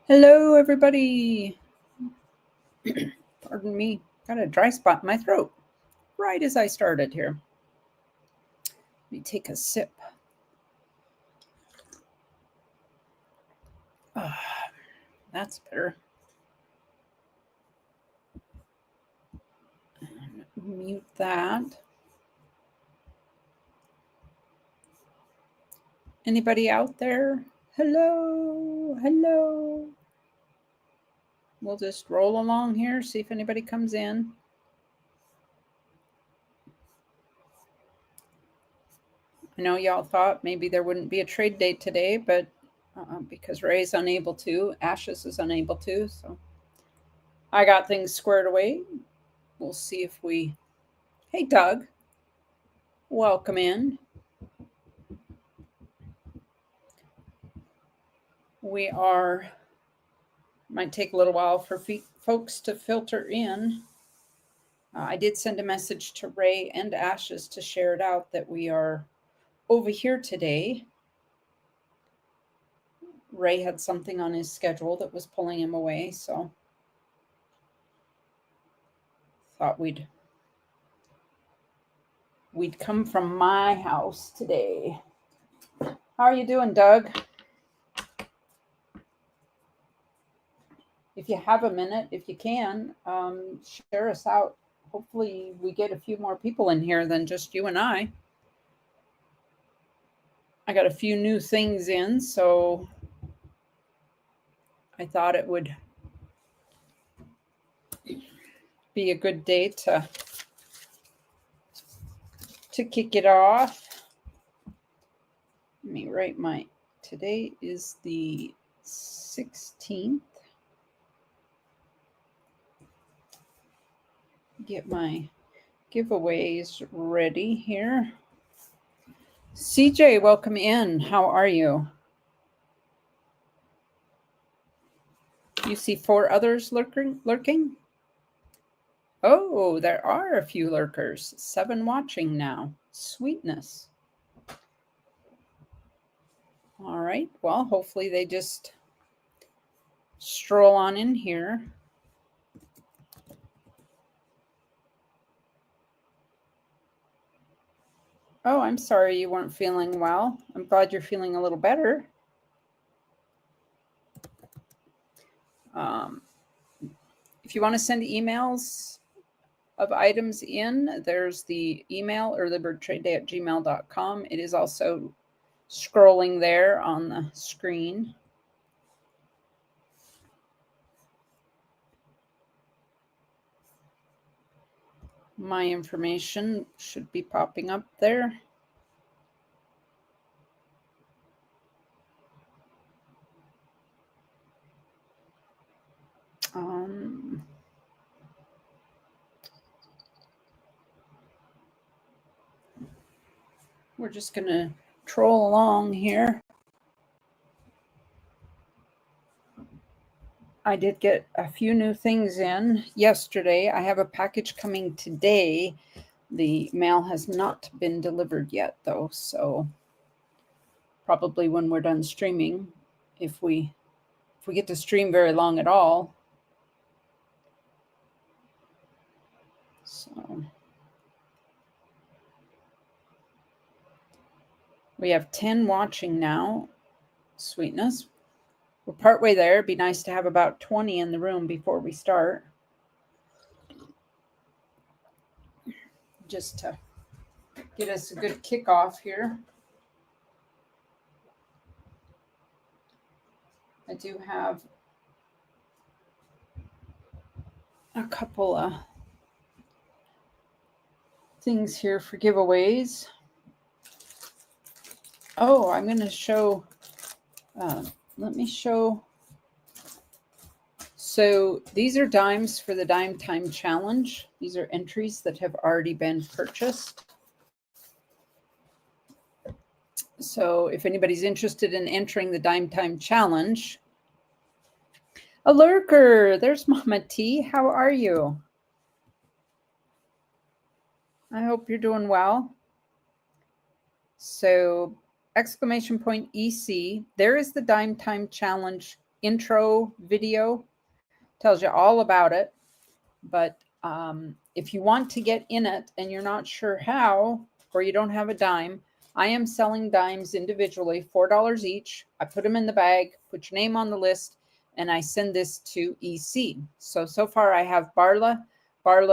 Hello, everybody. Pardon me. Got a dry spot in my throat right as I started here. Let me take a sip. That's better. Mute that. Anybody out there? Hello, hello. We'll just roll along here, see if anybody comes in. I know y'all thought maybe there wouldn't be a trade date today, but because Ray's unable to, Ashes is unable to, so I got things squared away. We'll see if we... Hey, Doug. Welcome in. We might take a little while for folks to filter in. I did send a message to Ray and Ashes to share it out that we are over here today. Ray had something on his schedule that was pulling him away, so thought we'd come from my house today. How are you doing, Doug? If you have a minute, if you can, share us out. Hopefully we get a few more people in here than just you and I. I got a few new things in, so I thought it would be a good day to kick it off. Let me write today is the 16th. Get my giveaways ready here. CJ, welcome in. How are you? You see 4 others lurking? Oh, there are a few lurkers. 7 watching now. Sweetness. All right. Well, hopefully they just stroll on in here. Oh, I'm sorry you weren't feeling well. I'm glad you're feeling a little better. If you want to send emails of items in, there's the email, earlybirdtradeday@gmail.com. It is also scrolling there on the screen. My information should be popping up there. We're just going to troll along here. I did get a few new things in yesterday. I have a package coming today. The mail has not been delivered yet, though, so probably when we're done streaming, if we get to stream very long at all. So we have 10 watching now. Sweetness. We're partway there. It'd be nice to have about 20 in the room before we start. Just to get us a good kickoff here. I do have a couple of things here for giveaways. Oh, I'm going to show, let me show. So these are dimes for the Dime Time Challenge. These are entries that have already been purchased. So if anybody's interested in entering the Dime Time Challenge, a lurker, there's Mama T. How are you? I hope you're doing well. So ! EC, there is the Dime Time Challenge intro video, tells you all about it. But if you want to get in it and you're not sure how, or you don't have a dime, I am selling dimes individually, $4 each. I put them in the bag, put your name on the list, and I send this to EC. So far I have Barla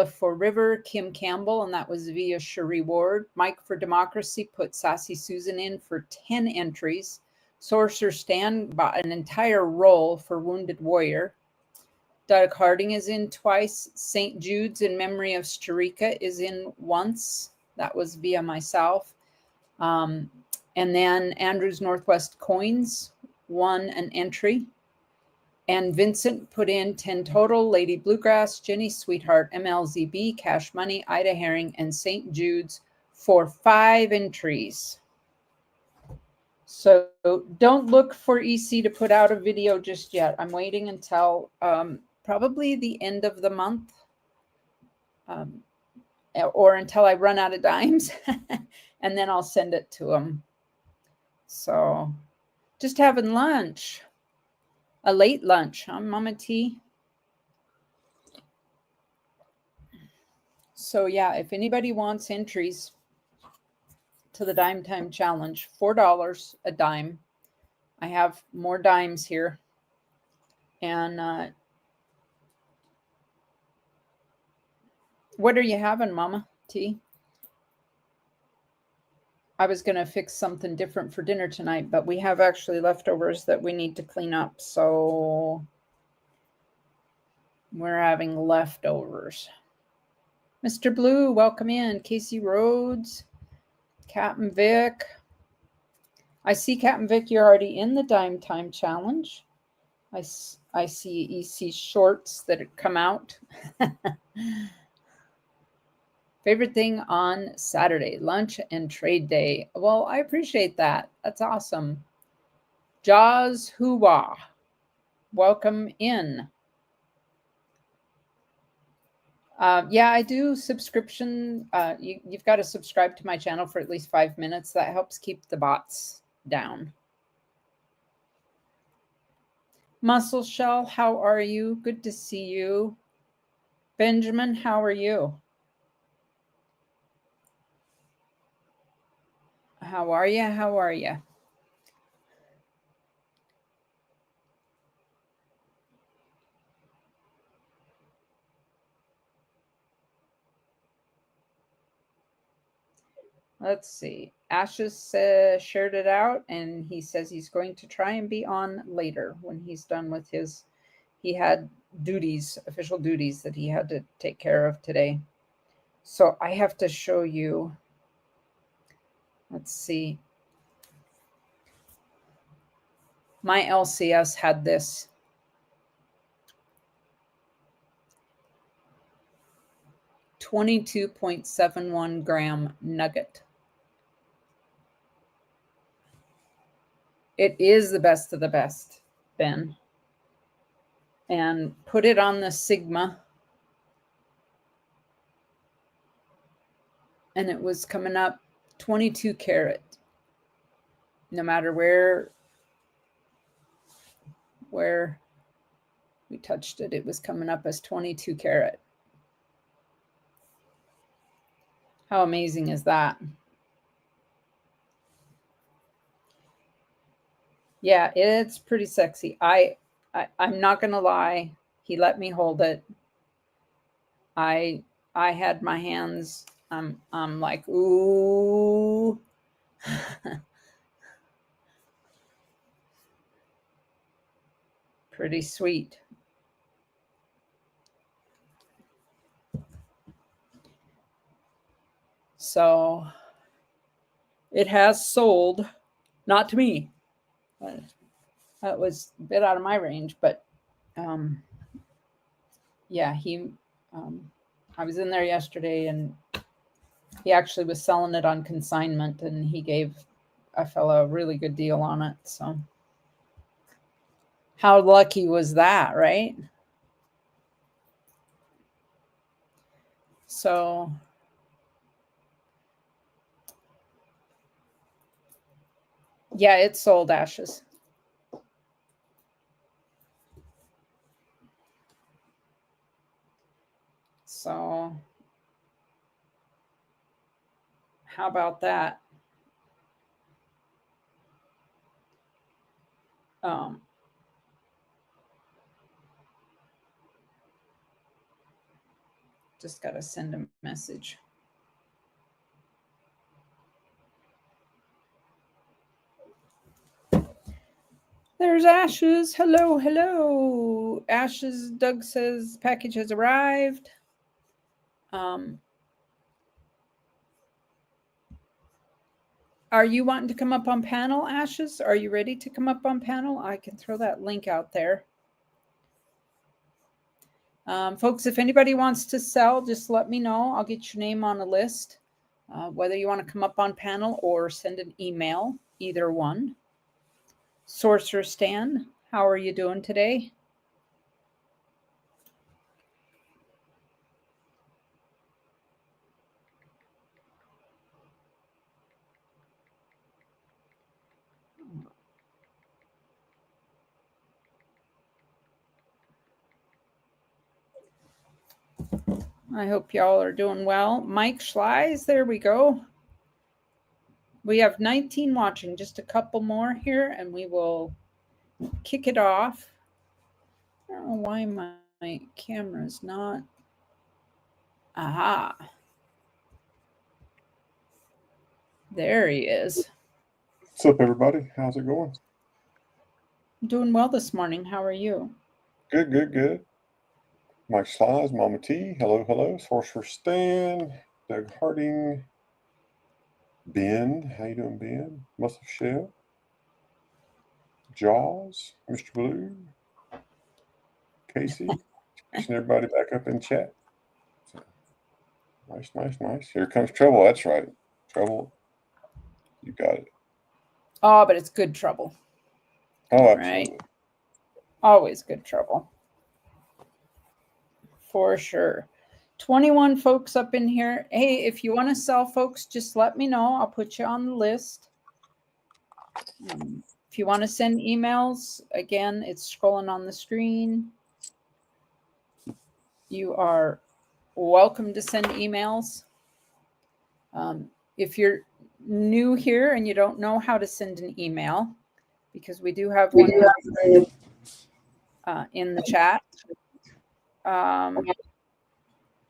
for River, Kim Campbell, and that was via Cherie Ward. Mike for Democracy put Sassy Susan in for 10 entries. Sorcerer Stan bought an entire roll for Wounded Warrior. Doug Harding is in twice. St. Jude's in Memory of Starika is in once. That was via myself. And then Andrew's Northwest Coins won an entry. And Vincent put in 10 total. Lady Bluegrass, Jenny Sweetheart, MLZB, Cash Money, Ida Herring, and St. Jude's for 5 entries. So don't look for EC to put out a video just yet. I'm waiting until probably the end of the month, or until I run out of dimes, and then I'll send it to them. So just having lunch. A late lunch, huh, Mama T? So yeah, if anybody wants entries to the Dime Time Challenge, $4 a dime. I have more dimes here. And what are you having, Mama T? I was going to fix something different for dinner tonight, but we have actually leftovers that we need to clean up. So we're having leftovers. Mr. Blue, welcome in. Casey Rhodes, Captain Vic. I see, Captain Vic, you're already in the Dime Time Challenge. I see EC shorts that have come out. Favorite thing on Saturday, lunch and trade day. Well, I appreciate that. That's awesome. Jaws Hoo-Wah, welcome in. Yeah, I do subscription. You've got to subscribe to my channel for at least 5 minutes. That helps keep the bots down. Muscle Shell, how are you? Good to see you. Benjamin, how are you? How are you? How are you? Let's see. Ashes shared it out, and he says he's going to try and be on later when he's done with his, he had duties, official duties that he had to take care of today. So I have to show you. Let's see. My LCS had this. .71 gram nugget. It is the best of the best, Ben. And put it on the Sigma. And it was coming up 22 karat. No matter where we touched it, it was coming up as 22 karat. How amazing is that? Yeah, it's pretty sexy. I'm not gonna lie. He let me hold it. I had my hands. I'm like, ooh. Pretty sweet. So it has sold, not to me. That was a bit out of my range, but yeah, I was in there yesterday, and he actually was selling it on consignment, and he gave a fellow a really good deal on it. So how lucky was that, right? So yeah, it sold, Ashes. So how about that? Um, just got to send a message. There's Ashes. Hello, hello. Ashes, Doug says package has arrived. Are you wanting to come up on panel, Ashes? Are you ready to come up on panel? I can throw that link out there. Folks, if anybody wants to sell, just let me know. I'll get your name on a list. Whether you want to come up on panel or send an email, either one. Sorcerer Stan, how are you doing today? I hope y'all are doing well. Mike Schleiz, there we go. We have 19 watching, just a couple more here, and we will kick it off. I don't know why my camera's not. Aha. There he is. What's up, everybody? How's it going? I'm doing well this morning. How are you? Good, good, good. Mike Slides, Mama T, hello, hello. Sorcerer Stan, Doug Harding, Ben, how you doing, Ben? Muscle Shell, Jaws, Mr. Blue, Casey, pushing everybody back up in chat. So, nice, nice, nice. Here comes trouble. That's right. Trouble. You got it. Oh, but it's good trouble. Oh, absolutely. Right? Always good trouble. For sure. 21 folks up in here. Hey, if you want to sell, folks, just let me know. I'll put you on the list. If you want to send emails, again, it's scrolling on the screen. You are welcome to send emails. If you're new here and you don't know how to send an email, because we do have one in the chat,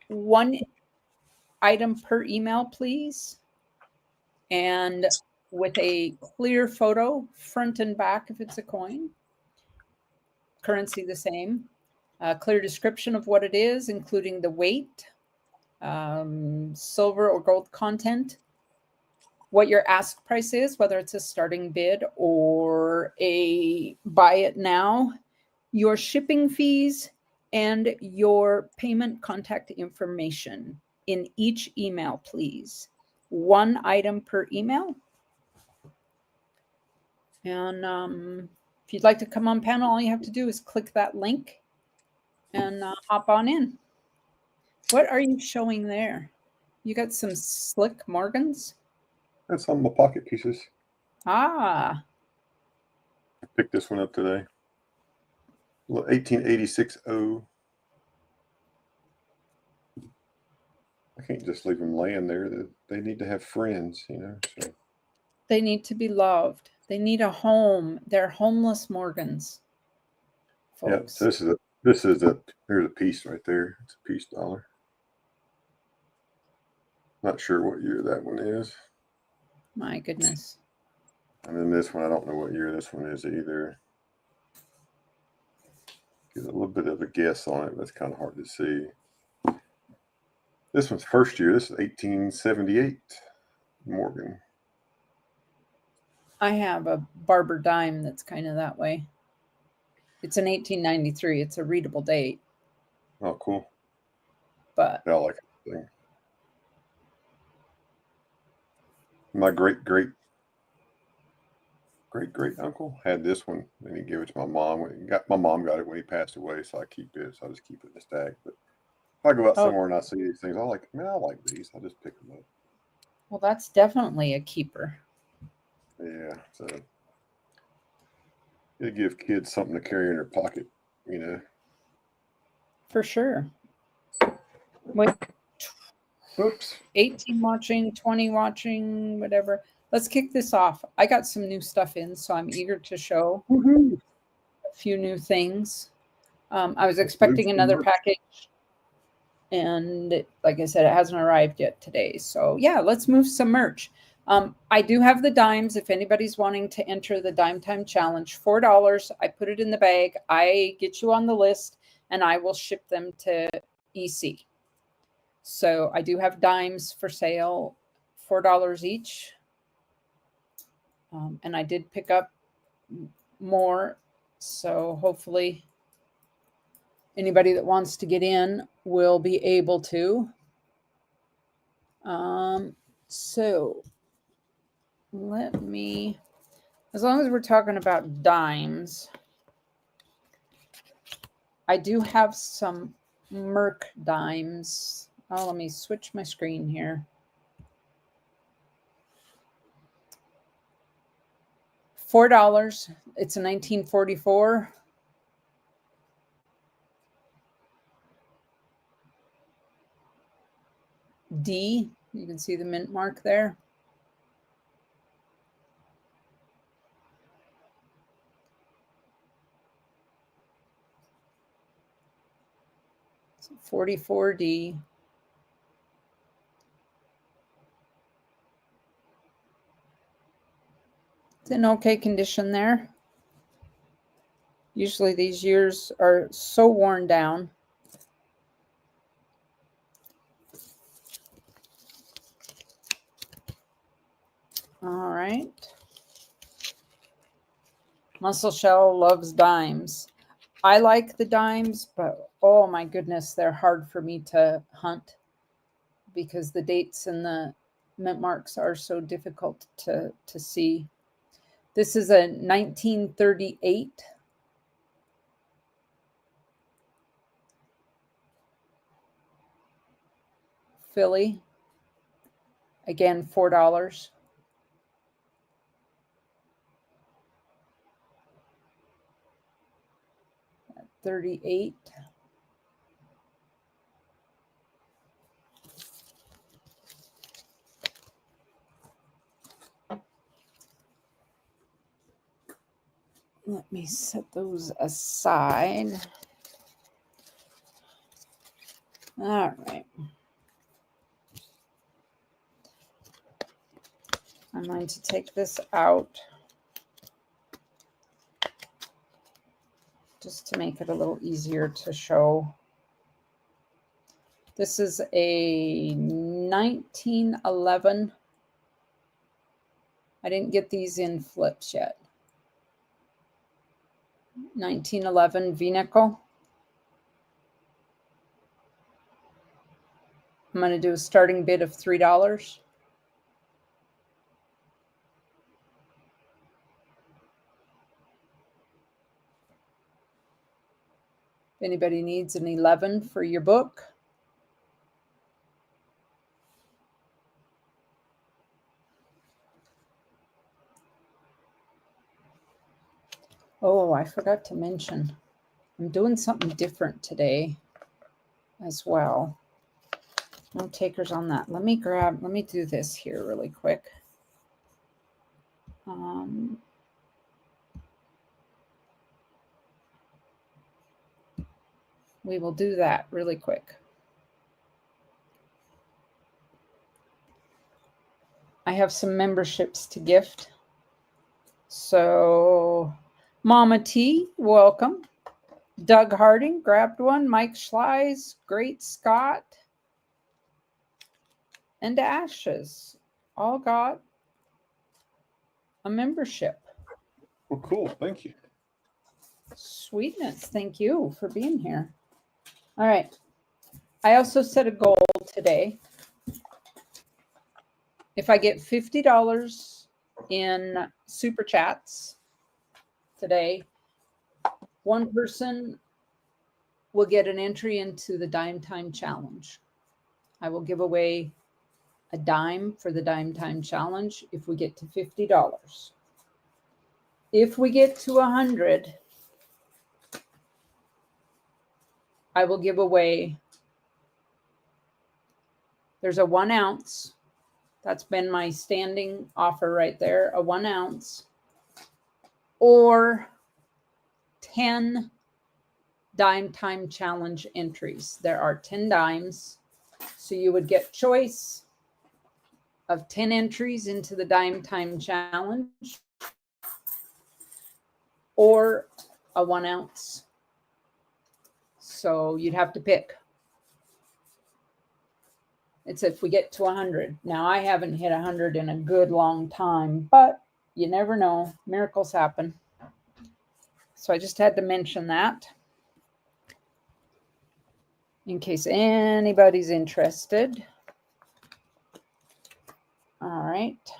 one item per email, please. And with a clear photo, front and back if it's a coin. Currency the same. A clear description of what it is, including the weight, silver or gold content, what your ask price is, whether it's a starting bid or a buy it now, your shipping fees, and your payment contact information in each email, please. One item per email. And if you'd like to come on panel, all you have to do is click that link and hop on in. What are you showing there? You got some slick Morgans? That's some of my pocket pieces. Ah. I picked this one up today. 1886 O. I can't just leave them laying there. They need to have friends, you know. So. They need to be loved. They need a home. They're homeless Morgans, folks. Yeah, so here's a piece right there. It's a piece dollar. Not sure what year that one is. My goodness. And then this one, I don't know what year this one is either. Get a little bit of a guess on it, but it's kind of hard to see. This one's first year. This is 1878 Morgan. I have a Barber dime that's kind of that way. It's an 1893. It's a readable date. Oh, cool. But I like it. My great uncle had this one, and he gave it to my mom. My mom got it when he passed away, so I keep it. So I just keep it in the stack. But if I go out somewhere and I see these things, I like these. I just pick them up. Well, that's definitely a keeper. Yeah, so it'll give kids something to carry in their pocket, you know. For sure. Wait, Oops. 18 watching, 20 watching, whatever. Let's kick this off. I got some new stuff in, so I'm eager to show Woohoo. a few new things. I was Let's move expecting some another merch. package, and like I said, it hasn't arrived yet today. So yeah, let's move some merch. I do have the dimes. If anybody's wanting to enter the Dime Time Challenge, $4. I put it in the bag. I get you on the list, and I will ship them to EC. So I do have dimes for sale, $4 each. And I did pick up more. So hopefully anybody that wants to get in will be able to. So let me, as long as we're talking about dimes, I do have some Merc dimes. Oh, let me switch my screen here. $4. It's a 1944. D. You can see the mint mark there. So 44D. It's in okay condition there. Usually these years are so worn down. All right. Muscle Shell loves dimes. I like the dimes, but oh my goodness, they're hard for me to hunt because the dates and the mint marks are so difficult to see. This is a 1938. Philly. Again, $4. 38. Let me set those aside. All right. I'm going to take this out just to make it a little easier to show. This is a 1911. I didn't get these in flips yet. 1911 V-nickel. I'm going to do a starting bid of $3. If anybody needs an 11 for your book. Oh, I forgot to mention, I'm doing something different today as well. No takers on that. Let me do this here really quick. We will do that really quick. I have some memberships to gift. So Mama T, welcome. Doug Harding grabbed one. Mike Schleiz, Great Scott, and Ashes all got a membership. Well, cool. Thank you. Sweetness. Thank you for being here. All right. I also set a goal today. If I get $50 in super chats today, one person will get an entry into the Dime Time Challenge. I will give away a dime for the Dime Time Challenge if we get to $50. If we get to 100, I will give away There's a 1 ounce. That's been my standing offer right there, a 1 ounce. Or 10 dime time challenge entries. There are 10 dimes. So you would get choice of 10 entries into the dime time challenge or a 1 ounce. So you'd have to pick. It's if we get to 100. Now, I haven't hit 100 in a good long time, but you never know. Miracles happen. So I just had to mention that in case anybody's interested. All right.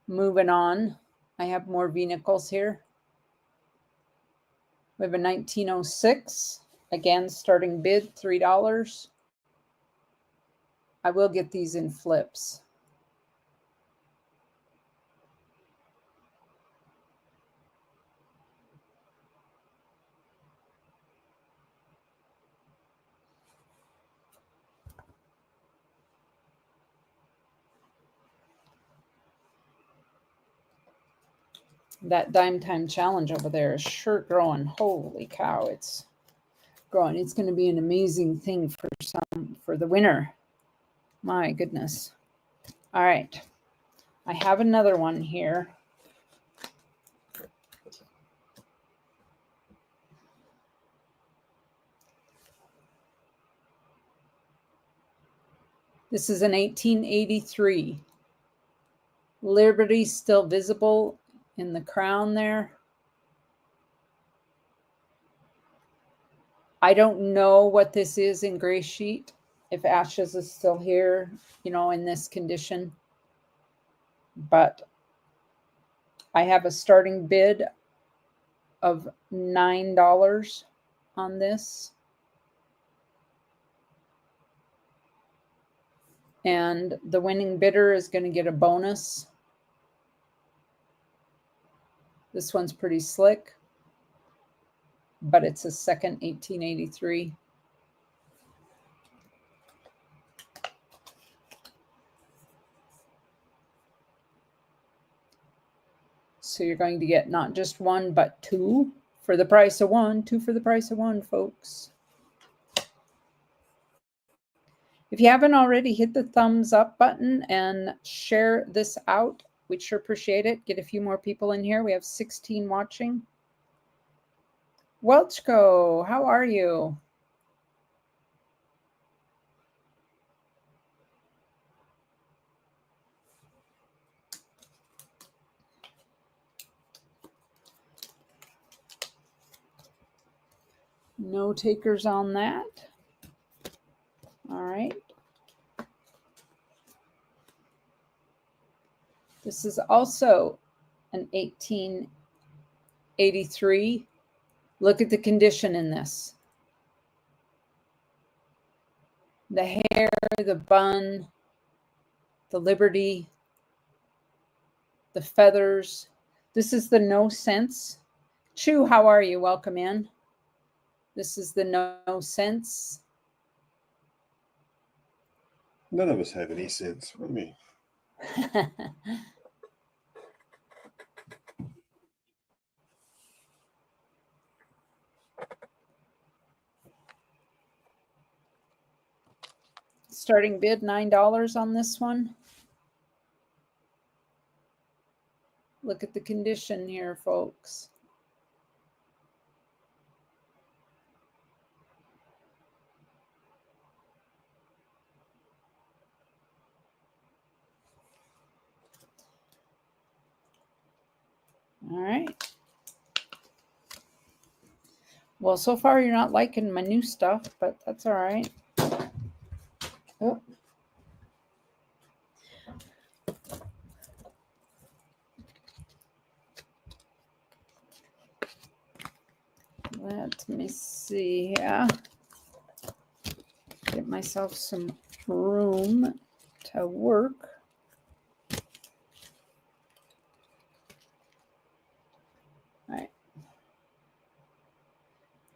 Moving on. I have more vehicles here. We have a 1906. Again, starting bid, $3. I will get these in flips. That dime time challenge over there is sure growing. Holy cow, it's growing. It's going to be an amazing thing for the winner. My goodness. All right. I have another one here. This is an 1883. Liberty still visible in the crown there. I don't know what this is in gray sheet, if Ashes is still here, in this condition. But I have a starting bid of $9 on this. And the winning bidder is going to get a bonus. This one's pretty slick, but it's a second 1883. So you're going to get not just one, but two for the price of one. Two for the price of one, folks. If you haven't already, hit the thumbs up button and share this out. We'd sure appreciate it. Get a few more people in here. We have 16 watching. Welchco, how are you? No takers on that. All right. This is also an 1883. Look at the condition in this. The hair, the bun, the Liberty, the feathers. This is the No Sense. Chu, how are you? Welcome in. This is the No Sense. None of us have any sense. What do you mean? Starting bid $9 on this one. Look at the condition here, folks. All right. Well, so far you're not liking my new stuff, but that's all right. Oh. Let me see here. Get myself some room to work. All right.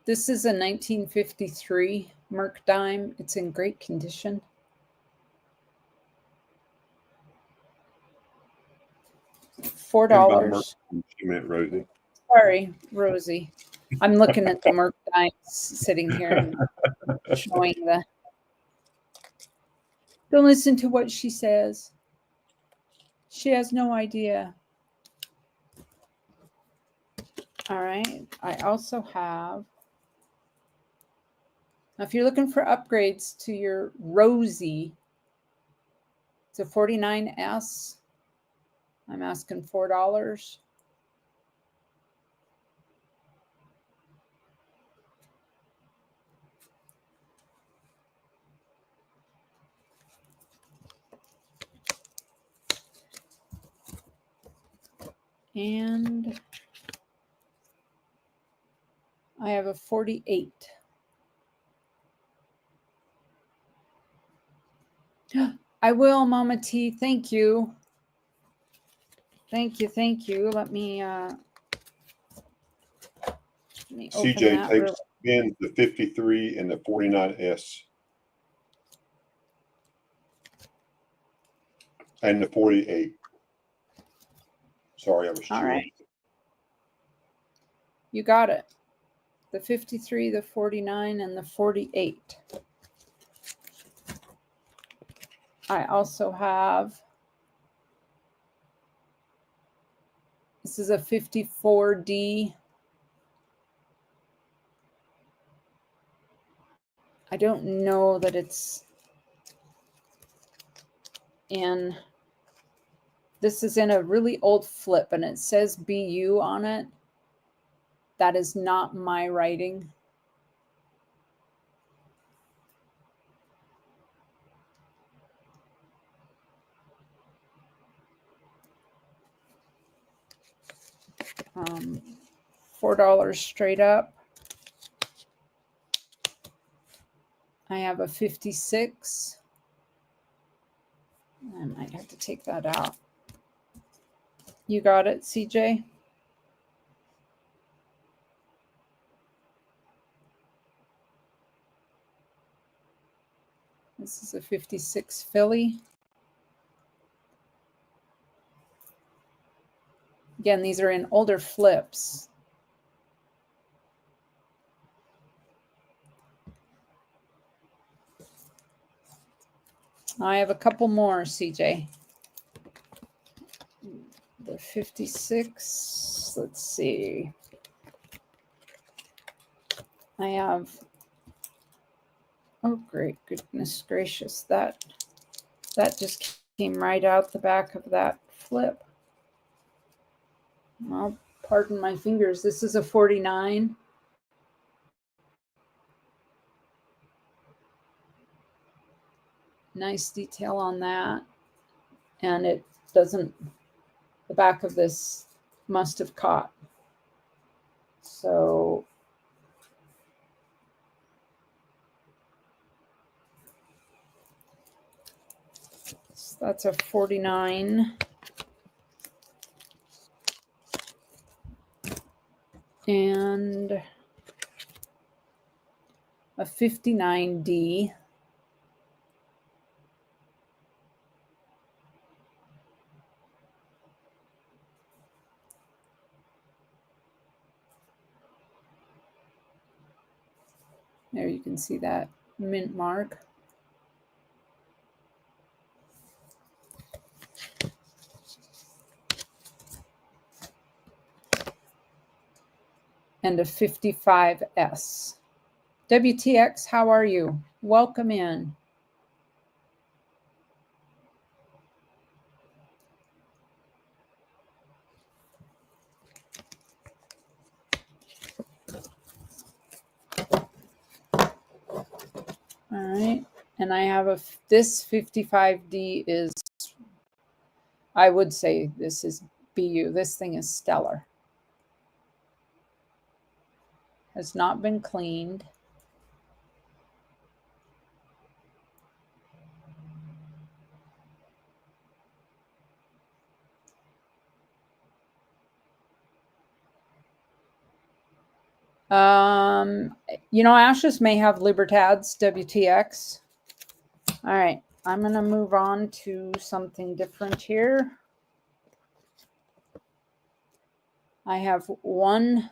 This is a 1953 Merc dime. It's in great condition. $4. She meant Rosie. Sorry, Rosie. I'm looking at the Merc dimes sitting here and showing the. Don't listen to what she says. She has no idea. All right. I also have. Now, if you're looking for upgrades to your Rosie, it's a 49S. I'm asking $4. And I have a 48. I will, Mama T. Thank you. Thank you. Thank you. Let me open CJ that takes in the 53 and the 49S. And the 48. Sorry, I was chewing. All right. You got it. The 53, the 49, and the 48. I also have, this is a 54D. I don't know that it's in, this is in a really old flip and it says BU on it. That is not my writing. $4 straight up. I have a 56. I might have to take that out. You got it, CJ? This is a 56 Philly. Again, these are in older flips. I have a couple more, CJ. The 56, let's see. I have, oh great, goodness gracious, that just came right out the back of that flip. Well, pardon my fingers. This is a 49. Nice detail on that. And it doesn't, the back of this must have caught. So that's a 49. And a 59D. There you can see that mint mark. And a 55S. WTX, how are you? Welcome in. All right, and I have this 55D is, I would say this is BU. This thing is stellar. Has not been cleaned. Ashes may have Libertads, WTX. All right, I'm going to move on to something different here. I have one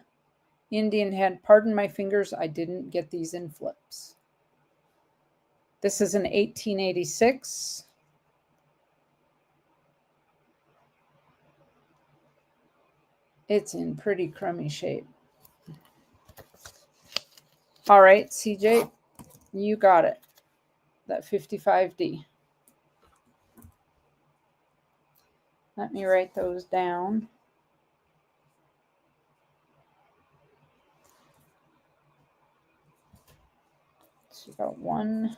Indian head. Pardon my fingers, I didn't get these in flips. This is an 1886. It's in pretty crummy shape. All right, CJ, you got it. That 55D. Let me write those down. So you got 1,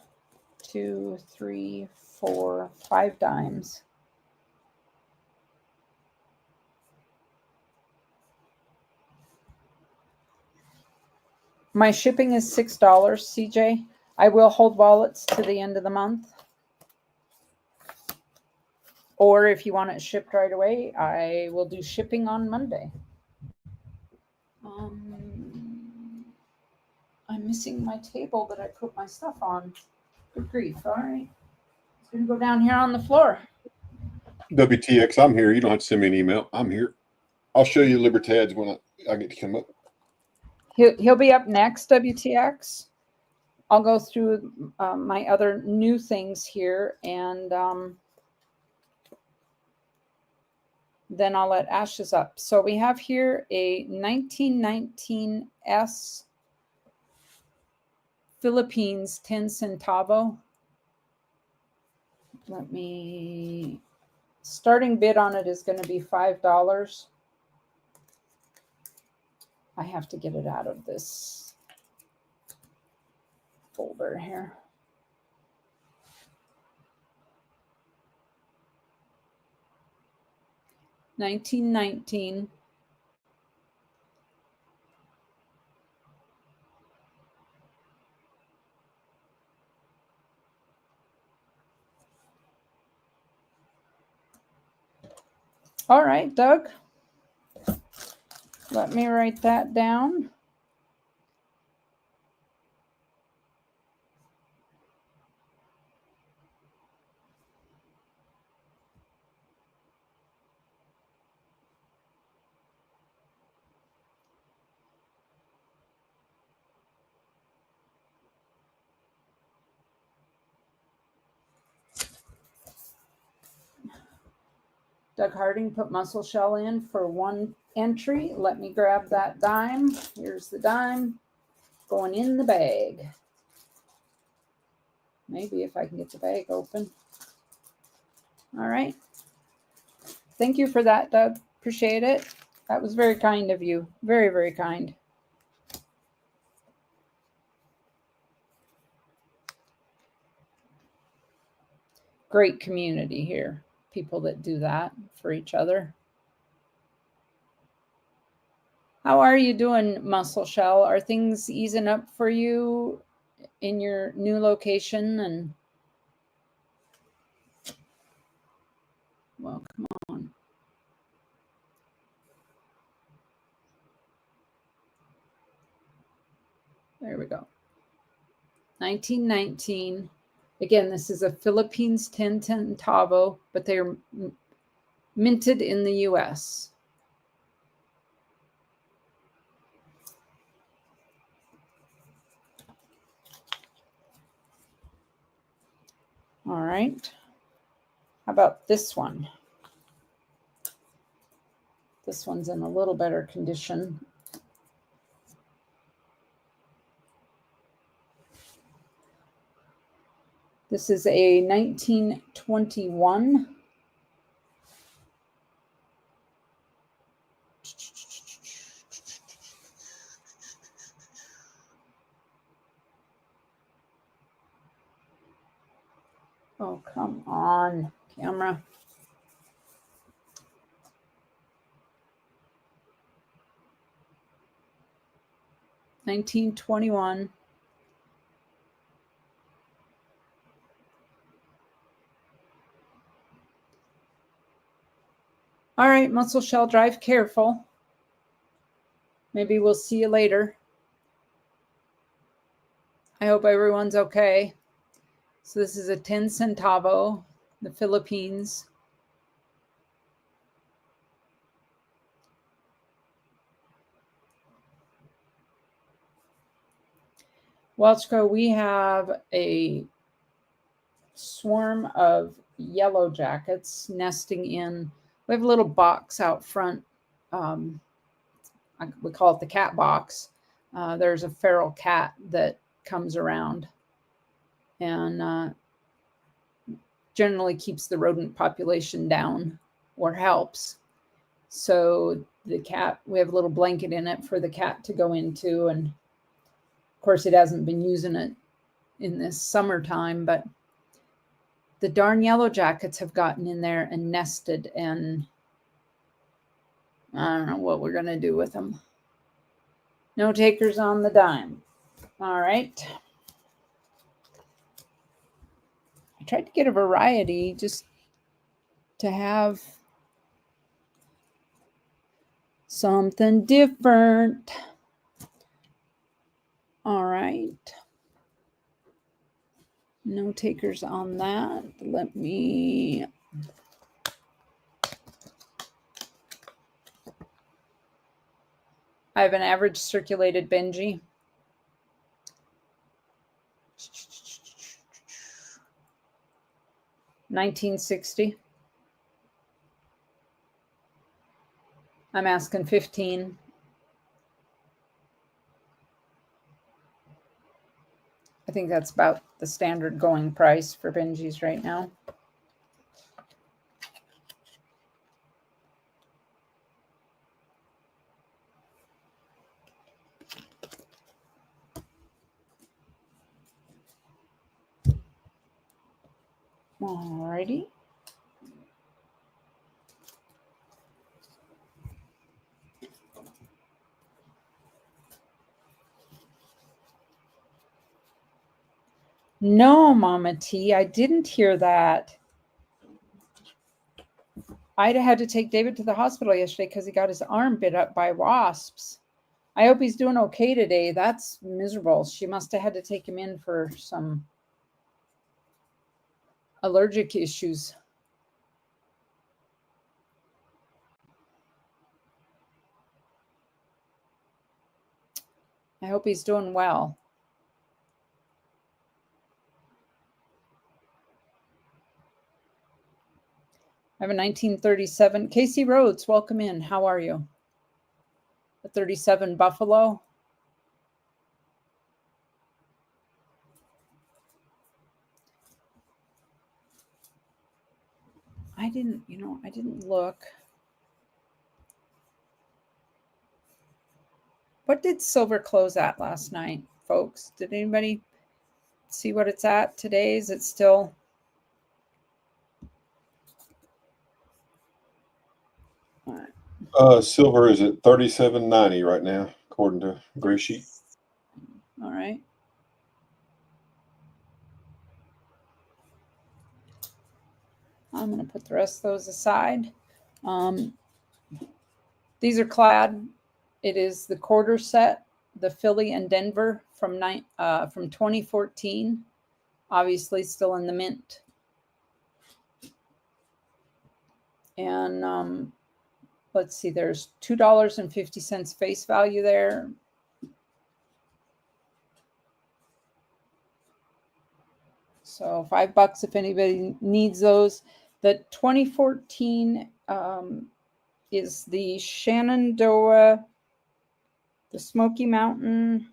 2, 3, 4, 5 dimes. My shipping is $6, CJ. I will hold wallets to the end of the month. Or if you want it shipped right away, I will do shipping on Monday. I'm missing my table that I put my stuff on. Good grief. All right. It's going to go down here on the floor. WTX, I'm here. You don't have to send me an email. I'm here. I'll show you Libertads when I get to come up. He'll be up next, WTX. I'll go through my other new things here, and then I'll let Ashes up. So we have here a 1919 S Philippines 10 centavo. Starting bid on it is going to be $5. I have to get it out of this folder here. $19.19. All right, Doug. Let me write that down. Doug Harding put mussel shell in for one entry. Let me grab that dime. Here's the dime going in the bag. Maybe if I can get the bag open. All right. Thank you for that, Doug. Appreciate it. That was very kind of you. Very, very kind. Great community here. People that do that for each other. How are you doing, Mussel Shell? Are things easing up for you in your new location? And well, come on. There we go. 1919. Again, this is a Philippines 10 centavo, but they're minted in the US. All right. How about this one? This one's in a little better condition. This is a 1921. Oh, come on, camera. $19.21. All right, Mussel Shell, drive careful. Maybe we'll see you later. I hope everyone's okay. So this is a 10 centavo, the Philippines. Welchco, we have a swarm of yellow jackets nesting in. We have a little box out front. We call it the cat box. There's a feral cat that comes around and generally keeps the rodent population down or helps. So the cat, we have a little blanket in it for the cat to go into. And of course, it hasn't been using it in this summertime, but the darn yellow jackets have gotten in there and nested, and I don't know what we're going to do with them. No takers on the dime. All right. I tried to get a variety just to have something different. All right. No takers on that. Let me... I have an average circulated Benji. $19.60. I'm asking 15. I think that's about the standard going price for Benjis right now. Alrighty. No, Mama T, I didn't hear that. Ida had to take David to the hospital yesterday because he got his arm bit up by wasps. I hope he's doing okay today. That's miserable. She must have had to take him in for some allergic issues. I hope he's doing well. I have a 1937. Casey Rhodes, welcome in. How are you? A 37 Buffalo. I didn't look. What did silver close at last night, folks? Did anybody see what it's at today? Is it still... All right. Silver is at $37.90 right now, according to Gray Sheet. All right. I'm going to put the rest of those aside. These are clad. It is the quarter set, the Philly and Denver from 2014. Obviously still in the mint. And let's see, there's $2.50 face value there. So $5 if anybody needs those. The 2014 is the Shenandoah, the Smoky Mountain,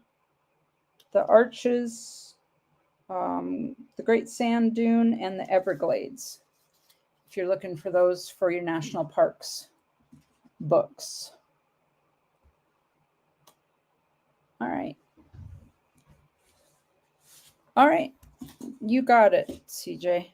the Arches, the Great Sand Dune, and the Everglades. If you're looking for those for your national parks books. All right. All right. You got it, CJ.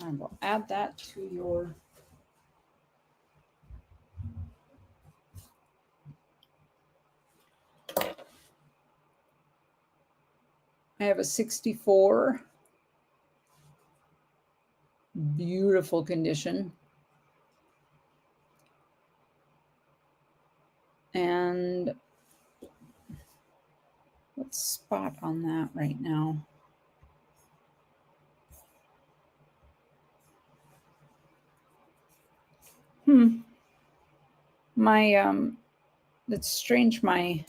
I will add that to your... I have a 64. Beautiful condition. And what's spot on that right now? It's strange, my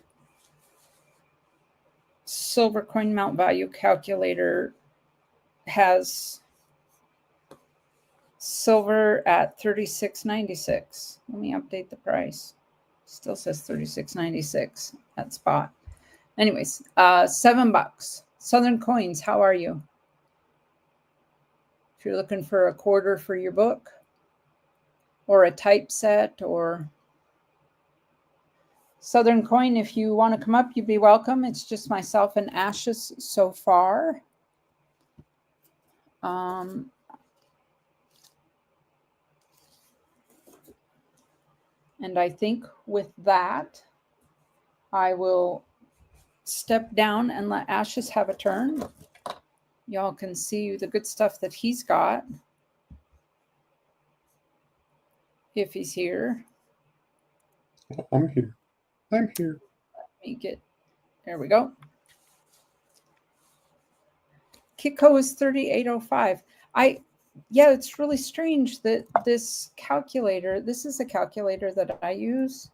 silver coin mount value calculator has silver at $36.96. Let me update the price. Still says $36.96 at spot. Anyways, $7. Southern Coins, how are you? If you're looking for a quarter for your book or a typeset or Southern Coin, if you want to come up, you'd be welcome. It's just myself and Ashes so far. And I think with that, I will step down and let Ashes have a turn. Y'all can see the good stuff that he's got. If he's here. I'm here. I'm here. Let me get, there we go. Kitco is 3805. Yeah, it's really strange that this calculator, this is a calculator that I use.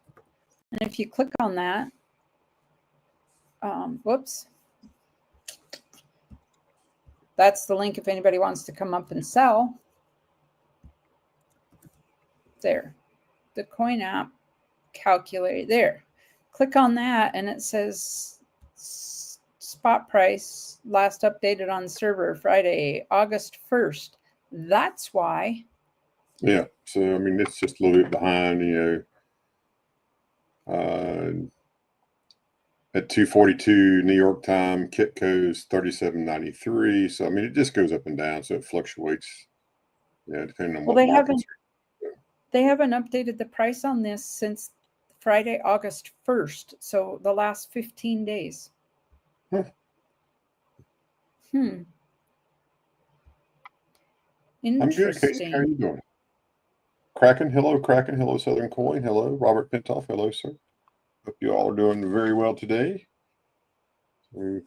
And if you click on that, whoops. That's the link if anybody wants to come up and sell. There, the coin app calculator, there. Click on that and it says spot price last updated on server Friday, August 1st. That's why. Yeah. So, I mean, it's just a little bit behind, you know. At 2:42 New York time, Kitco's 37.93. So, I mean, it just goes up and down. So it fluctuates, yeah, depending on what markets. They haven't updated the price on this since Friday, August 1st. So the last 15 days. Interesting. I'm good, Katie. How are you doing? Kraken, hello, Kraken. Hello, Southern Coin. Hello, Robert Pintoff. Hello, sir. Hope you all are doing very well today. So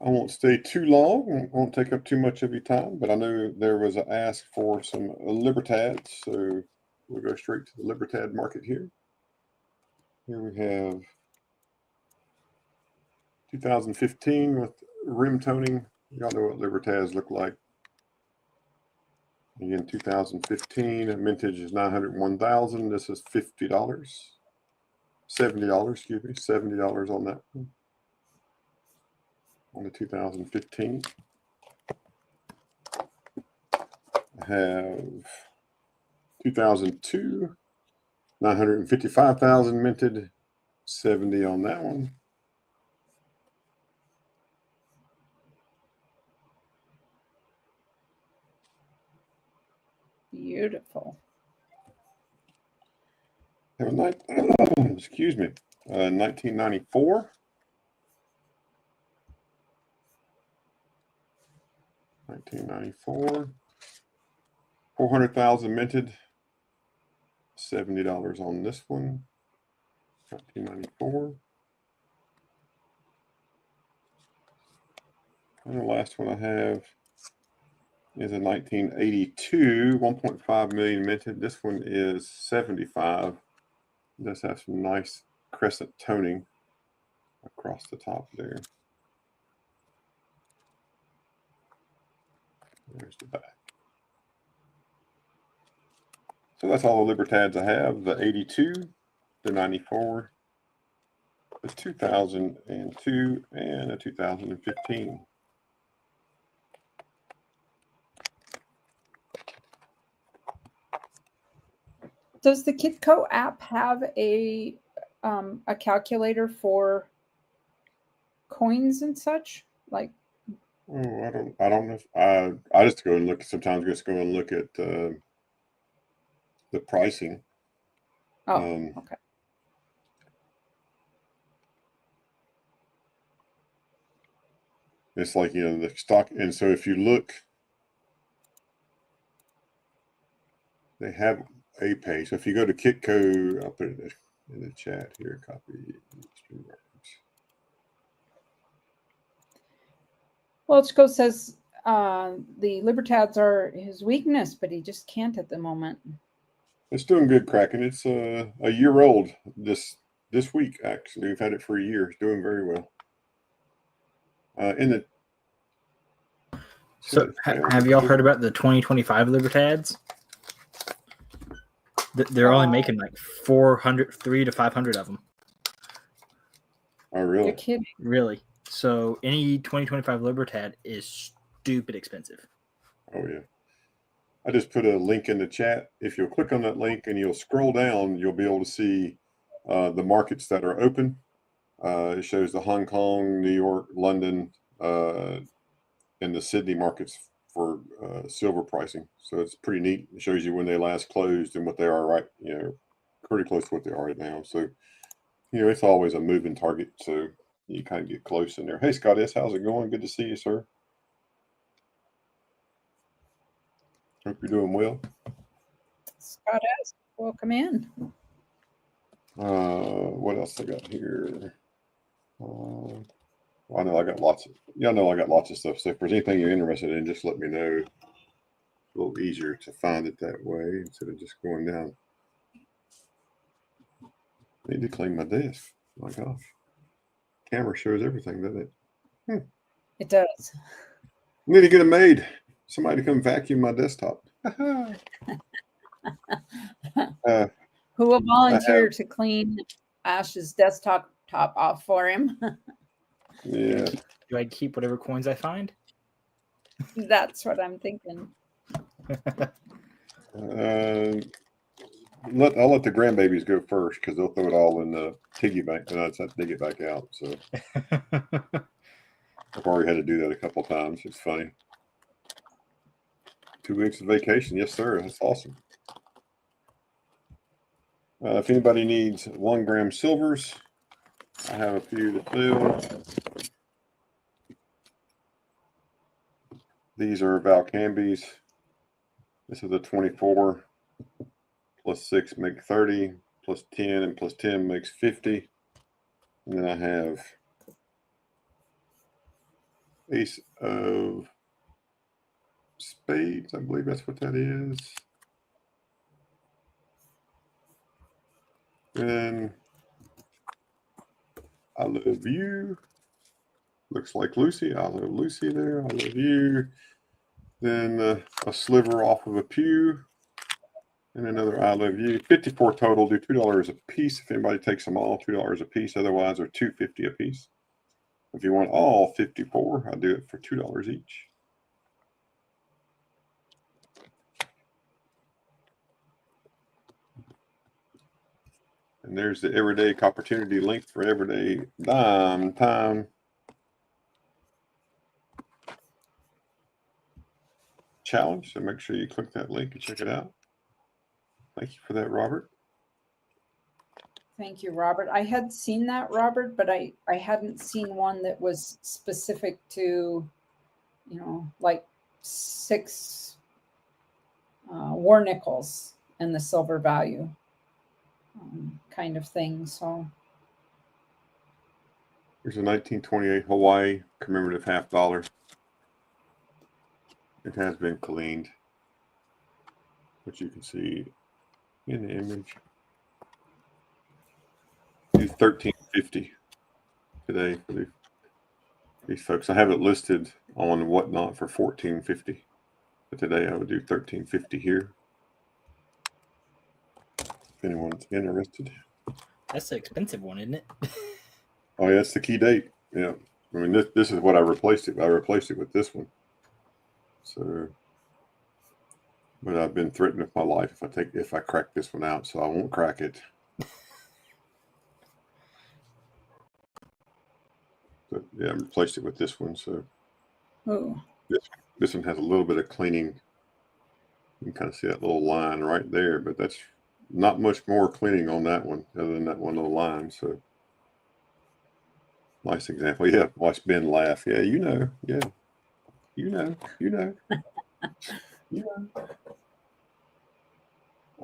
I won't stay too long. Won't take up too much of your time, but I know there was an ask for some Libertads, so we'll go straight to the Libertad market here. Here we have 2015 with rim toning. Y'all know what Libertads look like. Again, 2015, mintage is 901,000. This is $50. $70, excuse me, $70 on that one. On the 2015. I have 2002, 955,000 minted, 70 on that one. Beautiful. Have a night, excuse me, 1994. 1994, 400,000 minted, $70 on this one. 1994. And the last one I have is a 1982, 1.5 million minted. This one is 75. It does have some nice crescent toning across the top there. There's the back. So that's all the Libertads I have. The 82, the 94, the 2002, and the 2015. Does the Kitco app have a calculator for coins and such? Like, oh, I don't know. I just go and look. Sometimes just go and look at the pricing. okay. It's like, the stock. And so if you look, they have a page. So if you go to Kitco, I'll put it in the chat here, copy. Well, Chico says the Libertads are his weakness, but he just can't at the moment. It's doing good, Kraken. It's a year old this week, actually. We've had it for a year. It's doing very well. So, have y'all heard about the 2025 Libertads? They're only making like 300 to 500 of them. Oh, really? You're kidding. Really. So, any 2025 Libertad is stupid expensive. Oh, yeah. I just put a link in the chat. If you'll click on that link and you'll scroll down, you'll be able to see the markets that are open. It shows the Hong Kong, New York, London, and the Sydney markets for silver pricing. So it's pretty neat. It shows you when they last closed and what they are pretty close to what they are right now. So, it's always a moving target. So you kind of get close in there. Hey, Scott S., how's it going? Good to see you, sir. Hope you're doing well. Scott S., welcome in. What else I got here? I know I got lots of stuff. So if there's anything you're interested in, just let me know. It's a little easier to find it that way instead of just going down. I need to clean my desk. My gosh. Camera shows everything, doesn't it? It does. I need to get a maid. Somebody to come vacuum my desktop. Who will volunteer to clean Ash's desktop off for him? Yeah. Do I keep whatever coins I find? That's what I'm thinking. I'll let the grandbabies go first because they'll throw it all in the piggy bank and I'd have to dig it back out. So I've already had to do that a couple times. It's funny. 2 weeks of vacation. Yes, sir. That's awesome. If anybody needs 1 gram silvers, I have a few to fill. These are Valcambis. This is a 24 plus 6 make 30 plus 10 and plus 10 makes 50. And then I have Ace of Spades. I believe that's what that is. And I love you. Looks like Lucy. I love Lucy there. I love you. Then a sliver off of a pew. And another I love you. 54 total. Do $2 a piece. If anybody takes them all, $2 a piece. Otherwise, they're $2.50 a piece. If you want all 54, I'll do it for $2 each. And there's the everyday opportunity link for everyday dime time challenge. So make sure you click that link and check it out. Thank you for that, Robert. Thank you, Robert. I had seen that, Robert, but I hadn't seen one that was specific to, like 6 war nickels and the silver value kind of thing. So here's a 1928 Hawaii commemorative $50. It has been cleaned, but you can see in the image. Do $13.50 today for these folks. I have it listed on Whatnot for $14.50, but today I would do $13.50 here. If anyone's interested. That's the expensive one, isn't it? Oh, yeah, that's the key date. Yeah, I mean this is what I replaced it. I replaced it with this one. So, but I've been threatened with my life if I crack this one out, so I won't crack it. But yeah, I replaced it with this one. So this one has a little bit of cleaning. You can kind of see that little line right there, but that's not much more cleaning on that one other than that one little line. So Nice example. Yeah, watch Ben laugh. Yeah, you know. Yeah, you know.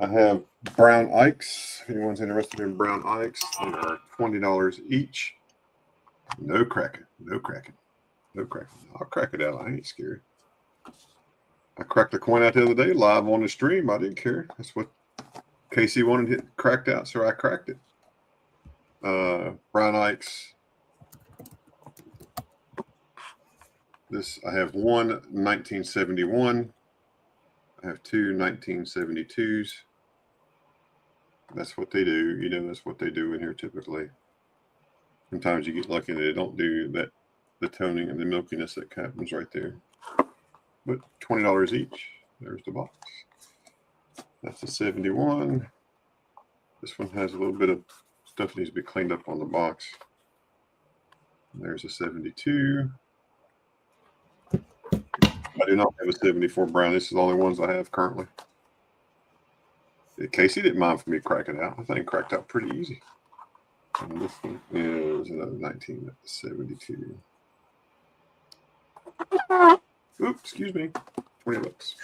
I have brown ikes. If anyone's interested in brown ikes, they are $20 each. No cracking. No cracking. No cracking. I'll crack it out. I ain't scared. I cracked the coin out the other day live on the stream. I didn't care. That's what Casey wanted it cracked out, so I cracked it. Brown ikes. This I have one 1971. I have two 1972s. That's what they do. You know, that's what they do in here typically. Sometimes you get lucky and they don't do that, the toning and the milkiness that happens right there. But $20 each. There's the box. That's a 71. This one has a little bit of stuff that needs to be cleaned up on the box. There's a 72. I do not have a 74 brown. This is the only ones I have currently. Casey didn't mind for me to crack it out. I think it cracked out pretty easy. And this one is another 1972. Oops, excuse me. 20 bucks.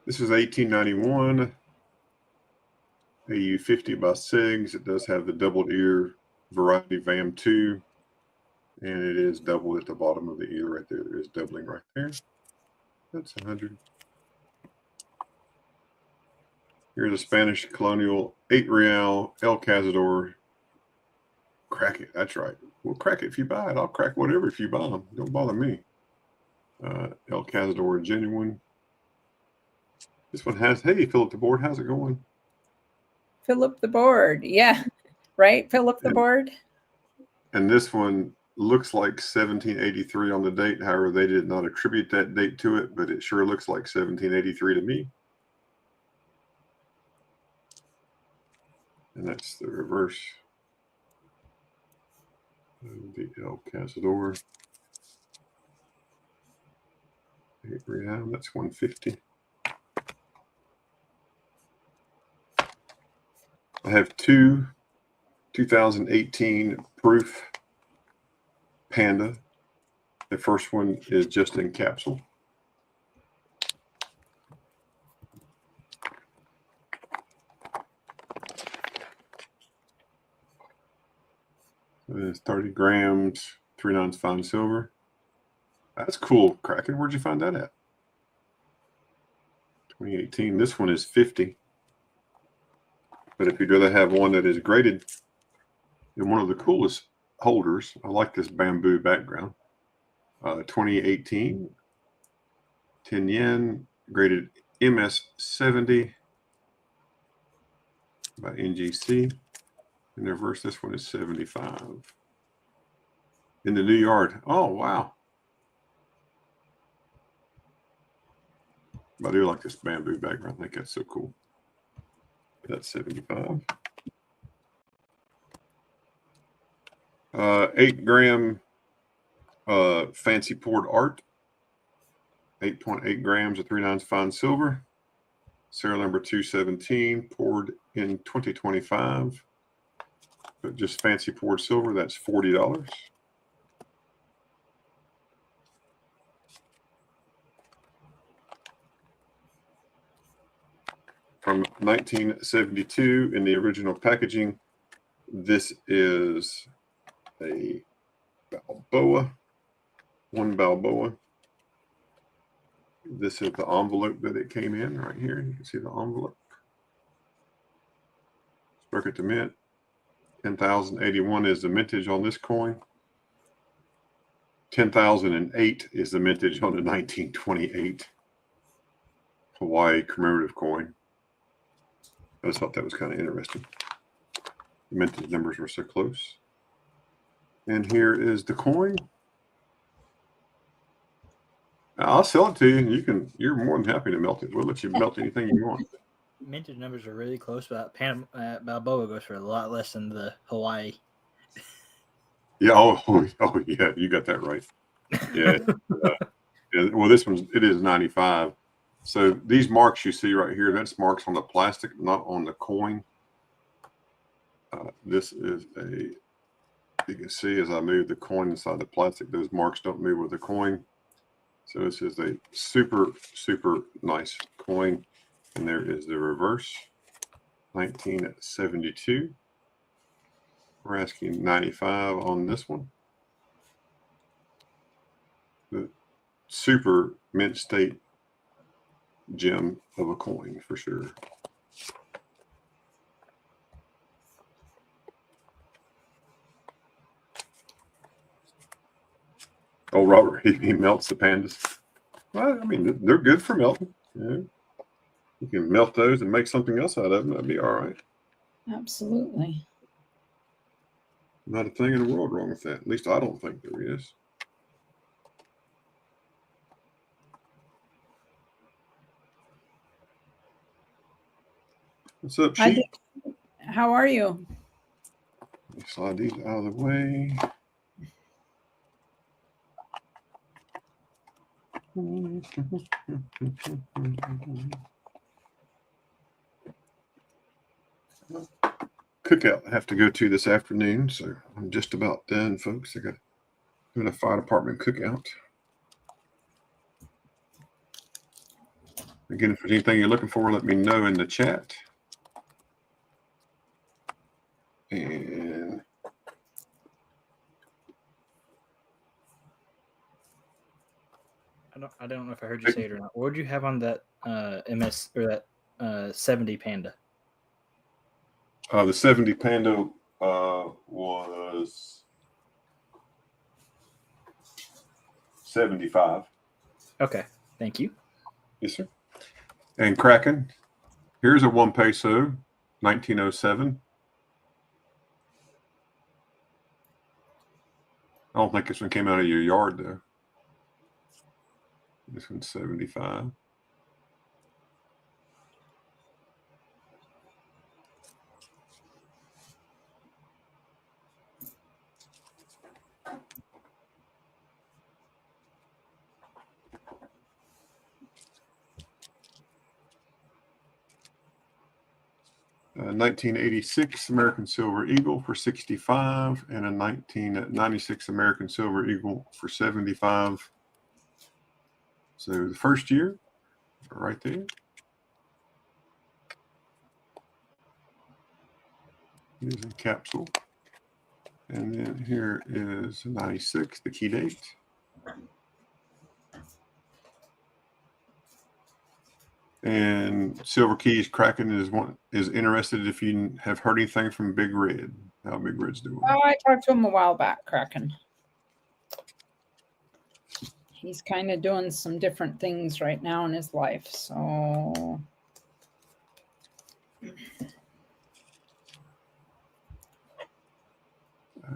This is 1891 AU50 by Sigs. It does have the doubled ear variety VAM 2, and it is doubled at the bottom of the ear right there. There is doubling right there. That's 100. Here's a Spanish colonial 8 real El Cazador. Crack it. That's right. We'll crack it if you buy it. I'll crack whatever if you buy them. Don't bother me. El Cazador genuine. This one has, hey, Philip the board, how's it going? Philip the board. Yeah. Right, Philip the board? And this one looks like 1783 on the date. However, they did not attribute that date to it, but it sure looks like 1783 to me. And that's the reverse of the El Cazador. 8 real, that's 150. I have two 2018 proof Panda. The first one is just in capsule. It's 30 grams, 3 nines fine silver. That's cool, Kraken. Where'd you find that at? 2018. This one is 50. But if you'd rather have one that is graded, and one of the coolest holders, I like this bamboo background. 2018, 10 yen, graded MS70 by NGC. In the reverse, this one is 75. In the New Yard. Oh, wow. I do like this bamboo background. I think that's so cool. That's 75. 8 gram fancy poured art. 8.8 grams of 3 nines fine silver. Serial number 217, poured in 2025. But just fancy poured silver, that's $40. From 1972 in the original packaging, this is a Balboa, one Balboa. This is the envelope that it came in right here. You can see the envelope. Struck it to mint. 10,081 is the mintage on this coin. 10,008 is the mintage on the 1928 Hawaii commemorative coin. I just thought that was kind of interesting. The mintage numbers were so close. And here is the coin. I'll sell it to you. You're more than happy to melt it. We'll let you melt anything you want. minted numbers are really close, but Balboa goes for a lot less than the Hawaii. Yeah. Oh, yeah. You got that right. Yeah. Well, it is 95. So these marks you see right here, that's marks on the plastic, not on the coin. This is you can see as I move the coin inside the plastic, those marks don't move with the coin. So this is a super, super nice coin. And there is the reverse, 1972. We're asking 95 on this one. The super mint state gem of a coin for sure. Oh, Robert, he melts the pandas. Well, I mean, they're good for melting. Yeah. You can melt those and make something else out of them. That'd be all right. Absolutely. Not a thing in the world wrong with that. At least I don't think there is. What's up, Sheep? How are you? Slide these out of the way. Cookout I have to go to this afternoon, so I'm just about done, folks. I got doing a fire department cookout. Again, if there's anything you're looking for, let me know in the chat. And I don't know if I heard you say it or not. What did you have on that MS or that 70 Panda? The 70 Panda was 75. Okay, thank you. Yes, sir. And Kraken, here's a 1 peso, 1907. I don't think this one came out of your yard, though. This one's 75. A 1986 American Silver Eagle for 65 and a 1996 American Silver Eagle for 75. So the first year, right there. Here's a capsule. And then here is 96, the key date. And Silver Keys Kraken is interested if you have heard anything from Big Red. How Big Red's doing? Oh, I talked to him a while back, Kraken. He's kind of doing some different things right now in his life, so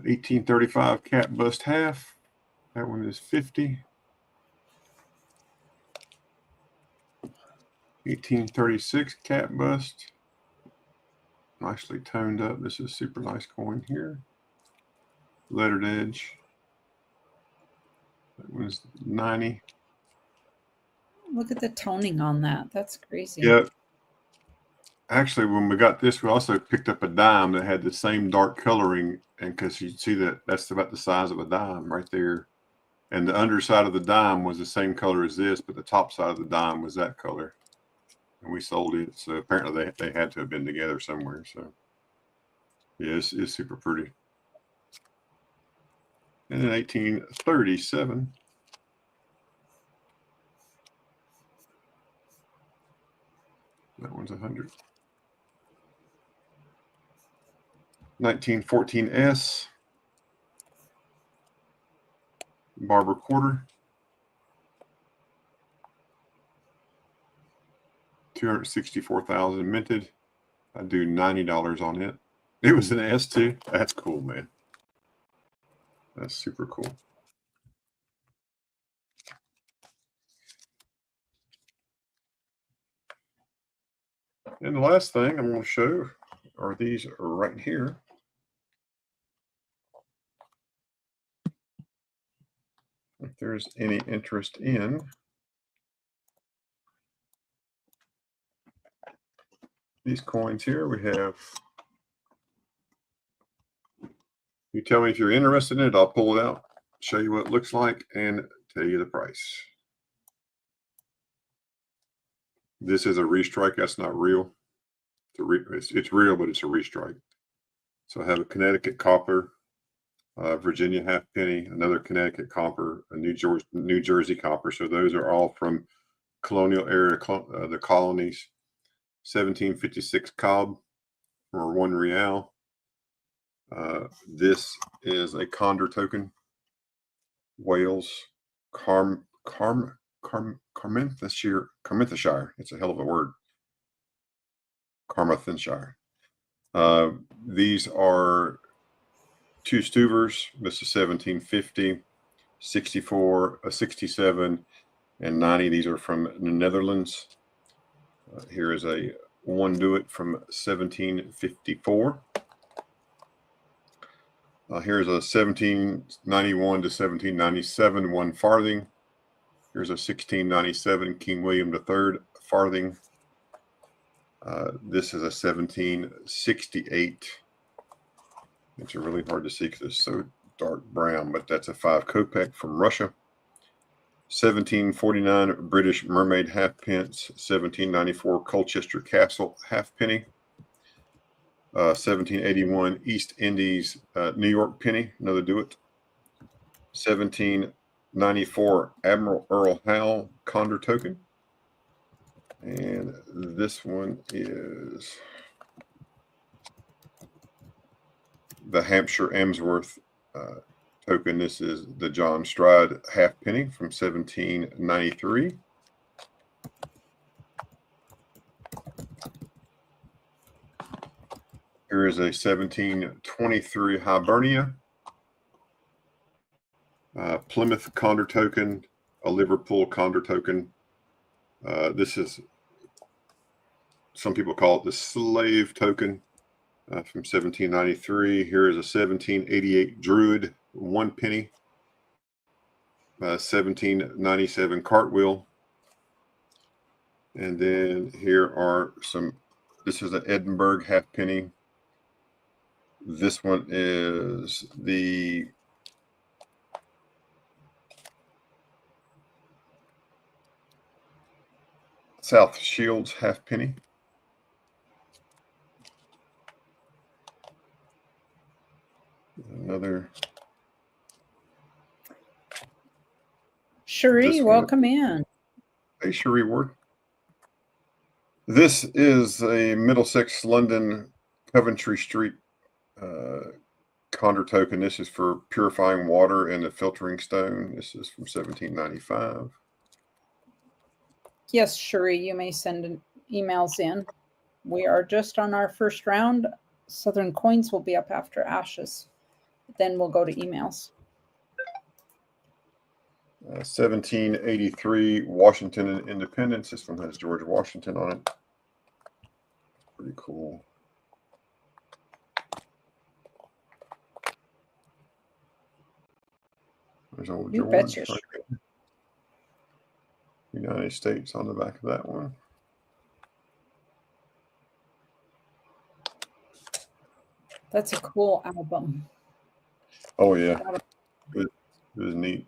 1835 Cat Bust Half. That one is 50. 1836 Cat Bust. Nicely toned up. This is super nice coin here. Lettered edge. That was 90. look at the toning on that. That's crazy. Yeah. Actually, when we got this, we also picked up a dime that had the same dark coloring. And because you see that's about the size of a dime right there. And the underside of the dime was the same color as this, but the top side of the dime was that color. And we sold it. So apparently they had to have been together somewhere. So yeah, it's super pretty. And in 1837, that one's 100. 1914S, Barber Quarter. 264,000 minted. I do $90 on it. It was an S2. That's cool, man. That's super cool. And the last thing I'm going to show are these right here. If there's any interest in these coins here, we have. You tell me if you're interested in it, I'll pull it out, show you what it looks like, and tell you the price. This is a restrike. That's not real. It's real, but it's a restrike. So I have a Connecticut copper, Virginia halfpenny, another Connecticut copper, a New Jersey copper. So those are all from colonial era, the colonies. 1756 cob for 1 real. This is a Condor token. Wales, Carmarthenshire. It's a hell of a word. Carmarthenshire. These are 2 Stuvers. This is 1750, 64, 67, and 90. These are from the Netherlands. Here is a 1 Duet from 1754. Here's a 1791 to 1797 1 farthing. Here's a 1697 King William III farthing. This is a 1768. It's really hard to see because it's so dark brown, but that's a 5 kopeck from Russia. 1749 British Mermaid halfpence. 1794 Colchester Castle halfpenny. 1781 East Indies New York penny, another Duet. 1794 Admiral Earl Howe Condor token. And this one is the Hampshire Emsworth token. This is the John Stride halfpenny from 1793. Here is a 1723 Hibernia, Plymouth Condor token, a Liverpool Condor token. This is, some people call it the slave token from 1793. Here is a 1788 Druid 1 penny, 1797 Cartwheel. And then here are some, this is an Edinburgh halfpenny. This one is the South Shields halfpenny. Another. Cherie, welcome in. Hey, Cherie Ward. This is a Middlesex, London, Coventry Street Condor token. This is for purifying water and the filtering stone. This is from 1795. Yes, Cherie, you may send emails in. We are just on our first round. Southern Coins will be up after Ashes. Then we'll go to emails. 1783 Washington and Independence. This one has George Washington on it. Pretty cool. There's old You George. betcha. Right there. United States on the back of that one. That's a cool album. Oh yeah, it was neat.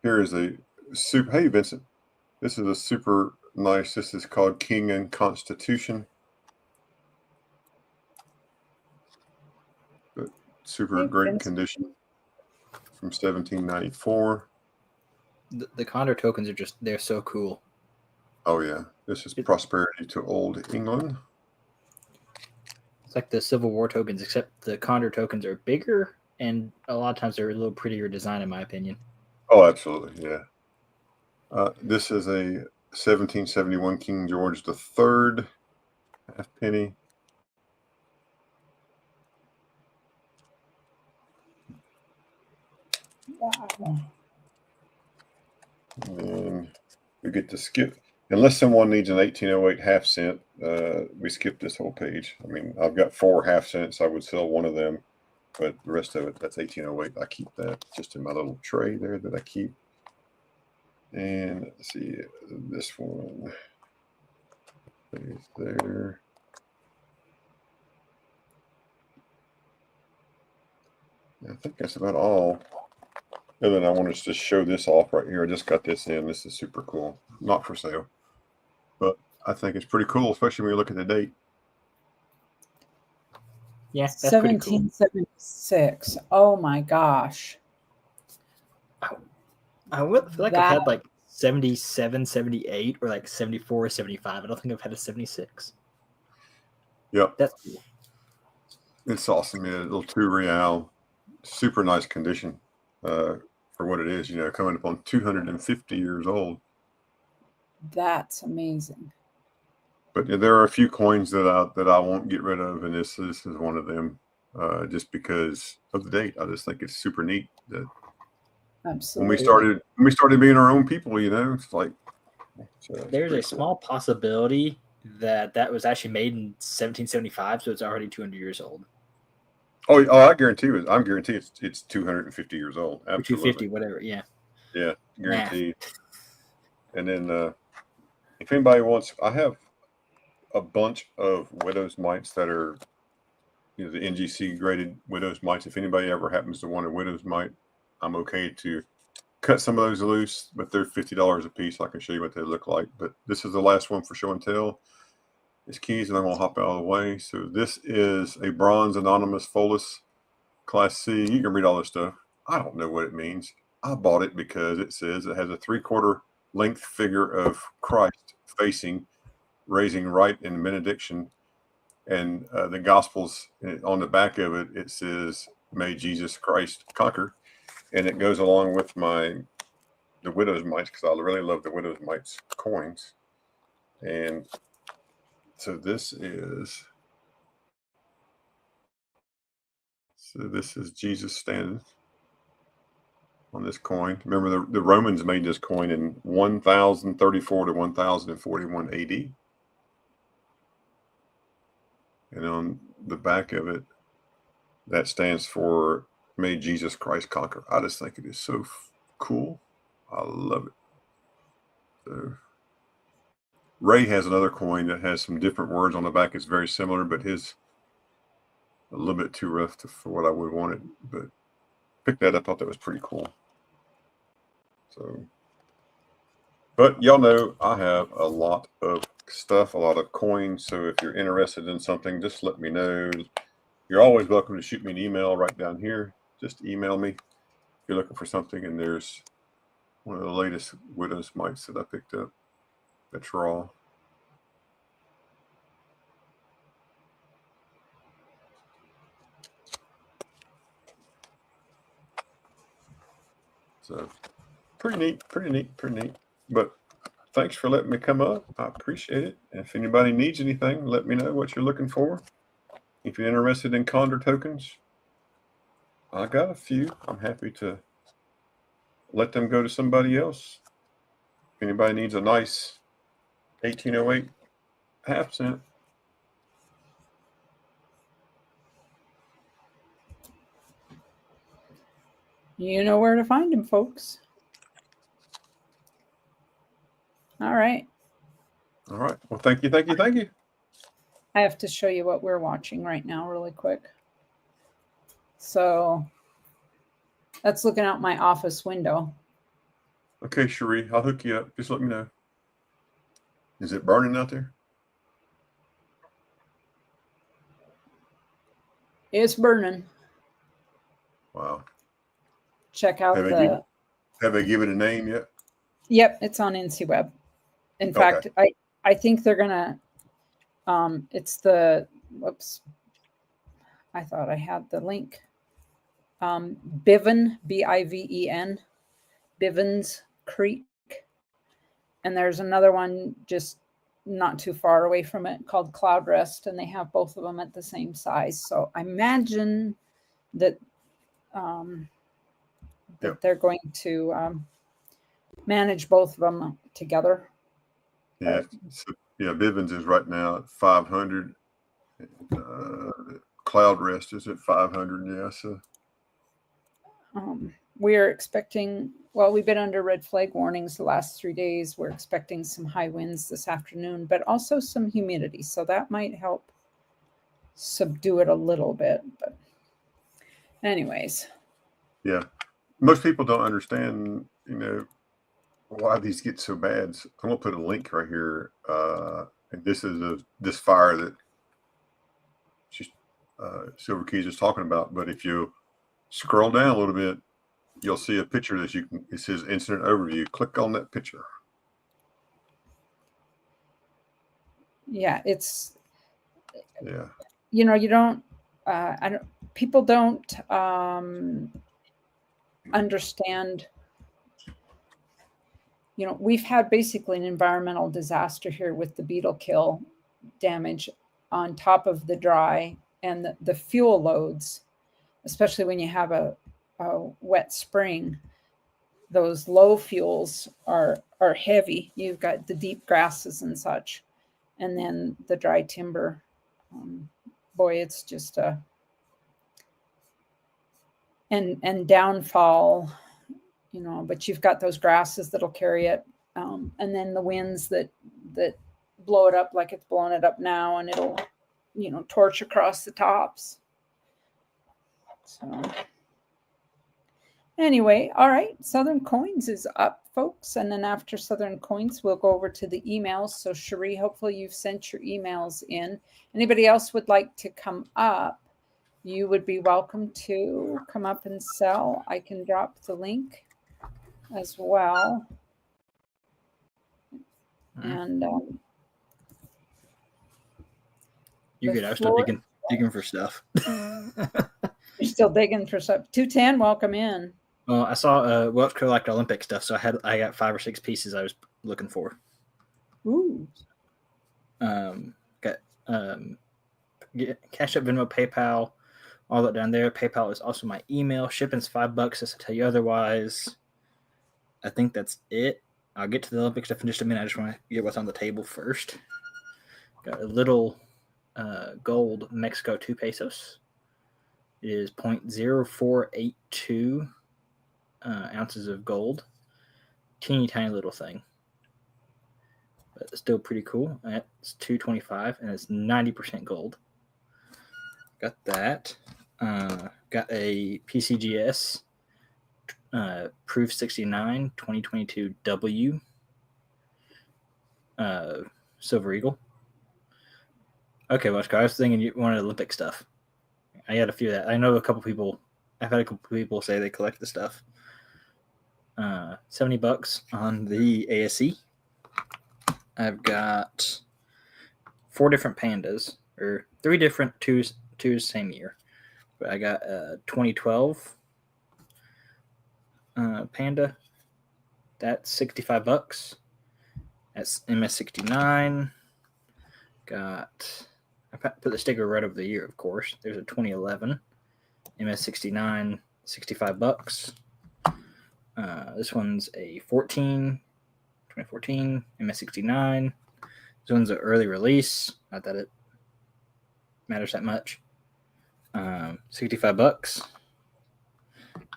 Here is a super. Hey Vincent, this is a super nice. This is called King and Constitution. But super great Vincent. condition from 1794. The Condor tokens are just, they're so cool. Oh yeah, this is prosperity to old England. It's like the Civil War tokens, except the Condor tokens are bigger, and a lot of times they're a little prettier design, in my opinion. Oh, absolutely, yeah. This is a 1771 King George III halfpenny. Wow. And we get to skip. unless someone needs an 1808 half cent, we skip this whole page. I mean, I've got 4 half cents. I would sell one of them, but the rest of it, that's 1808. I keep that just in my little tray there that I keep. And let's see, this one is there. I think that's about all. And then I want to just show this off right here. I just got this in. This is super cool. Not for sale, but I think it's pretty cool, especially when you look at the date. Yeah, that's pretty cool. 1776. Oh my gosh. I feel like That- I've had like 77, 78, or like 74, 75. I don't think I've had a 76. Yep. That's cool. It's awesome. Yeah, little 2 real, super nice condition for what it is. Coming up on 250 years old. That's amazing. But there are a few coins that I won't get rid of, and this is one of them. Just because of the date, I just think it's super neat that Absolutely. when we started being our own people, it's like there's a small possibility that was actually made in 1775, so it's already 200 years old. Oh, I guarantee it. I'm guaranteed it's 250 years old. Absolutely. 250, whatever. Yeah. Yeah, guaranteed. And then if anybody wants, I have a bunch of widow's mites that are, the NGC graded widow's mites. If anybody ever happens to want a widow's mite, I'm okay to cut some of those loose, but they're $50 a piece. I can show you what they look like. But this is the last one for show and tell. It's keys, and I'm going to hop out of the way. So this is a bronze anonymous Follis Class C. You can read all this stuff. I don't know what it means. I bought it because it says it has a 3/4 length figure of Christ facing, raising right in benediction. And the Gospels, on the back of it, it says, "May Jesus Christ conquer." And it goes along with the widow's mites, because I really love the widow's mites coins. And so this is Jesus standing on this coin. Remember, the Romans made this coin in 1034 to 1041 AD. And on the back of it, that stands for "May Jesus Christ conquer." I just think it is so cool. I love it. So Ray has another coin that has some different words on the back. It's very similar, but his a little bit too rough for what I would want it. But picked that up. Thought that was pretty cool. So, but y'all know I have a lot of stuff, a lot of coins. So if you're interested in something, just let me know. You're always welcome to shoot me an email right down here. Just email me if you're looking for something. And there's one of the latest widow's mites that I picked up. That's raw. So pretty neat. But thanks for letting me come up. I appreciate it. And if anybody needs anything, let me know what you're looking for. If you're interested in Condor tokens, I got a few. I'm happy to let them go to somebody else. If anybody needs a nice 1808 half cent. You know where to find him, folks. All right. All right. Well, thank you. I have to show you what we're watching right now really quick. So that's looking out my office window. Okay, Cherie, I'll hook you up. Just let me know. Is it burning out there? It's burning. Wow. Check out have they given it a name yet? Yep, it's on NCWeb. In fact, I think they're gonna it's the whoops. I thought I had the link. Biven, Biven, Bivens Creek. And there's another one just not too far away from it called Cloud Rest, and they have both of them at the same size. So I imagine that they're going to manage both of them together. Yeah. So, yeah. Bivens is right now at 500. Cloud Rest is at 500. Yeah. So We're expecting, well, we've been under red flag warnings the last 3 days. We're expecting some high winds this afternoon, but also some humidity. So that might help subdue it a little bit. But, anyways, yeah, most people don't understand, why these get so bad. So I'm gonna put a link right here. And this is this fire that Silver Keys is talking about. But if you scroll down a little bit, you'll see a picture that it says incident overview. Click on that picture. yeah, it's, Yeah. you don't, people don't understand. We've had basically an environmental disaster here with the beetle kill damage on top of the dry and the fuel loads, especially when you have a wet spring. Those low fuels are heavy. You've got the deep grasses and such, and then the dry timber. Boy, it's just and downfall, but you've got those grasses that'll carry it, and then the winds that blow it up like it's blowing it up now, and it'll torch across the tops. So anyway, all right, Southern Coins is up, folks, and then after Southern Coins we'll go over to the emails. So Cherie, hopefully you've sent your emails in. Anybody else would like to come up, you would be welcome to come up and sell. I can drop the link as well. And you're good. I was still digging for stuff. You're still digging for stuff. 210, welcome in. Well, I saw Welch collect Olympic stuff, so I got 5 or 6 pieces I was looking for. Ooh. Got Cash App, Venmo, PayPal, all that down there. PayPal is also my email. Shipping's $5 unless I tell you otherwise. I think that's it. I'll get to the Olympic stuff in just a minute. I just want to get what's on the table first. Got a little gold Mexico 2 pesos. It is 0.0482 ounces of gold. Teeny tiny little thing. But it's still pretty cool. It's $2.25 and it's 90% gold. Got that. Got a PCGS Proof 69 2022 W Silver Eagle. Okay, well, I was thinking you wanted Olympic stuff. I had a few of that. I know I've had a couple people say they collect the stuff. $70 on the ASE. I've got 4 different pandas, or 3 different twos same year. But I got a 2012 panda. That's $65. That's MS69. I put the sticker right over the year, of course. There's a 2011 MS69, $65. This one's a 2014 MS69. This one's an early release. Not that it matters that much. $65.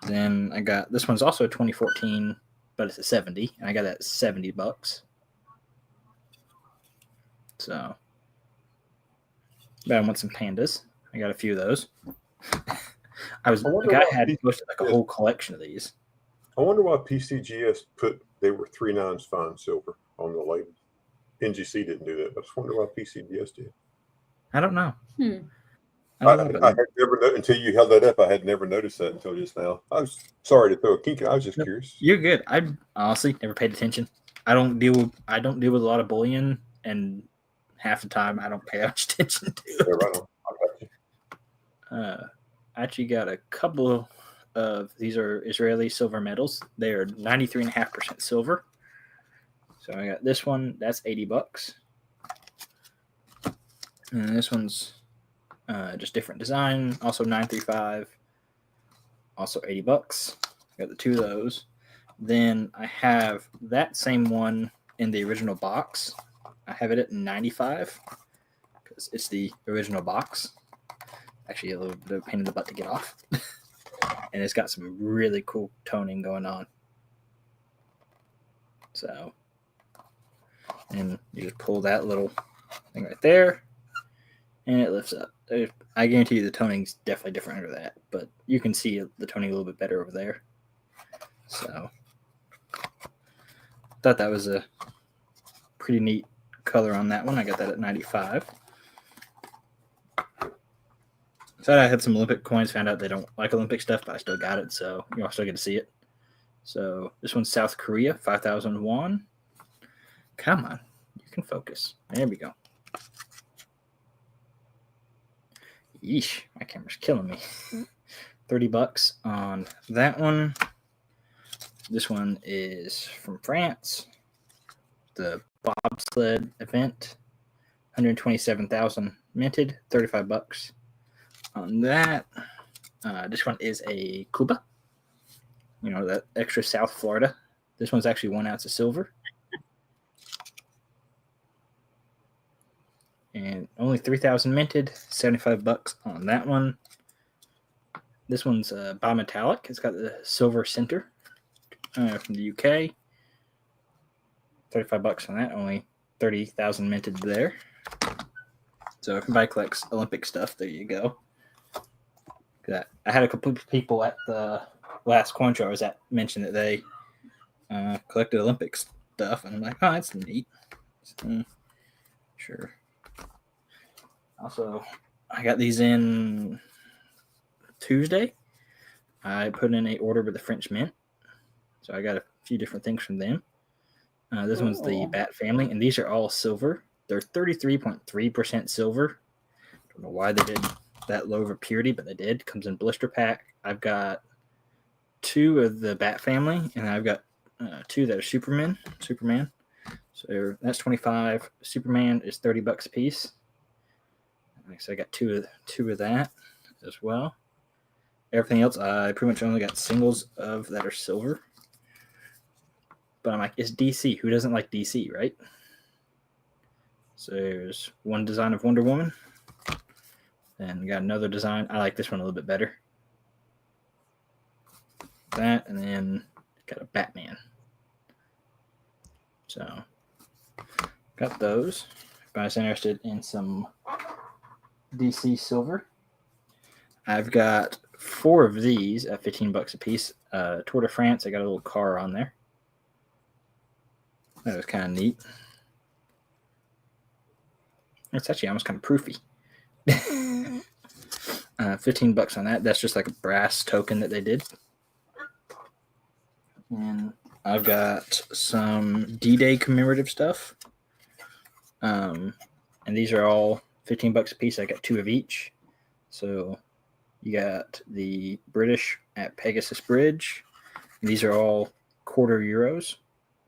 Then I got this one's also a 2014, but it's a 70, and I got that $70. So, but I want some pandas. I got a few of those. The guy had posted like a whole collection of these. I wonder why PCGS they were 3 nines fine silver on the label. NGC didn't do that, but I just wonder why PCGS did. I don't know. I had never until you held that up. I had never noticed that until just now. I was sorry to throw a kink. I was just curious. You're good. I honestly never paid attention. I don't deal with a lot of bullion, and half the time I don't pay much attention to it. Yeah, right on. I got you. I actually got a couple of these are Israeli silver medals. They are 93.5% silver. So I got this one. That's $80. And this one's just different design. Also 935. Also $80. Got the 2 of those. Then I have that same one in the original box. I have it at 95 because it's the original box. Actually, a little bit of a pain in the butt to get off. And it's got some really cool toning going on. So, and you just pull that little thing right there, and it lifts up. I guarantee you the toning's definitely different under that, but you can see the toning a little bit better over there. So, thought that was a pretty neat color on that one. I got that at 95. So I had some Olympic coins, found out they don't like Olympic stuff, but I still got it, so you all still get to see it. So this one's South Korea, 5,000 won. Come on, you can focus. There we go. Yeesh, my camera's killing me. $30 on that one. This one is from France. The bobsled event, 127,000 minted, $35 on that. This one is a Cuba. You know, that extra South Florida. This one's actually 1 ounce of silver. And only 3,000 minted, $75 on that one. This one's bimetallic. It's got the silver center from the UK. $35 on that. Only 30,000 minted there. So if anybody collects Olympic stuff, there you go. I had a couple of people at the last coin show I was at mention that they collected Olympic stuff, and I'm like, oh, that's neat. So, sure. Also, I got these in Tuesday. I put in an order with the French Mint, so I got a few different things from them. This one's the Bat family, and these are all silver. They're 33.3% silver. Don't know why they did that low of a purity, but they did. Comes in blister pack. I've got 2 of the Bat family, and I've got 2 that are Superman. So that's 25. Superman is $30 a piece. So I got two of that as well. Everything else, I pretty much only got singles of that are silver. But I'm like, it's DC. Who doesn't like DC, right? So there's one design of Wonder Woman. And we got another design. I like this one a little bit better. That, and then got a Batman. So got those. If anybody's interested in some DC silver, I've got 4 of these at $15 a piece. Tour de France, I got a little car on there. That was kind of neat. It's actually almost kind of proofy. $15 on that. That's just like a brass token that they did. And I've got some D-Day commemorative stuff. And these are all $15 a piece. I got 2 of each. So you got the British at Pegasus Bridge. And these are all quarter euros.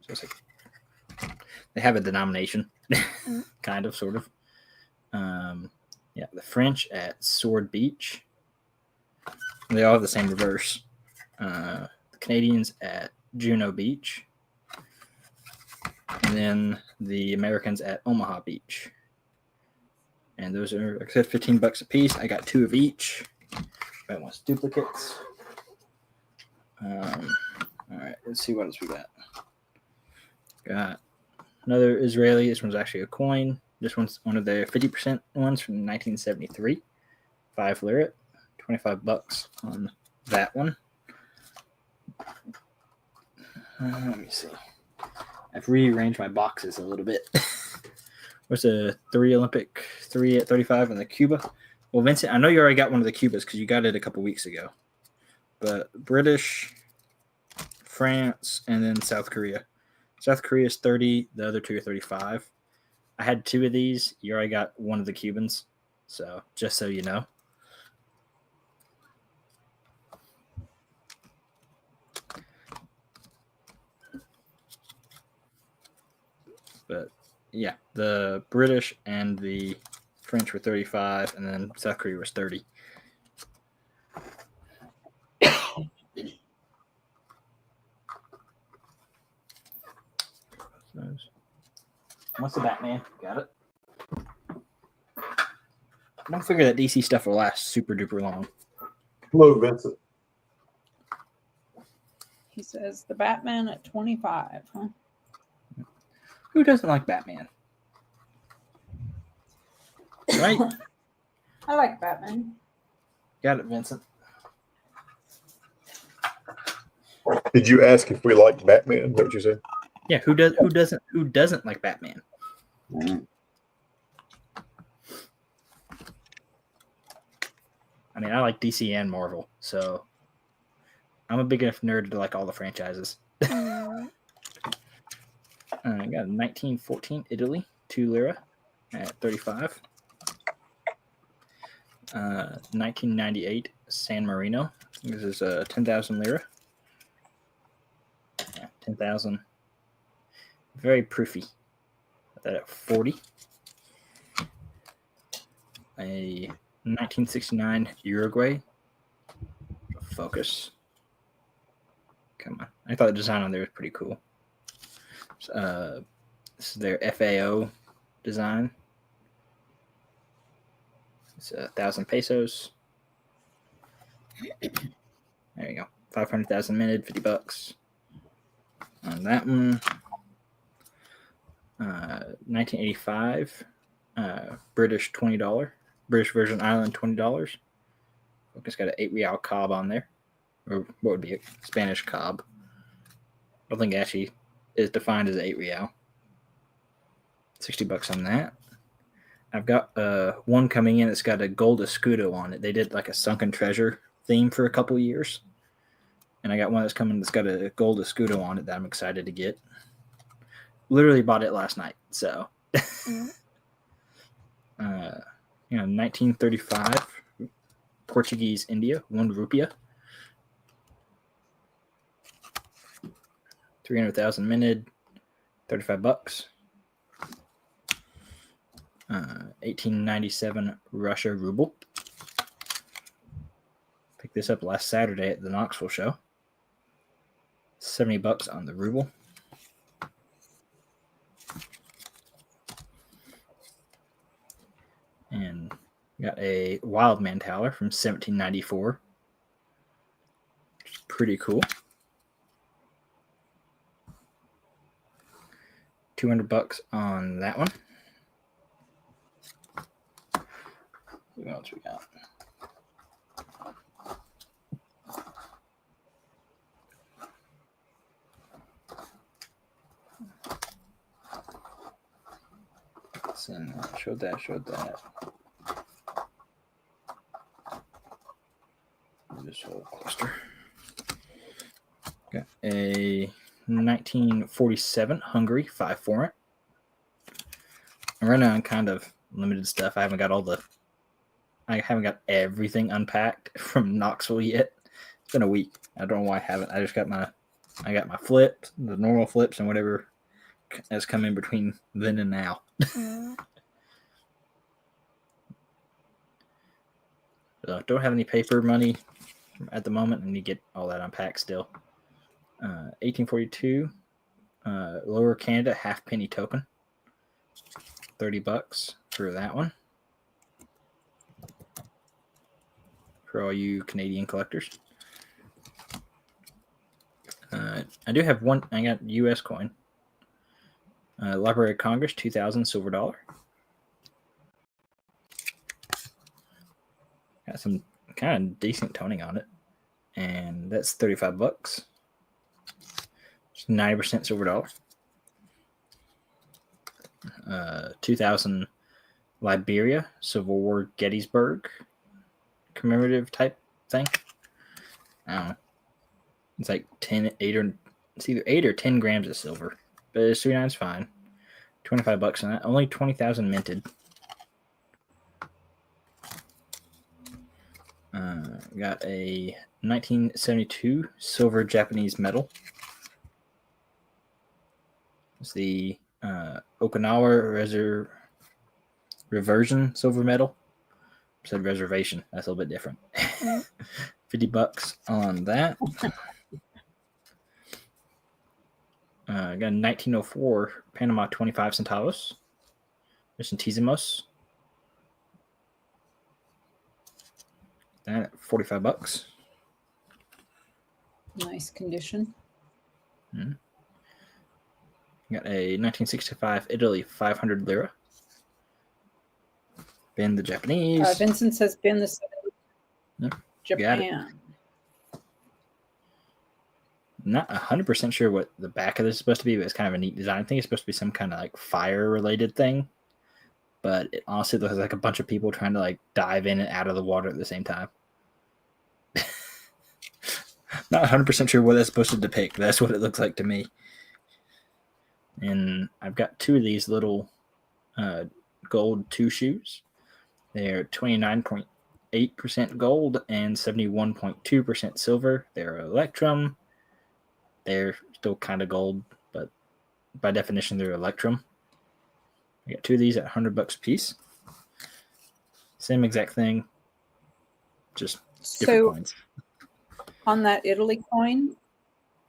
So it's like they have a denomination, kind of, sort of. Yeah, the French at Sword Beach. They all have the same reverse. The Canadians at Juno Beach. And then the Americans at Omaha Beach. And those are, like I said, $15 a piece. I got 2 of each. That one's duplicates. All right, let's see what else we got. Got another Israeli. This one's actually a coin. This one's one of the 50% ones from 1973. 5 lira, $25 on that one. Let me see. I've rearranged my boxes a little bit. What's a 3 Olympic, 3 at 35 and the Cuba? Well, Vincent, I know you already got one of the Cubas because you got it a couple weeks ago. But British, France, and then South Korea. South Korea is 30. The other 2 are 35. I had 2 of these. You already got one of the Cubans. So, just so you know. But, yeah, the British and the French were 35, and then South Korea was 30. What's the Batman? Got it. I don't figure that DC stuff will last super duper long. Hello, Vincent. He says the Batman at 25. Huh? Who doesn't like Batman? Right? I like Batman. Got it, Vincent. Did you ask if we like Batman? Is that what you said? Yeah, who doesn't like Batman? I mean, I like DC and Marvel, so I'm a big enough nerd to like all the franchises. I got a 1914 Italy, 2 lira at 35. 1998 San Marino. This is 10,000 lira. Yeah, 10,000. Very proofy. Got that at 40. A 1969 Uruguay. Focus. Come on. I thought the design on there was pretty cool. This is their FAO design. It's 1,000 pesos. There you go. 500,000 minted, $50 on that one. 1985 British $20. British Virgin Island $20. It's got an 8 real cob on there. Or what would be a Spanish cob. I don't think it actually is defined as 8 real. $60 on that. I've got one coming in that's got a gold escudo on it. They did like a sunken treasure theme for a couple years. And I got one that's coming that's got a gold escudo on it that I'm excited to get. Literally bought it last night. So, 1935 Portuguese India, 1 rupiah. 300,000 minted, $35. 1897 Russia ruble. Picked this up last Saturday at the Knoxville show. $70 on the ruble. And got a Wildman Tower from 1794. Pretty cool. $200 on that one. What else we got? Showed that. This whole cluster. Got a 1947 Hungary 5 forint. I'm running on kind of limited stuff. I haven't got everything unpacked from Knoxville yet. It's been a week. I don't know why I haven't. I got my flips, the normal flips, and whatever has come in between then and now. So don't have any paper money at the moment. I need to get all that unpacked still. 1842 Lower Canada halfpenny token. $30 for that one. For all you Canadian collectors. I do have one. I got US coin. Library of Congress 2000 silver dollar. Got some kind of decent toning on it. And that's $35. It's 90% silver dollar. 2000 Liberia Civil War Gettysburg commemorative type thing. I don't know. It's like it's either 8 or 10 grams of silver. But it's 39 is fine. $25 on that. Only 20,000 minted. Got a 1972 silver Japanese medal. It's the Okinawa Reversion silver medal. I said reservation. That's a little bit different. $50 on that. I got a 1904 Panama 25 centavos. Centésimos. That $45. Nice condition. Got a 1965 Italy 500 lira. Ben the Japanese. Vincent says Ben the Yep, Japan. Not 100% sure what the back of this is supposed to be, but it's kind of a neat design. I think it's supposed to be some kind of like fire related thing. But it honestly looks like a bunch of people trying to like dive in and out of the water at the same time. Not 100% sure what that's supposed to depict. That's what it looks like to me. And I've got two of these little gold 2 shoes. They're 29.8% gold and 71.2% silver. They're Electrum. They're still kind of gold, but by definition, they're Electrum. I got 2 of these at $100 a piece. Same exact thing, just different coins. On that Italy coin,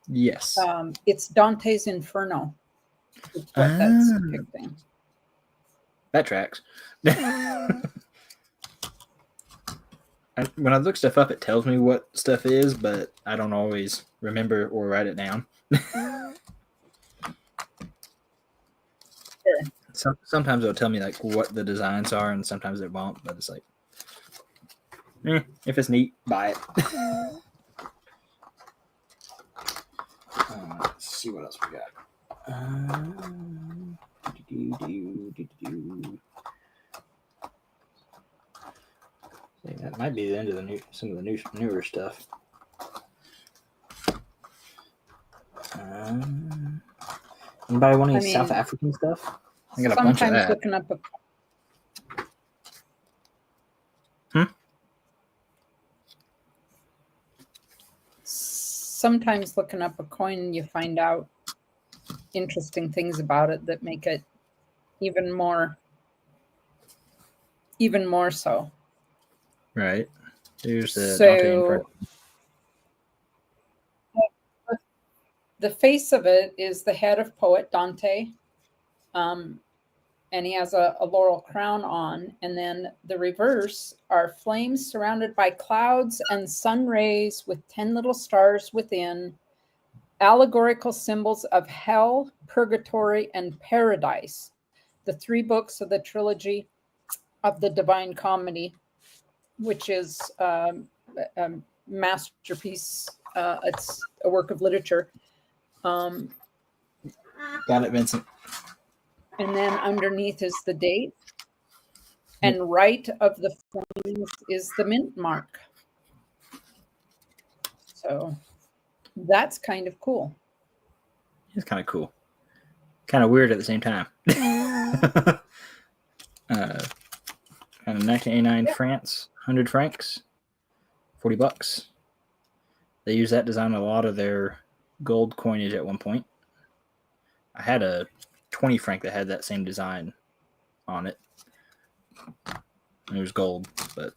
Yes, it's Dante's Inferno. Is what that's depicting. That tracks. When I look stuff up, it tells me what stuff is, but I don't always remember or write it down. Sure. Sometimes it'll tell me like what the designs are, and sometimes it won't. But it's like, if it's neat, buy it. Let's see what else we got. That might be the end of some of the newer stuff. Anybody want any South African stuff? I got a bunch of that. Looking up sometimes looking up a coin, you find out interesting things about it that make it even more so. Right. There's the the face of it is the head of poet Dante, and he has a laurel crown on, and then the reverse are flames surrounded by clouds and sun rays with 10 little stars within, allegorical symbols of hell, purgatory, and paradise. The 3 books of the trilogy of the Divine Comedy, which is a masterpiece. It's a work of literature. Got it, Vincent. And then underneath is the date. And right of the flames is the mint mark. So that's kind of cool. It's kind of cool. Kind of weird at the same time. Kind of 1989 France, 100 francs, $40. They use that design a lot of their gold coinage at one point. I had a 20 franc that had that same design on it. It was gold, but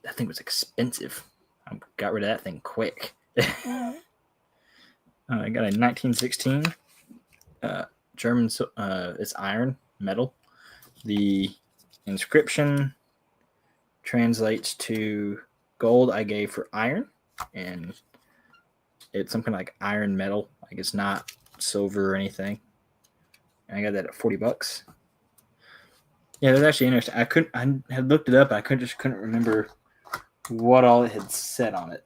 that thing was expensive. I got rid of that thing quick. I got a 1916 German. It's iron metal. The inscription translates to gold I gave for iron, and it's something like iron metal. Like it's not silver or anything. And I got that at $40. Yeah, that's actually interesting. I had looked it up. I couldn't remember what all it had said on it.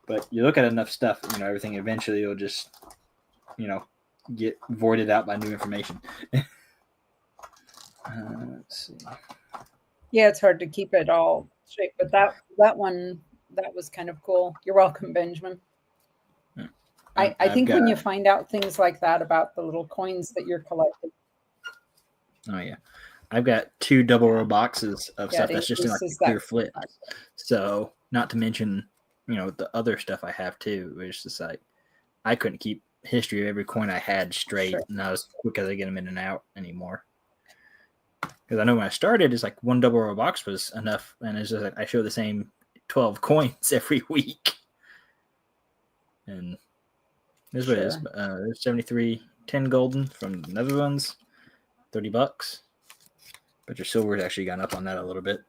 But you look at enough stuff, everything eventually will just, get voided out by new information. Let's see. Yeah, it's hard to keep it all straight, but that one, that was kind of cool. You're welcome, Benjamin. I think when you find out things like that about the little coins that you're collecting. Oh, yeah. I've got 2 double row boxes of stuff that's just in like clear flip. So not to mention, the other stuff I have too, which is just like I couldn't keep history of every coin I had straight, sure. Not as quick as I get them in and out anymore. Because I know when I started, it's like 1 double row box was enough, and it's just like I show the same 12 coins every week. And This is what it is. There's 73 10 golden from the Netherlands, $30. But your silver's actually gone up on that a little bit.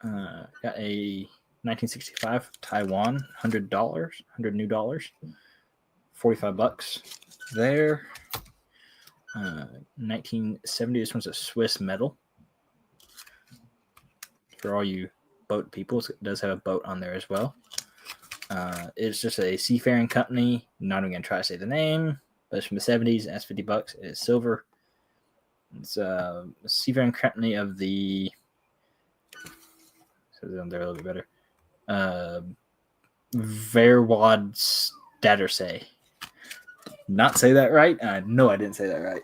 Got a 1965 Taiwan, $100, $100 new dollars, $45 there. 1970, this one's a Swiss metal. For all you boat people, it does have a boat on there as well. It's just a seafaring company. Not even going to try to say the name, but it's from the 70s. That's $50. It is silver. It's a seafaring company of the. So they're a little bit better. Verwad Stadtersee. Not say that right. I know I didn't say that right.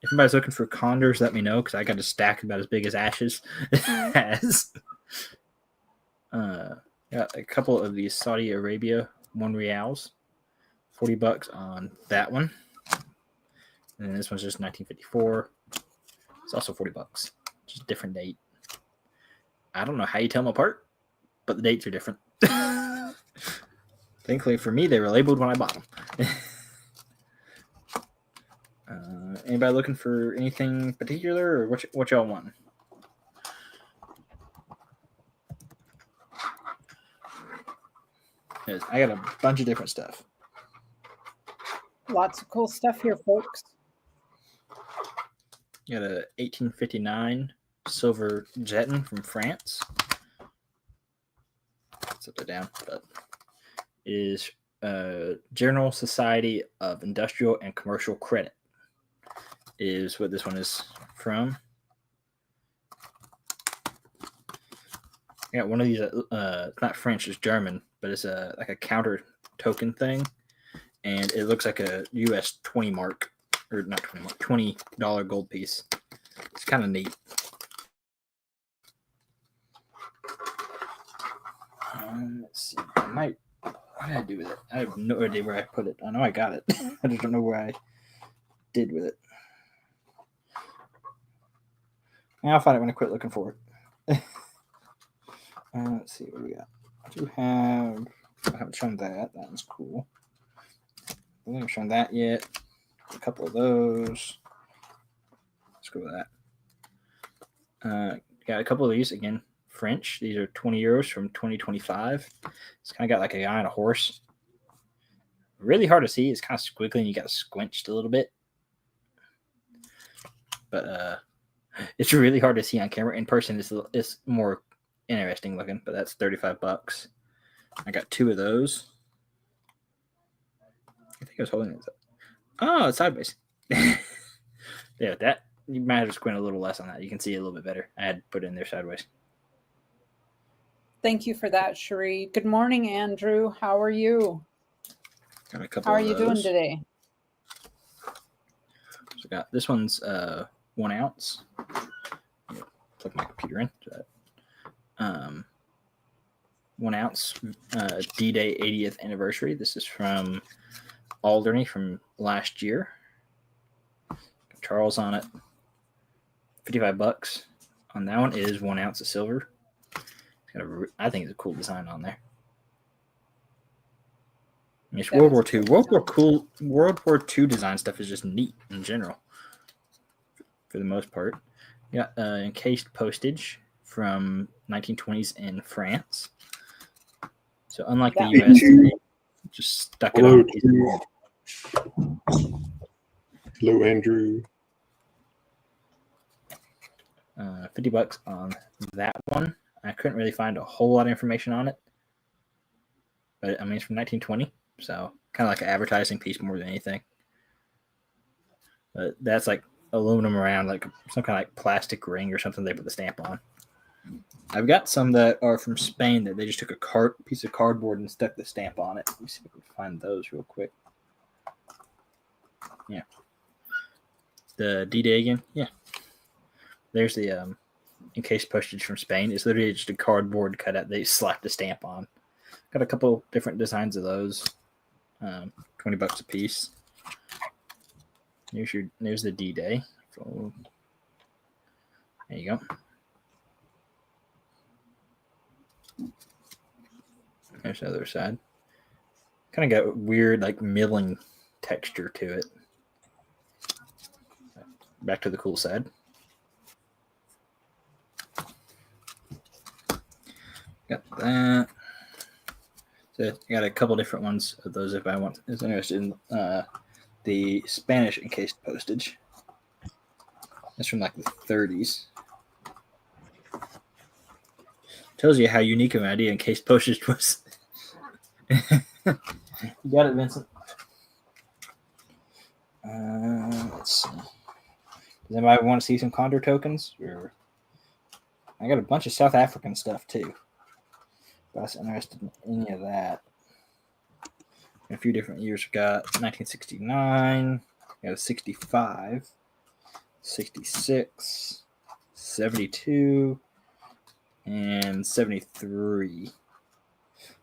If anybody's looking for condors, let me know, because I got a stack about as big as Ashes has. Got a couple of these Saudi Arabia 1 reals, $40 on that one. And then this one's just 1954. It's also $40. Just different date. I don't know how you tell them apart, but the dates are different. Thankfully for me, they were labeled when I bought them. Anybody looking for anything particular, or what y'all want? Yes, I got a bunch of different stuff. Lots of cool stuff here, folks. Got a 1859 silver jeton from France. It's upside down, but it is General Society of Industrial and Commercial Credit is what this one is from. I got one of these. It's not French; it's German, but it's like a counter token thing, and it looks like a US 20 mark, or not 20 mark, $20 gold piece. It's kind of neat. Let's see. What did I do with it? I have no idea where I put it. I know I got it. I just don't know where I did with it. I'll find it when I quit looking for it. Let's see what we got. I haven't shown that. That one's cool. I haven't shown that yet. A couple of those. Let's go with that. Got a couple of these again. French. These are 20 euros from 2025. It's kind of got like a guy on a horse. Really hard to see. It's kind of squiggly and you got squinched a little bit. But it's really hard to see on camera. In person, it's more interesting looking, but that's $35. I got 2 of those. I think I was holding it. Oh, it's sideways. Yeah, that you might have to squint a little less on that. You can see it a little bit better. I had to put it in there sideways. Thank you for that, Cherie. Good morning, Andrew. How are you? Got a couple. How are you doing today? So got this one's 1 ounce. Plug my computer in. 1 ounce D-Day 80th anniversary. This is from Alderney from last year. Got Charles on it. $55 on that one. It is 1 ounce of silver. I think it's a cool design on there. I mean, it's World War II. World War II design stuff is just neat in general, for the most part. You got encased postage from 1920s in France. So unlike the U.S., they just stuck it on a piece of wood. Hello, Andrew. $50 on that one. I couldn't really find a whole lot of information on it, but I mean it's from 1920, so kind of like an advertising piece more than anything. But that's like aluminum around, like some kind of like plastic ring or something they put the stamp on. I've got some that are from Spain that they just took a piece of cardboard and stuck the stamp on it. Let me see if I can find those real quick. Yeah. The D-Day again. Yeah. There's the encased postage from Spain. It's literally just a cardboard cutout they slapped a stamp on. Got a couple different designs of those. $20 a piece. There's the D-Day. So, there you go. There's the other side. Kind of got weird, like milling texture to it. Back to the cool side. Got that. So I got a couple different ones of those if I is interested in the Spanish encased postage. It's from like the 30s. Tells you how unique of an idea encased postage was. You got it, Vincent. Let's see. Does anybody want to see some Condor tokens? Or I got a bunch of South African stuff too. If I was interested in any of that. In a few different years, we got 1969, we got a 65, 66, 72, and 73.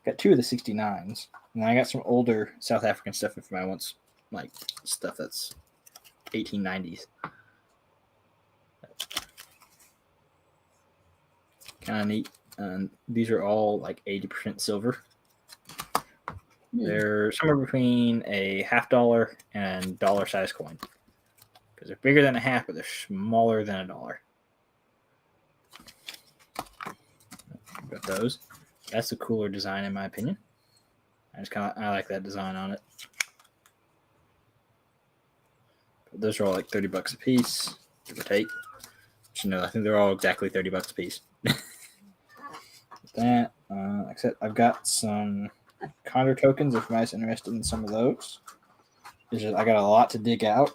Got two of the 69s. And I got some older South African stuff if I want like stuff that's 1890s. Kind of neat. These are all like 80% silver. They're somewhere between a $50 and dollar size coin. Because they're bigger than a half, but they're smaller than a dollar. Got those. That's a cooler design in my opinion. I like that design on it. But those are all like $30 a piece, give or take. But, I think they're all exactly $30 a piece. That, except I've got some Condor tokens if anybody's interested in some of those. I got a lot to dig out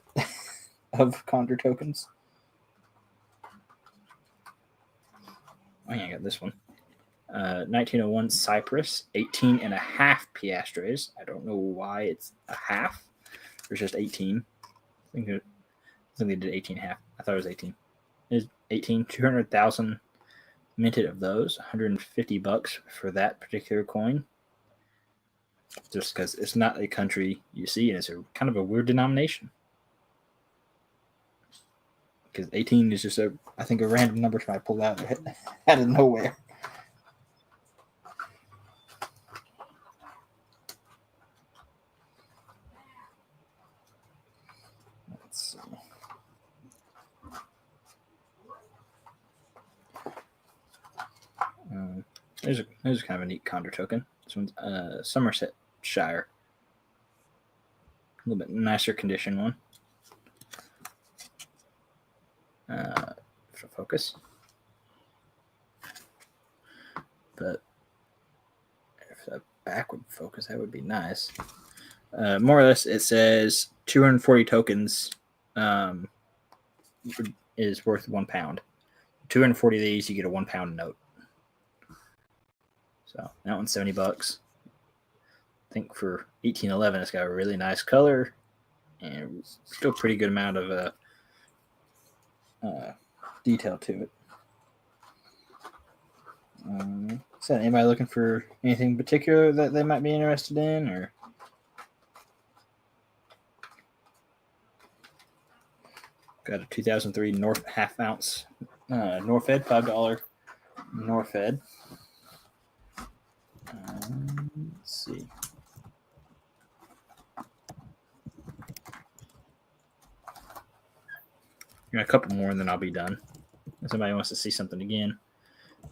of Condor tokens. I got this one. 1901 Cyprus, 18 and a half piastres. I don't know why it's a half. It's just 18. I think they did 18 and a half. I thought it was 18. It is 18, 200,000 minted of those. $150 for that particular coin. Just because it's not a country you see, and it's a kind of a weird denomination. Because 18 is just I think a random number I pulled out out of nowhere. Let's see. There's kind of a neat Condor token. This one's Somersetshire. A little bit nicer condition one. For focus. But if the back would focus, that would be nice. More or less, it says 240 tokens is worth £1. 240 of these, you get a £1 note. So that one's $70. I think for 1811, it's got a really nice color and still pretty good amount of detail to it. Is that anybody looking for anything particular that they might be interested in, or? Got a 2003 North half ounce Norfed, $5 Norfed. Let's see. Got a couple more and then I'll be done. If somebody wants to see something again.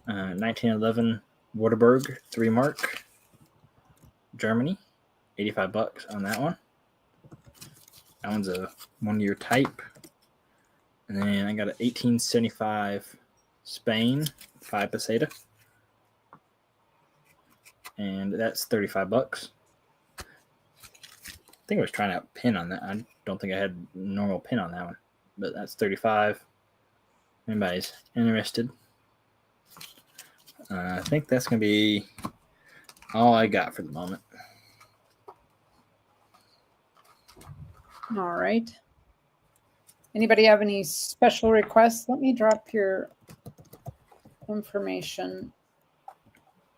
1911 Waterberg 3 mark, Germany, $85 on that one. That one's a 1 year type. And then I got an 1875 Spain 5 peseta. And that's $35. I think I was trying out pin on that. I don't think I had normal pin on that one, but that's $35. Anybody's interested? I think that's going to be all I got for the moment. All right. Anybody have any special requests? Let me drop your information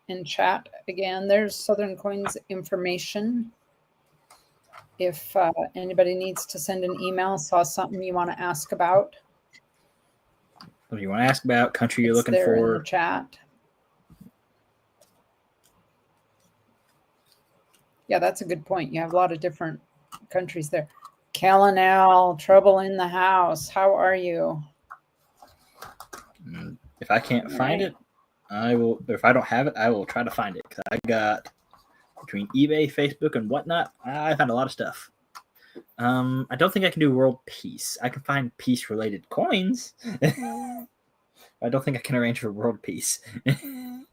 in chat again. There's Southern Coins information. If anybody needs to send an email, saw something you want to ask about. What do you want to ask about? Country you're looking there for? In the chat. Yeah, that's a good point. You have a lot of different countries there. Calanel, trouble in the house. How are you? If I can't find it, I will. If I don't have it, I will try to find it. Cause I got between eBay, Facebook, and whatnot. I found a lot of stuff. I don't think I can do world peace. I can find peace related coins. I don't think I can arrange for world peace. It's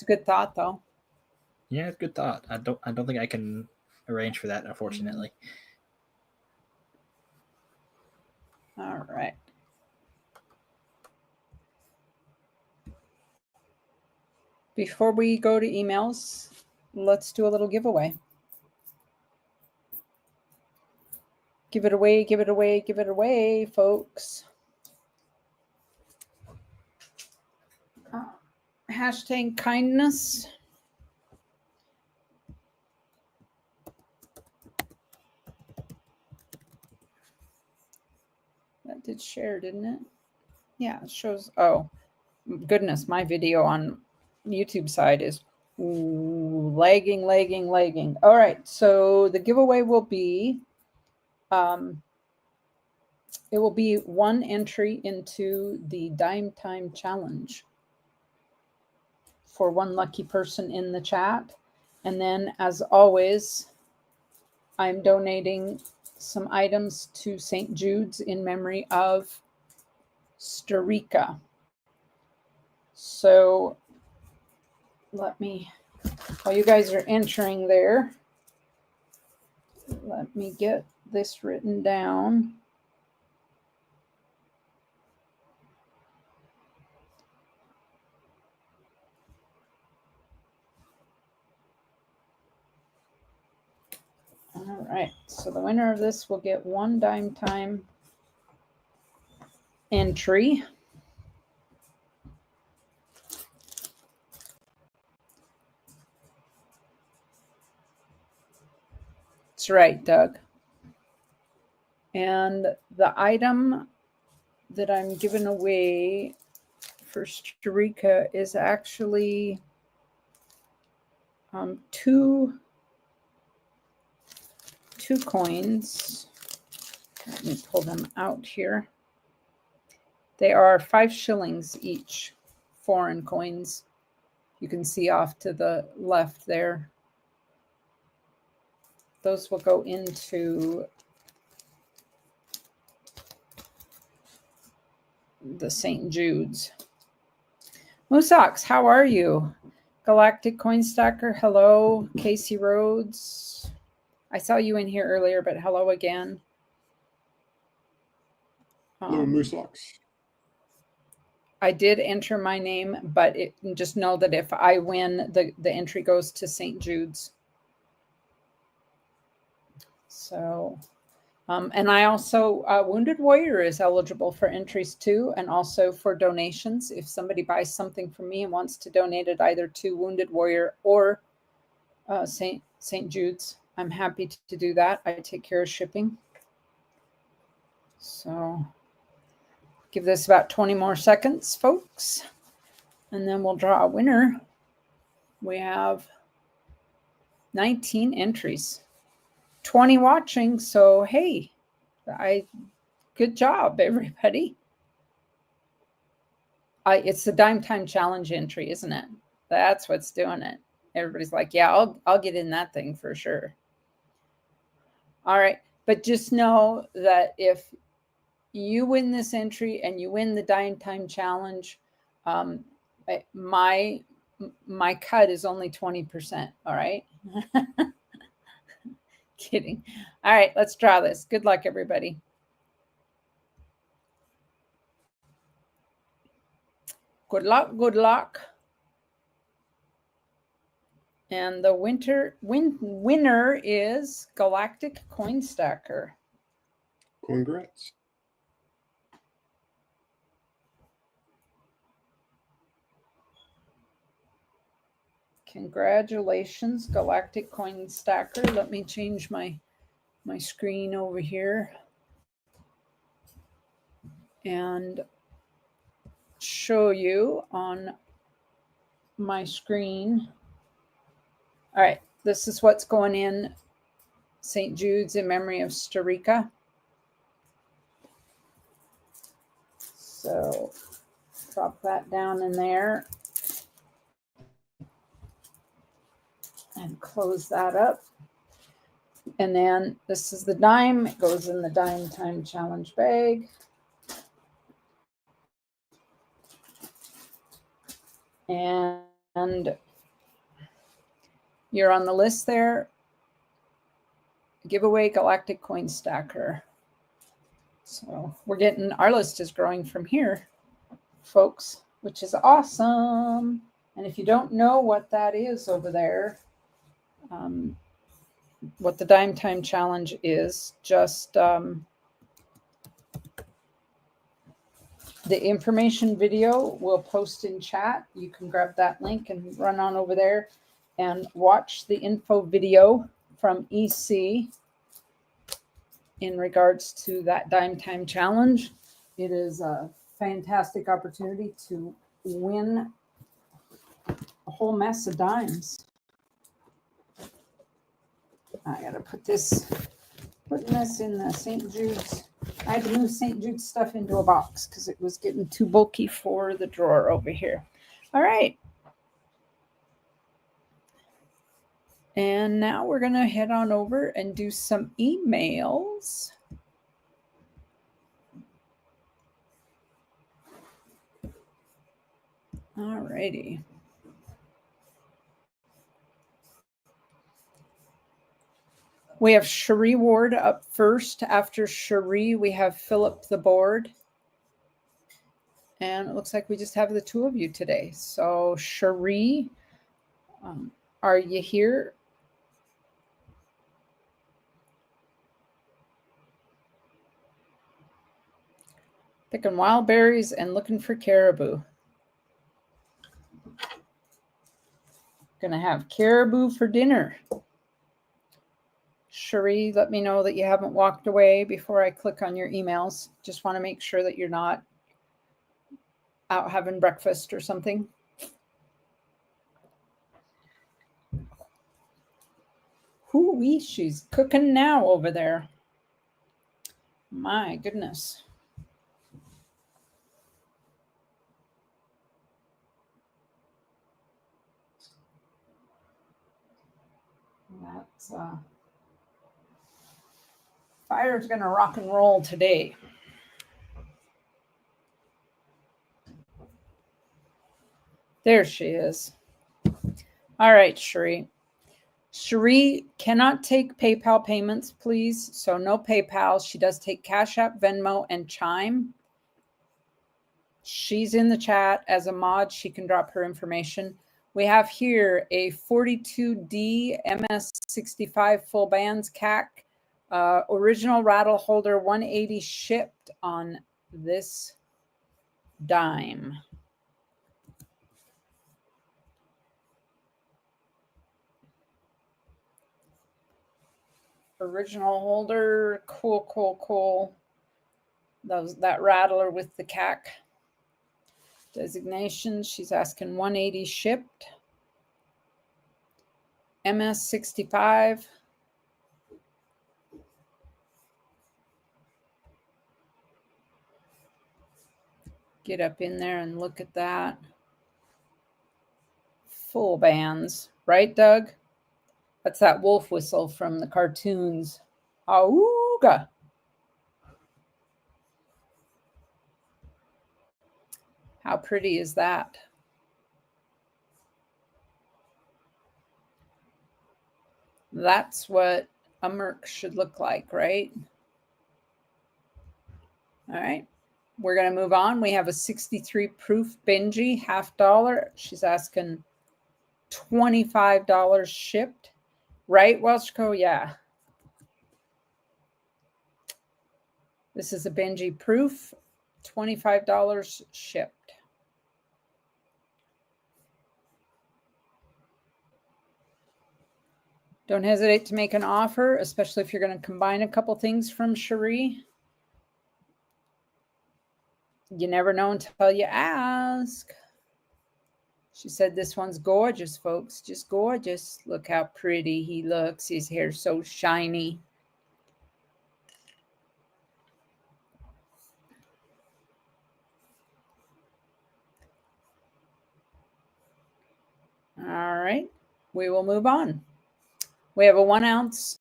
a good thought, though. Yeah, good thought. I don't think I can arrange for that, unfortunately. All right. Before we go to emails, let's do a little giveaway. Give it away, give it away, give it away, folks. Hashtag kindness. That did share, didn't it? Yeah, it shows. Oh, goodness, my video on YouTube side is lagging. All right, so the giveaway will be, it will be one entry into the Dime Time Challenge for one lucky person in the chat. And then, as always, I'm donating some items to St. Jude's in memory of Starika. So let me, while you guys are entering there, let me get this written down. All right, so the winner of this will get one Dime Time entry. That's right, Doug. And the item that I'm giving away for Starika is actually two coins. Let me pull them out here. They are 5 shillings each, foreign coins. You can see off to the left there. Those will go into the St. Jude's. Moosox, how are you? Galactic Coin Stacker, hello. Casey Rhodes. I saw you in here earlier, but hello again. Hello, Moosox. I did enter my name, but just know that if I win, the entry goes to St. Jude's. So, and I also, Wounded Warrior is eligible for entries too, and also for donations. If somebody buys something from me and wants to donate it either to Wounded Warrior or St. Jude's, I'm happy to do that. I take care of shipping. So give this about 20 more seconds, folks, and then we'll draw a winner. We have 19 entries, 20 watching. So, hey, good job, everybody. It's the Dime Time Challenge entry, isn't it? That's what's doing it. Everybody's like, yeah, I'll get in that thing for sure. All right. But just know that if you win this entry and you win the Dime Time Challenge, my cut is only 20%. All right. Kidding. All right, let's draw this. Good luck, everybody. Good luck. Good luck. And the winner is Galactic Coin Stacker. Congrats. Congratulations, Galactic Coin Stacker. Let me change my screen over here and show you on my screen All right, this is what's going in St. Jude's in memory of Starika. So drop that down in there and close that up. And then this is the dime. It goes in the Dime Time Challenge bag. And you're on the list there. Giveaway Galactic Coin Stacker. So we're getting, our list is growing from here, folks, which is awesome. And if you don't know what that is over there, what the Dime Time Challenge is, just the information video we'll post in chat. You can grab that link and run on over there and watch the info video from EC in regards to that Dime Time Challenge. It is a fantastic opportunity to win a whole mess of dimes. I gotta putting this in the St. Jude's. I had to move St. Jude's stuff into a box because it was getting too bulky for the drawer over here. All right. And now we're going to head on over and do some emails. All righty. We have Cherie Ward up first. After Cherie, we have Philip the Board. And it looks like we just have the two of you today. So Cherie, are you here? Picking wild berries and looking for caribou. Gonna have caribou for dinner. Cherie, let me know that you haven't walked away before I click on your emails. Just want to make sure that you're not out having breakfast or something. Hoo-wee, she's cooking now over there. My goodness. That's fire's gonna rock and roll today. There she is. All right, Cherie. Cherie cannot take PayPal payments, please. So no PayPal. She does take Cash App, Venmo, and Chime. She's in the chat as a mod. She can drop her information. We have here a 42D MS65 full bands CAC. Original rattle holder 180 shipped on this dime. Original holder, cool. That rattler with the CAC. Designation, she's asking 180 shipped. MS65. Get up in there and look at that. Full bands, right, Doug? That's that wolf whistle from the cartoons. Auga. How pretty is that? That's what a Merc should look like, right? All right. We're going to move on. We have a 63 proof Benji, $50. She's asking $25 shipped. Right, Welchco? Yeah. This is a Benji proof, $25 shipped. Don't hesitate to make an offer, especially if you're going to combine a couple things from Cherie. You never know until you ask. She said this one's gorgeous, folks. Just gorgeous. Look how pretty he looks. His hair's so shiny. All right. We will move on. We have a 1 ounce,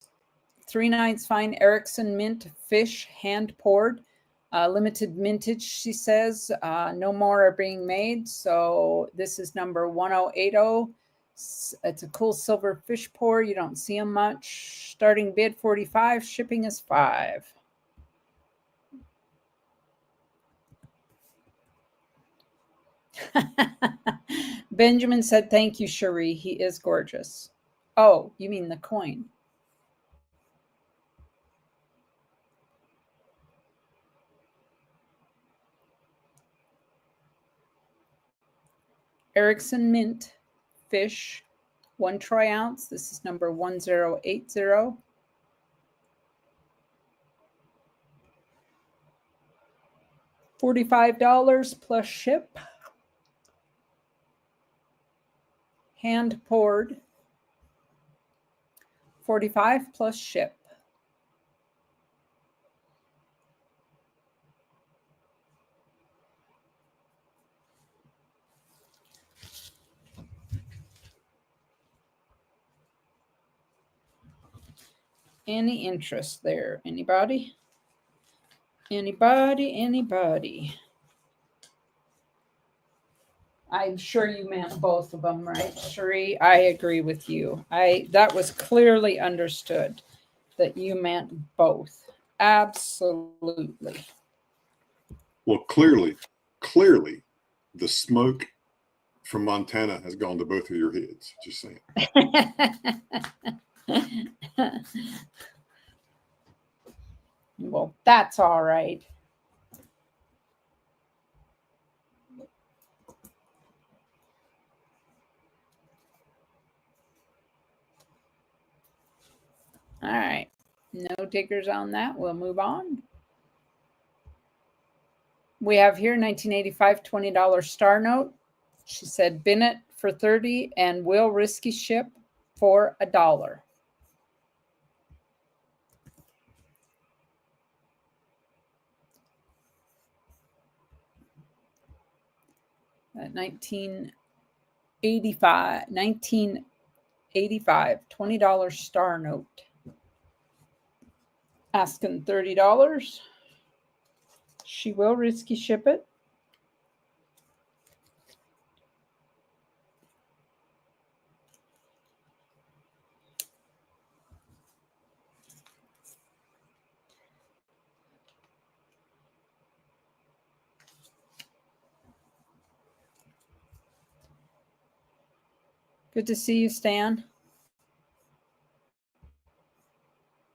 3/9 fine Erickson mint fish, hand poured. Limited mintage, she says. No more are being made. So this is number 1080. It's a cool silver fish pour. You don't see them much. Starting bid 45. Shipping is $5. Benjamin said, thank you, Cherie. He is gorgeous. Oh, you mean the coin. Erickson mint fish, 1 troy ounce. This is number 1080. $45 plus ship. Hand poured. $45 plus ship. Any interest there? Anybody? Anybody? I'm sure you meant both of them, right, Cherie? I agree with you. That was clearly understood that you meant both. Absolutely. Well, clearly, the smoke from Montana has gone to both of your heads. Just saying. Well, that's all right. All right. No diggers on that. We'll move on. We have here 1985 $20 star note. She said Bennett for 30 and will risky ship for $1. $1985 $20 star note. Asking $30. She will risky ship it. Good to see you, Stan.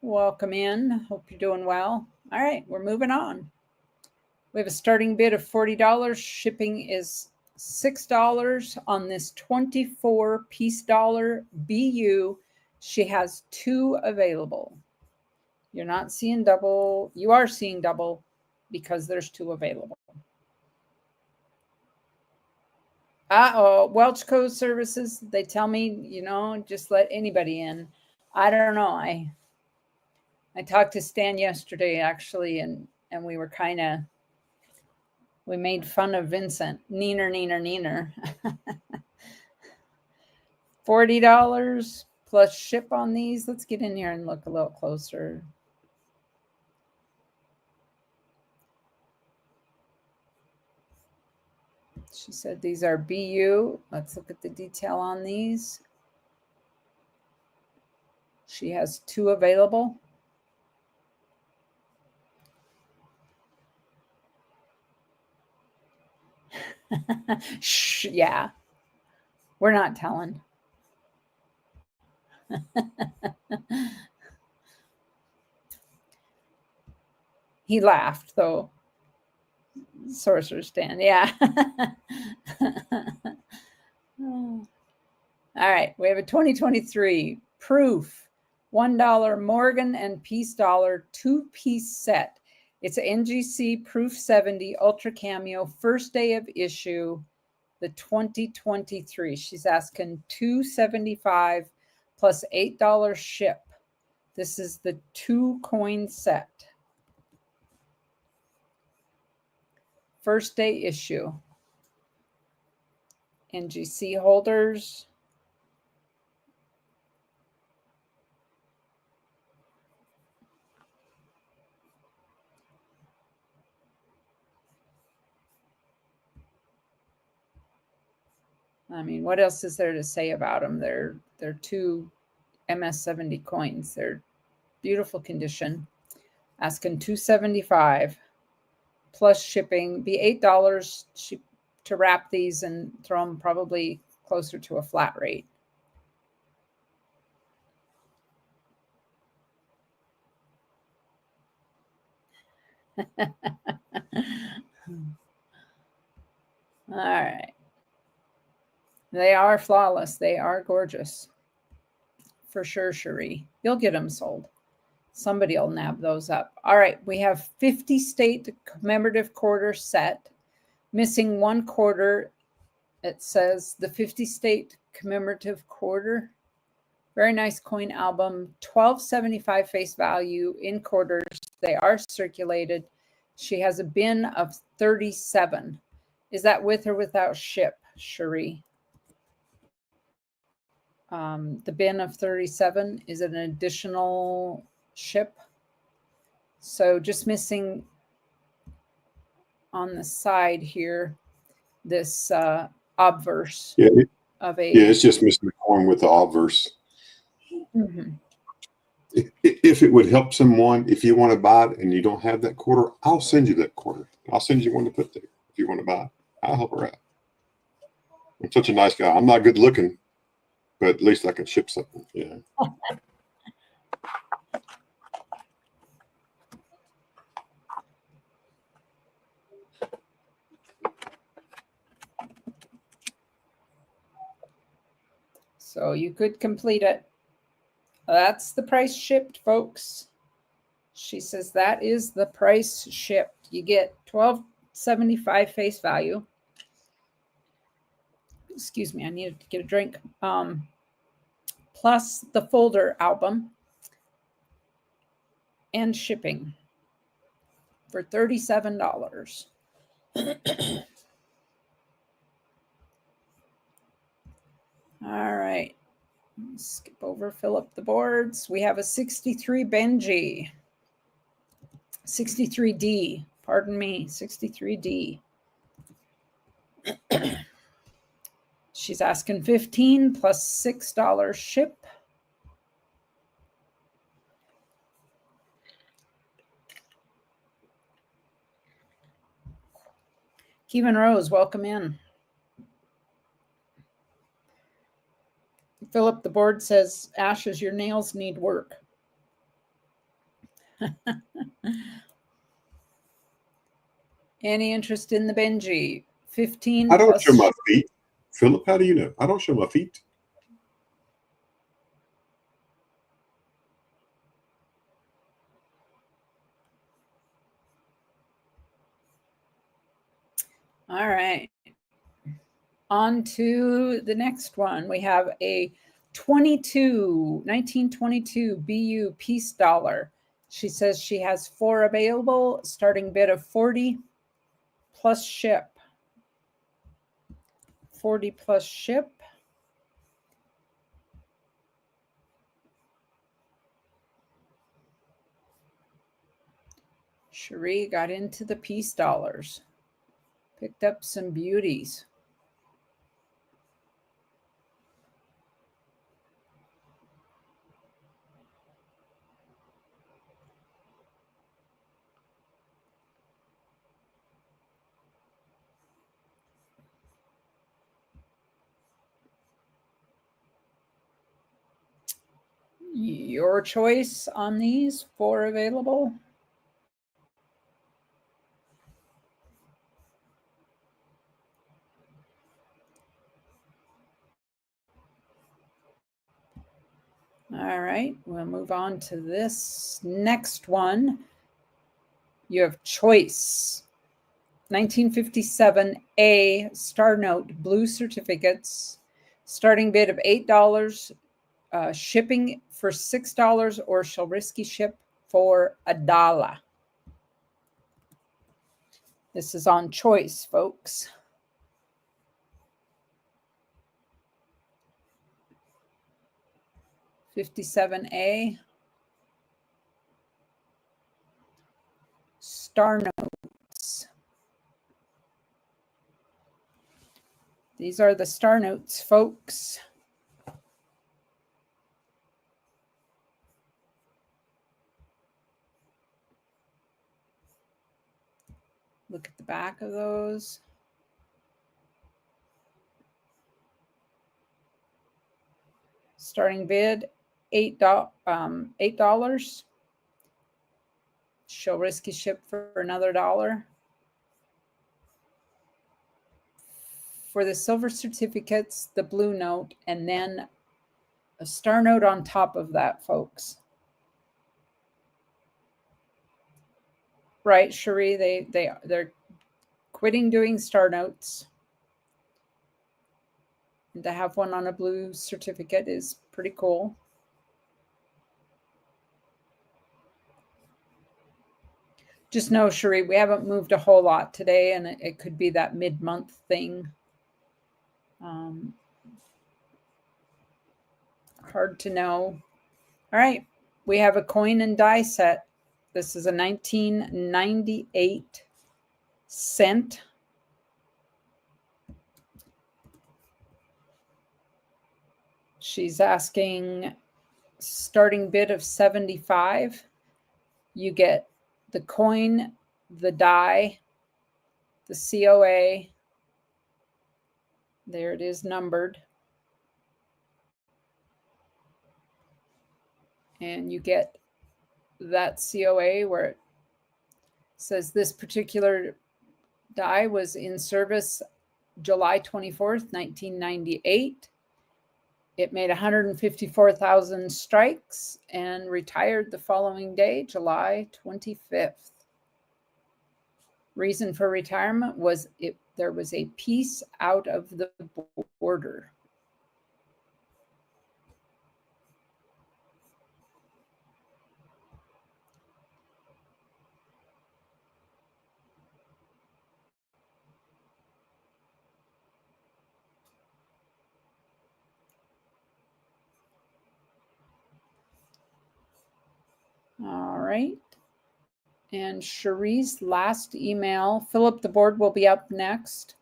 Welcome in. Hope you're doing well. All right, we're moving on. We have a starting bid of $40. Shipping is $6 on this 24 piece dollar BU. She has 2 available. You're not seeing double. You are seeing double because there's 2 available. Welch Code Services, they tell me, just let anybody in. I don't know. I talked to Stan yesterday, actually, and we were we made fun of Vincent. Neener. $40 plus ship on these. Let's get in here and look a little closer. She said these are BU. Let's look at the detail on these. She has 2 available. Shh, yeah. We're not telling. He laughed, though. Sorcerer Stan, yeah. All right, we have a 2023 proof $1 Morgan and Peace Dollar 2-piece set. It's an NGC Proof 70 Ultra Cameo, first day of issue. the 2023. She's asking $275 plus $8 ship. This is the 2-coin set. First day issue. NGC holders. I mean, what else is there to say about them? They're 2 MS70 coins. They're beautiful condition. Asking $275 plus shipping. Be $8 to wrap these and throw them probably closer to a flat rate. All right. They are flawless. They are gorgeous. For sure, Cherie. You'll get them sold. Somebody will nab those up. All right. We have 50 state commemorative quarter set. Missing 1 quarter. It says the 50 state commemorative quarter. Very nice coin album. $12.75 face value in quarters. They are circulated. She has a bin of 37. Is that with or without ship, Cherie? The bin of 37, is it an additional ship? So just missing on the side here, this obverse of a... Yeah, it's just missing the coin with the obverse. Mm-hmm. If it would help someone, if you want to buy it and you don't have that quarter, I'll send you that quarter. I'll send you one to put there if you want to buy it. I'll help her out. I'm such a nice guy. I'm not good looking, but at least I can ship something. Yeah. So you could complete it. That's the price shipped, folks. She says that is the price shipped. You get $12.75 face value. Excuse me, I needed to get a drink. Plus the folder album and shipping for $37. All right. Skip over, fill up the boards. We have a 63 Benji. 63D, pardon me, 63D. She's asking $15 plus $6 ship. Kevin Rose, welcome in. Philip, the board says, Ashes, your nails need work. Any interest in the Benji? 15 I don't plus... show my feet. Philip, how do you know? I don't show my feet. All right. On to the next one. We have a 1922 BU peace dollar. She says she has 4 available, starting bid of 40 plus ship. 40 plus ship. Cherie got into the peace dollars. Picked up some beauties. Your choice on these 4 available. All right, we'll move on to this next one. You have choice. 1957A Star Note Blue certificates, starting bid of $8, shipping for $6, or shall risky ship for $1. This is on choice, folks. $57A Star Notes. These are the Star Notes, folks. Look at the back of those. Starting bid, $8. Shall risky ship for another $1. For the silver certificates, the blue note, and then a Star Note on top of that, folks. Right, Cherie? They're quitting doing Star Notes. And to have one on a blue certificate is pretty cool. Just know, Cherie, we haven't moved a whole lot today, and it could be that mid-month thing. Hard to know. All right, we have a coin and die set. This is a 1998 cent. She's asking starting bid of 75. You get the coin, the die, the COA. There it is numbered. And you get that COA where it says this particular die was in service July 24th, 1998. It made 154,000 strikes and retired the following day, July 25th. Reason for retirement was there was a piece out of the border. All right. And Cherie's last email. Philip, the board will be up next.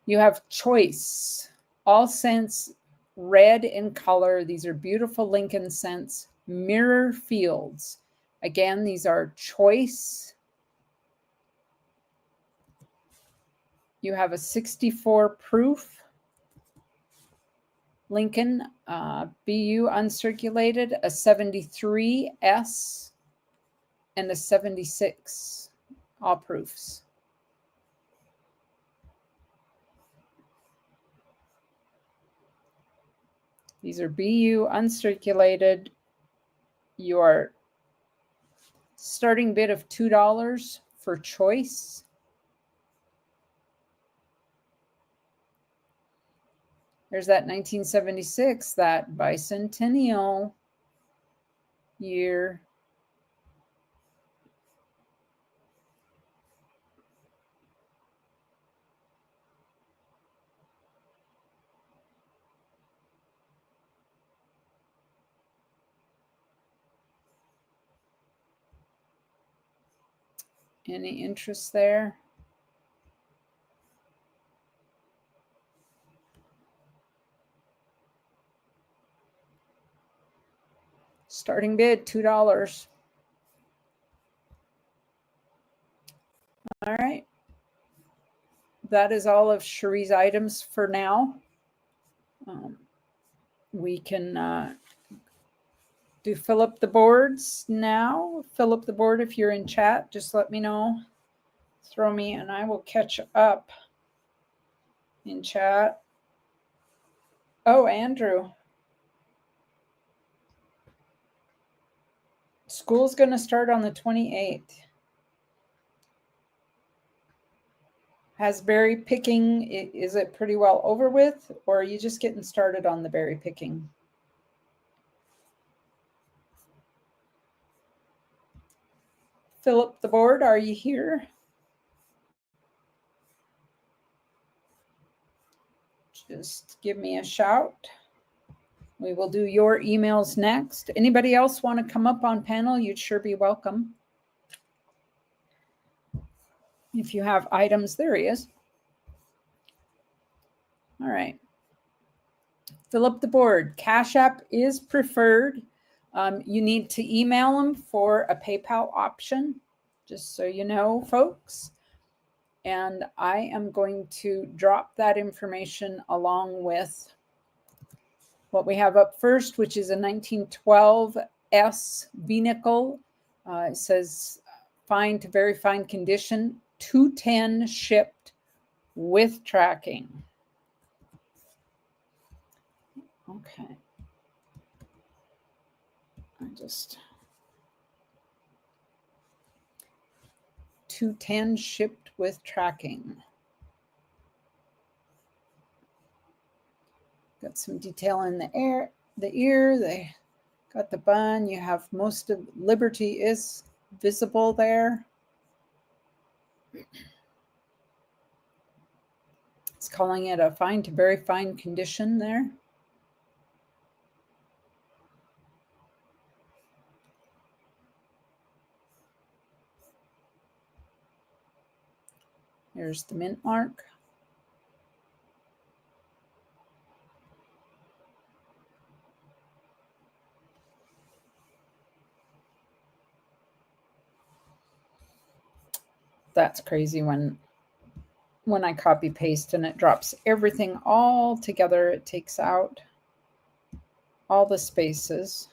You have choice. All cents red in color. These are beautiful Lincoln cents. Mirror fields. Again, these are choice. You have a 64 proof. Lincoln, BU uncirculated, a 73 S, and a 76, all proofs. These are BU uncirculated. Your starting bid of $2 for choice. There's that 1976, that bicentennial year. Any interest there? Starting bid, $2. All right. That is all of Cherie's items for now. We can do fill up the boards now. Fill up the board if you're in chat. Just let me know. Throw me and I will catch up in chat. Oh, Andrew. School's going to start on the 28th. Has berry picking, is it pretty well over with, or are you just getting started on the berry picking? Philip the board, are you here? Just give me a shout. We will do your emails next. Anybody else want to come up on panel? You'd sure be welcome. If you have items, there he is. All right. Philip the board, Cash App is preferred. You need to email them for a PayPal option, just so you know, folks. And I am going to drop that information along with what we have up first, which is a 1912 S V-nickel. It says fine to very fine condition, 210 shipped with tracking. Okay. I just 210 shipped with tracking. Got some detail in the ear. They got the bun. You have most of Liberty is visible there. It's calling it a fine to very fine condition there. Here's the mint mark. That's crazy when I copy paste and it drops everything all together. It takes out all the spaces.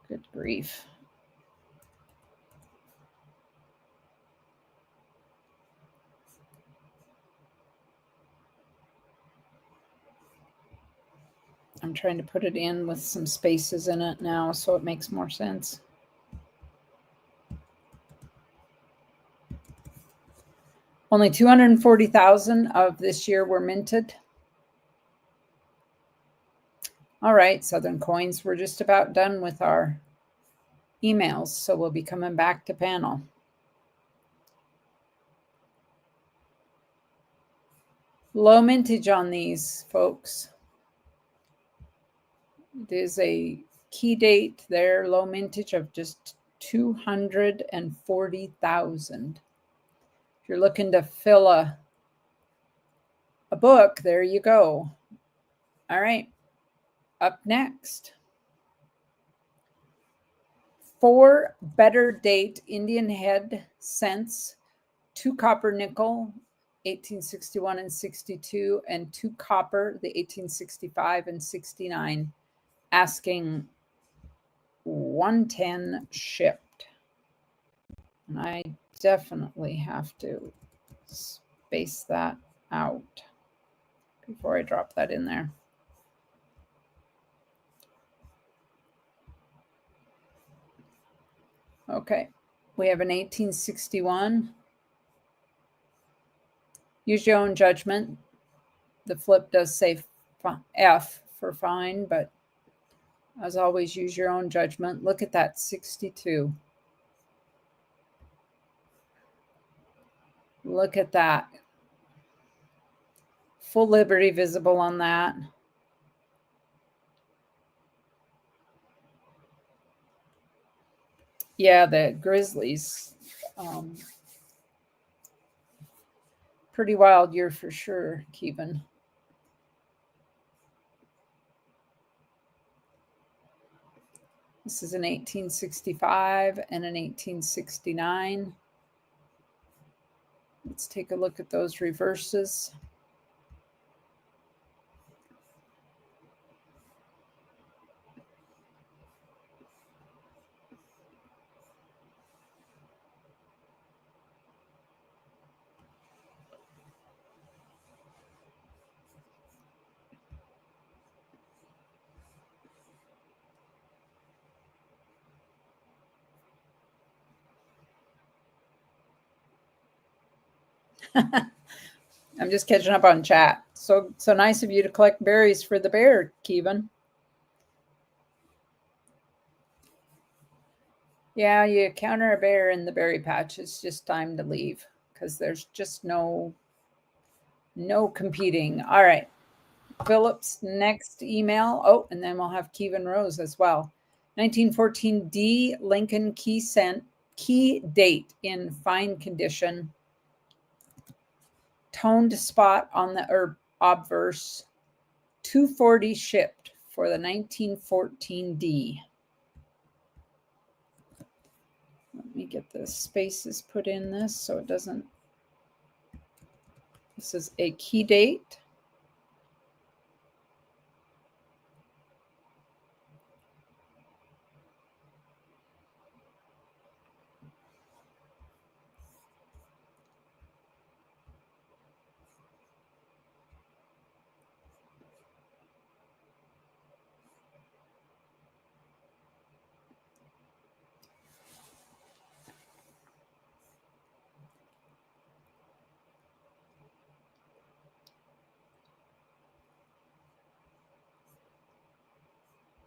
Good grief. I'm trying to put it in with some spaces in it now so it makes more sense. Only 240,000 of this year were minted. All right, Southern Coins, we're just about done with our emails, so we'll be coming back to panel. Low mintage on these, folks. It is a key date there, low mintage of just 240,000. If you're looking to fill a book, there you go. All right, up next. 4 better date Indian head cents, 2 copper nickel, 1861 and 62, and 2 copper, the 1865 and 69, asking 110 shipped. And I definitely have to space that out before I drop that in there. Okay, we have an 1861. Use your own judgment. The flip does say F for fine, but as always, use your own judgment. Look at that 62. Look at that. Full Liberty visible on that. Yeah, the Grizzlies. Pretty wild year for sure, Keevan. This is an 1865 and an 1869. Let's take a look at those reverses. I'm just catching up on chat. So nice of you to collect berries for the bear, Kevin. Yeah, you encounter a bear in the berry patch. It's just time to leave because there's just no competing. All right. Philip's next email. Oh, and then we'll have Kevin Rose as well. 1914 D Lincoln key date in fine condition. Toned spot on the obverse. 240 shipped for the 1914 D. Let me get the spaces put in this so it doesn't. This is a key date.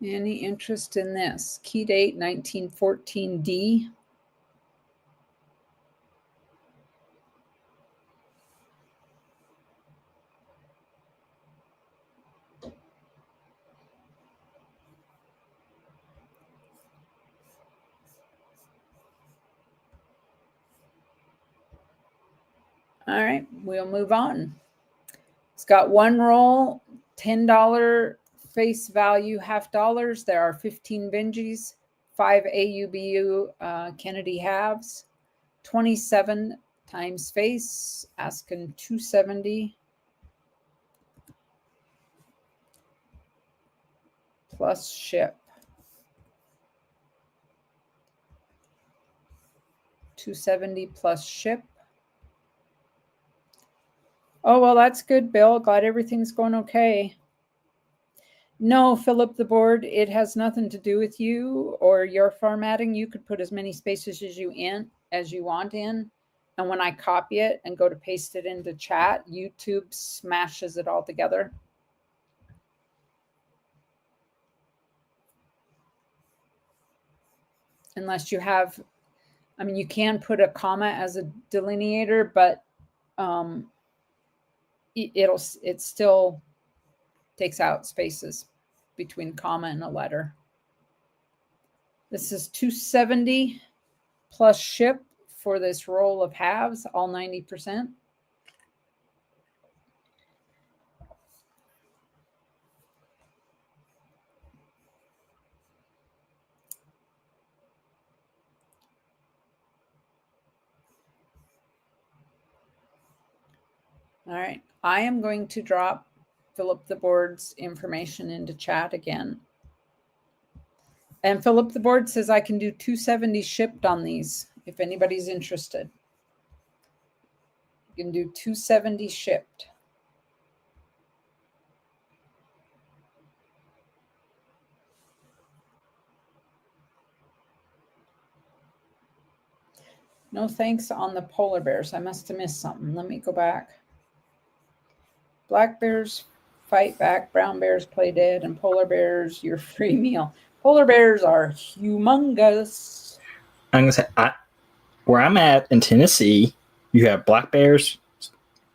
Any interest in this? Key date 1914 D. All right, we'll move on. It's got one roll, $10 face value, half dollars. There are 15 Benjis, 5 AUBU Kennedy halves, 27 times face, asking 270 plus ship. 270 plus ship. Oh, well, that's good, Bill. Glad everything's going okay. No, Philip the board, it has nothing to do with you or your formatting. You could put as many spaces as you want in. And when I copy it and go to paste it into chat, YouTube smashes it all together. Unless you have, I mean, you can put a comma as a delineator, but it still takes out spaces between comma and a letter. This is 270 plus ship for this roll of halves, all 90%. All right, I am going to drop Philip the board's information into chat again. And Philip the board says I can do 270 shipped on these if anybody's interested. You can do 270 shipped. No thanks on the polar bears. I must have missed something. Let me go back. Black bears fight back, brown bears play dead, and polar bears, your free meal. Polar bears are humongous. I'm gonna say, where I'm at in Tennessee, you have black bears.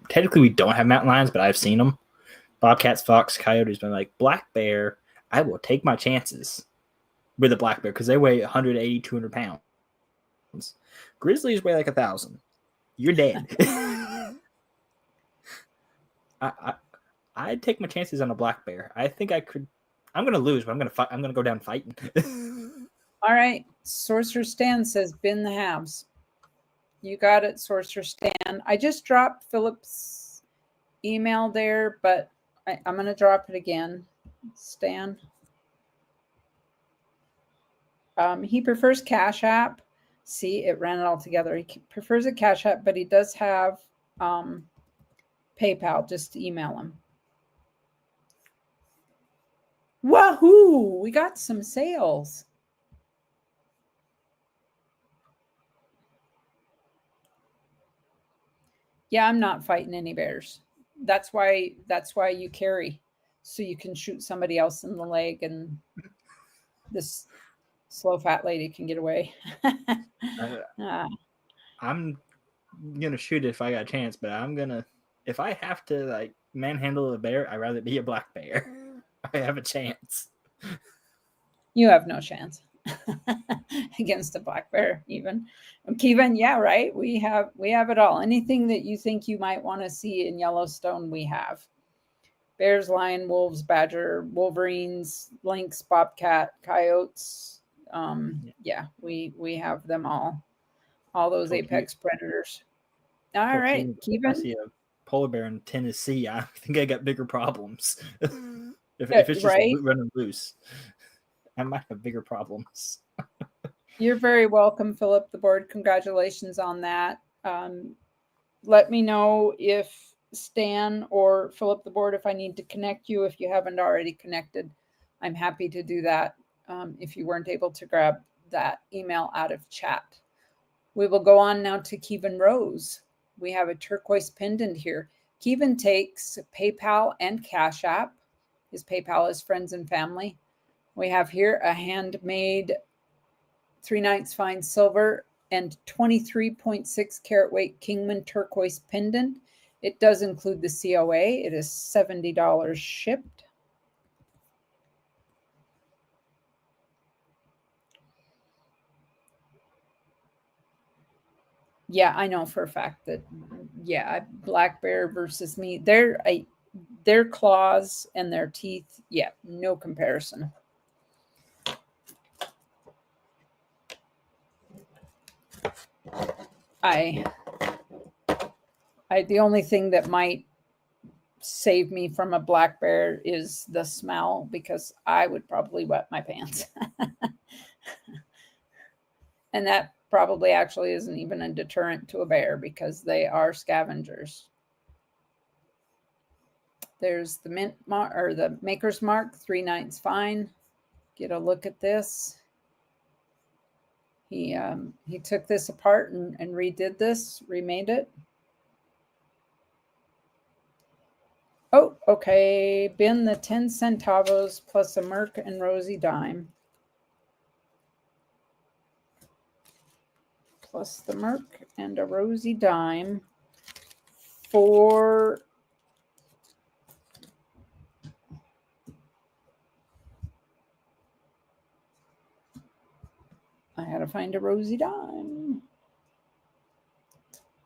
Technically, we don't have mountain lions, but I've seen them. Bobcats, fox, coyotes. Been like, black bear, I will take my chances with a black bear because they weigh 180, 200 pounds. Grizzlies weigh like 1,000. You're dead. I'd take my chances on a black bear. I think I could. I'm gonna lose, but I'm gonna fight. I'm gonna go down fighting. All right, Sorcerer Stan says bin the halves. You got it, Sorcerer Stan. I just dropped Philip's email there, but I'm gonna drop it again. Stan. He prefers Cash App. See, it ran it all together. He prefers a Cash App, but he does have PayPal. Just email him. Wahoo! We got some sales. Yeah, I'm not fighting any bears. That's why you carry, so you can shoot somebody else in the leg, and this slow fat lady can get away. Uh, I'm gonna shoot it if I got a chance, but if I have to like manhandle a bear, I'd rather be a black bear. I have a chance. You have no chance against a black bear, even. Kevin, yeah, right. We have it all. Anything that you think you might want to see in Yellowstone, we have. Bears, lion, wolves, badger, wolverines, lynx, bobcat, coyotes. Yeah, we have them all. All those Told Ke- apex predators. All told right, Keenan if I Kevin. see a polar bear in Tennessee, I think I got bigger problems. if it's just Right. running loose, I might have bigger problems. You're very welcome, Philip the Board. Congratulations on that. Let me know if Stan or Philip the Board, if I need to connect you, if you haven't already connected. I'm happy to do that if you weren't able to grab that email out of chat. We will go on now to Kevin Rose. We have a turquoise pendant here. Kevin takes PayPal and Cash App. His PayPal is friends and family. We have here a handmade 3 nights fine silver and 23.6 carat weight Kingman turquoise pendant. It does include the COA. It is $70 shipped. Yeah, I know for a fact that, yeah, black bear versus me, their claws and their teeth, yeah, no comparison. I the only thing that might save me from a black bear is the smell, because I would probably wet my pants. And that probably actually isn't even a deterrent to a bear, because they are scavengers. There's the mint mark, or the maker's mark, 3 nights fine. Get a look at this. He took this apart and redid this, remade it. Oh, okay. Bin the 10 centavos plus a Merc and Rosie dime. Plus the Merc and a Rosie dime for I had to find a Rosie dime.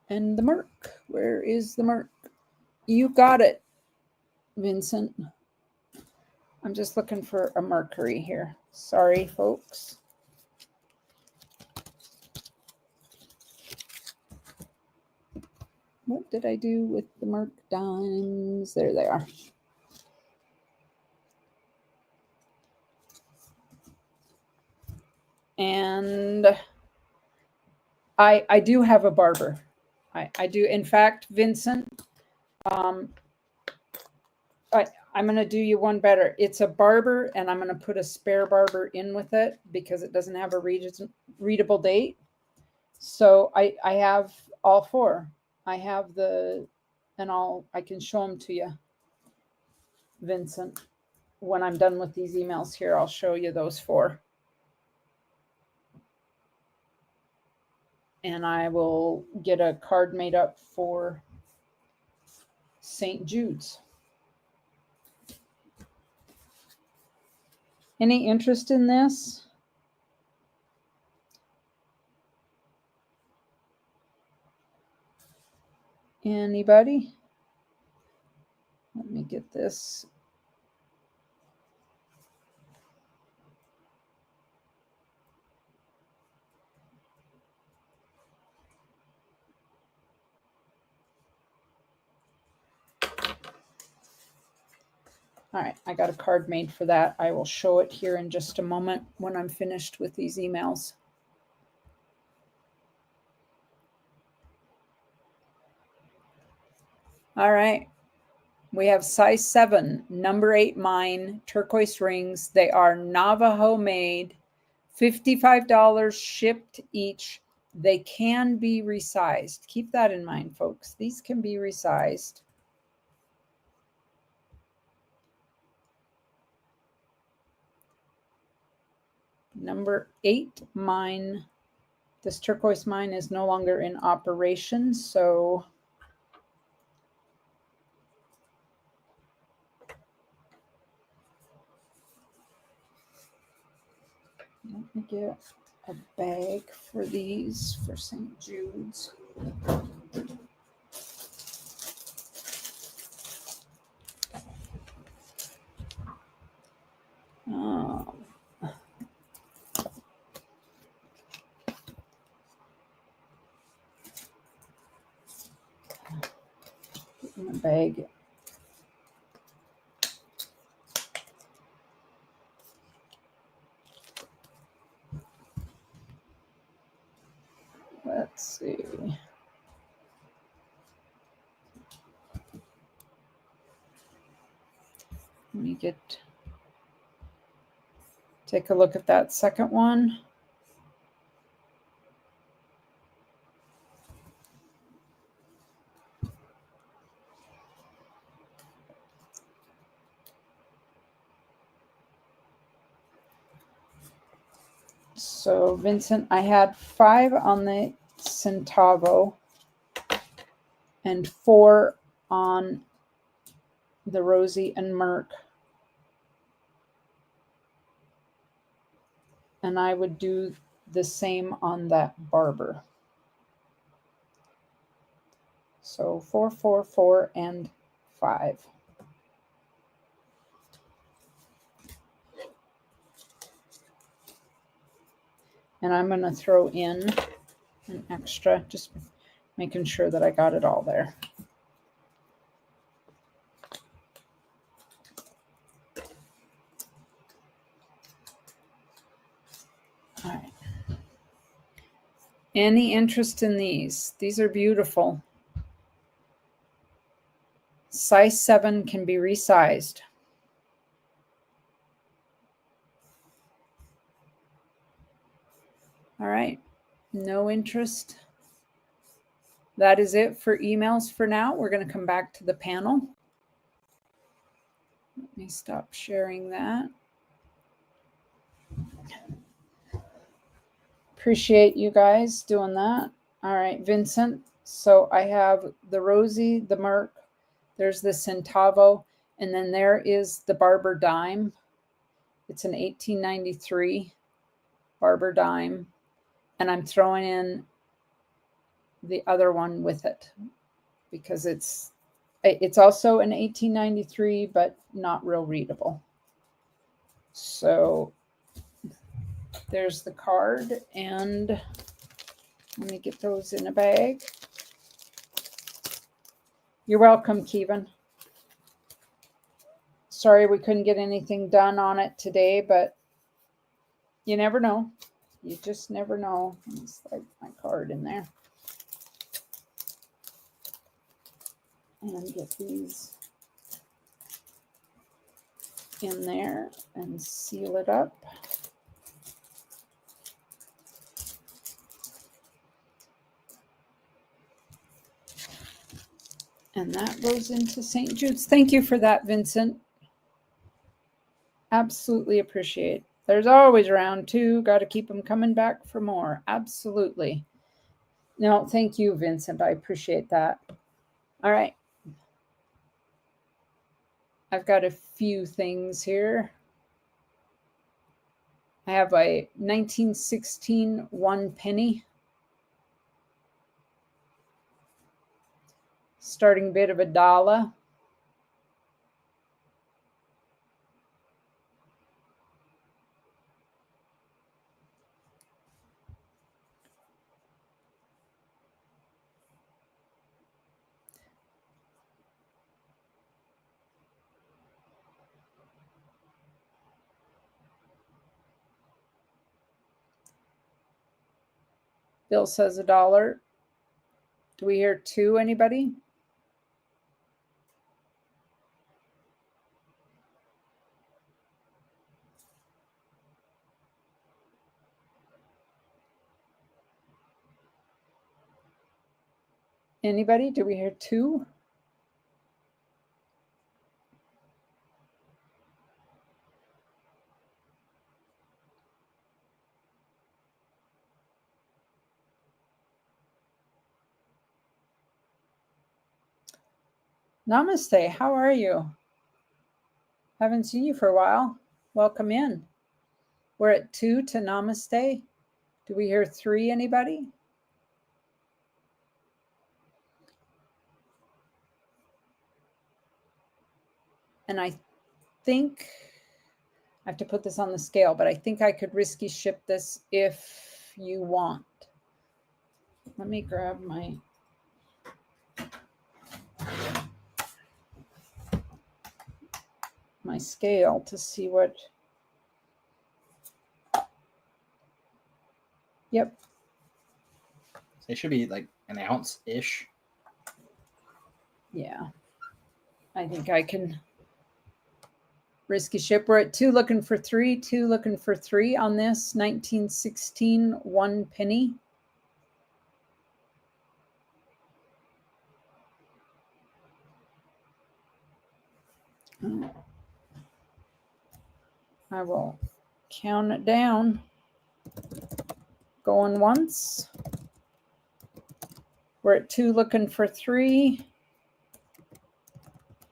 And the Merc. Where is the Merc? You got it, Vincent. I'm just looking for a Mercury here. Sorry, folks. What did I do with the Merc dimes? There they are. And I do have a barber. I do. In fact, Vincent, I'm going to do you one better. It's a barber, and I'm going to put a spare barber in with it because it doesn't have a readable date. So I have all four. I have I can show them to you, Vincent. When I'm done with these emails here, I'll show you those four. And I will get a card made up for St. Jude's. Any interest in this? Anybody? Let me get this. All right, I got a card made for that. I will show it here in just a moment when I'm finished with these emails. All right. We have size 7, number 8 mine, turquoise rings. They are Navajo made, $55 shipped each. They can be resized. Keep that in mind, folks. These can be resized. Number 8 mine. This turquoise mine is no longer in operation, so let me get a bag for these for St. Jude's. Oh. Put in a bag. Let's see. Let me take a look at that second one. So Vincent, I had 5 on the Centavo and 4 on the Rosie and Merc. And I would do the same on that Barber. So 4, 4, 4, and 5. And I'm going to throw in an extra, just making sure that I got it all there. All right. Any interest in these? These are beautiful. Size 7 can be resized. All right. No interest. That is it for emails for now. We're going to come back to the panel. Let me stop sharing that. Appreciate you guys doing that. All right, Vincent. So I have the Rosie, the Merc, there's the Centavo, and then there is the Barber Dime. It's an 1893 Barber Dime. And I'm throwing in the other one with it because it's also an 1893, but not real readable. So there's the card, and let me get those in a bag. You're welcome, Kevin. Sorry we couldn't get anything done on it today, but you never know. You just never know. Let me slide my card in there. And get these in there and seal it up. And that goes into St. Jude's. Thank you for that, Vincent. Absolutely appreciate. There's always round 2. Got to keep them coming back for more. Absolutely. No, thank you, Vincent. I appreciate that. All right. I've got a few things here. I have a 1916 1 penny. Starting bid of $1. Bill says $1. Do we hear 2, anybody? Anybody? Do we hear 2? Namaste. How are you? Haven't seen you for a while. Welcome in. We're at 2 to namaste. Do we hear 3? Anybody? And I think I have to put this on the scale, but I think I could risky ship this if you want. Let me grab my scale to see what. Yep. It should be like an ounce-ish. Yeah. I think I can risky ship. We're at 2 looking for 3, 2 looking for 3 on this 1916 1 penny. I will count it down. Going once. We're at 2 looking for 3.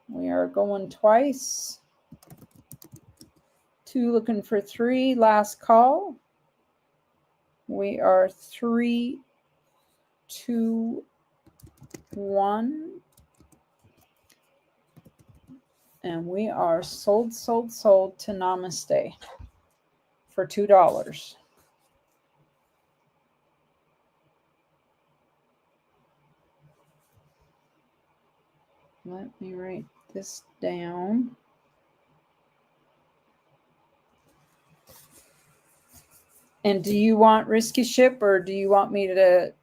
We are going twice. 2 looking for 3. Last call. We are 3, 2, 1. And we are sold to Namaste for $2. Let me write this down. And do you want risky ship, or do you want me to?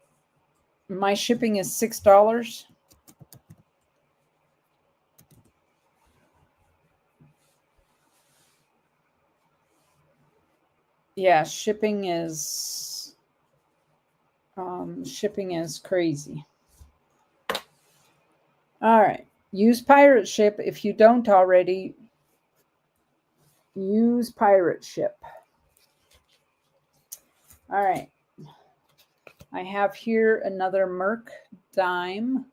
My shipping is $6. Yeah, shipping is crazy. All right, use pirate ship if you don't already. Use pirate ship. All right, I have here another Merc dime.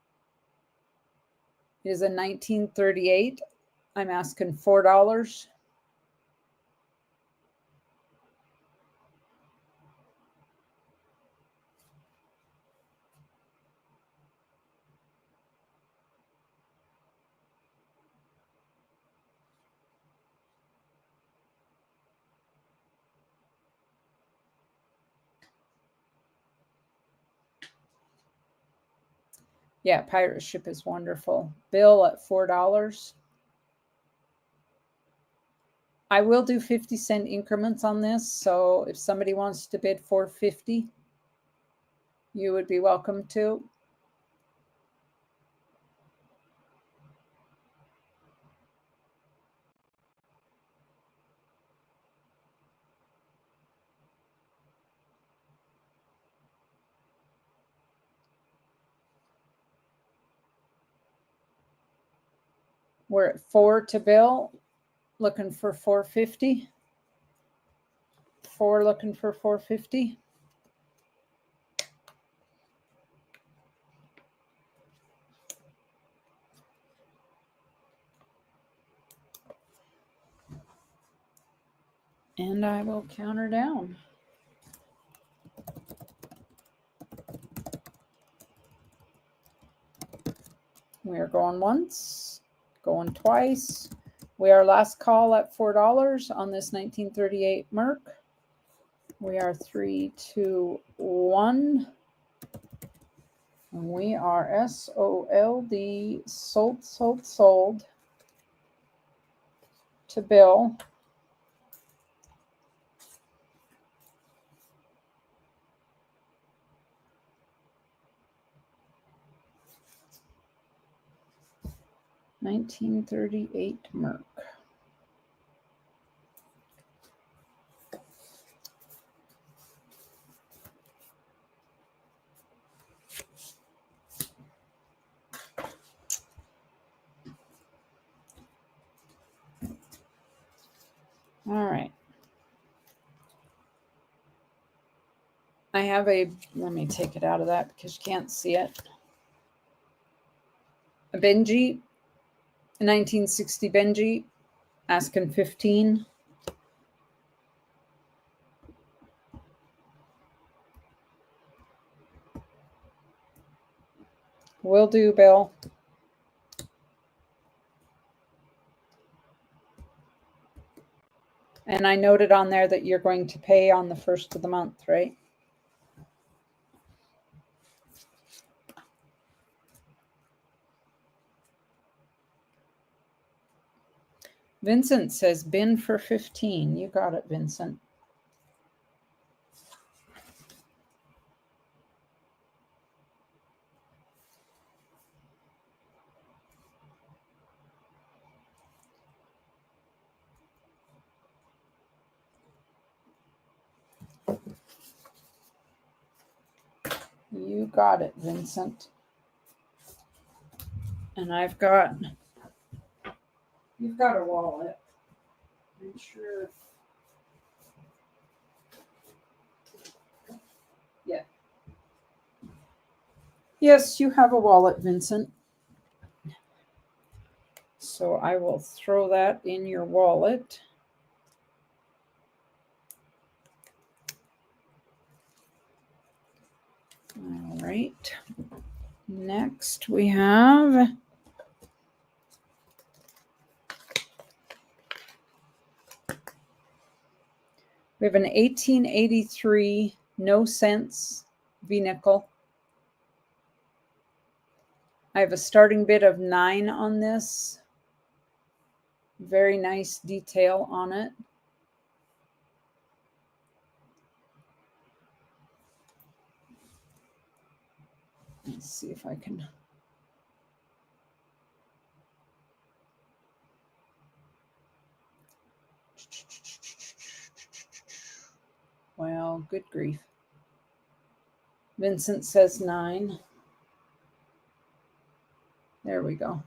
It is a 1938. I'm asking $4. Yeah, pirate ship is wonderful. Bill at $4. I will do 50-cent increments on this, so if somebody wants to bid $4.50, you would be welcome to. We're at 4 to Bill, looking for $4.50. 4 looking for $4.50. And I will counter down. We are going once, going twice. We are last call at $4 on this 1938 Merc. We are 3, 2, 1. And we are SOLD, sold to Bill. $1938 Merc. All right. I have let me take it out of that because you can't see it. A Benji, a 1960 Benji, asking 15. Will do, Bill. And I noted on there that you're going to pay on the 1st of the month, right? Vincent says bin for 15. You got it, Vincent. You got it, Vincent. And you've got a wallet. I'm sure. Yeah. Yes, you have a wallet, Vincent. So I will throw that in your wallet. All right. Next we have an 1883 no cents V-nickel. I have a starting bid of 9 on this. Very nice detail on it. Let's see if I can. Well, good grief. Vincent says 9. There we go.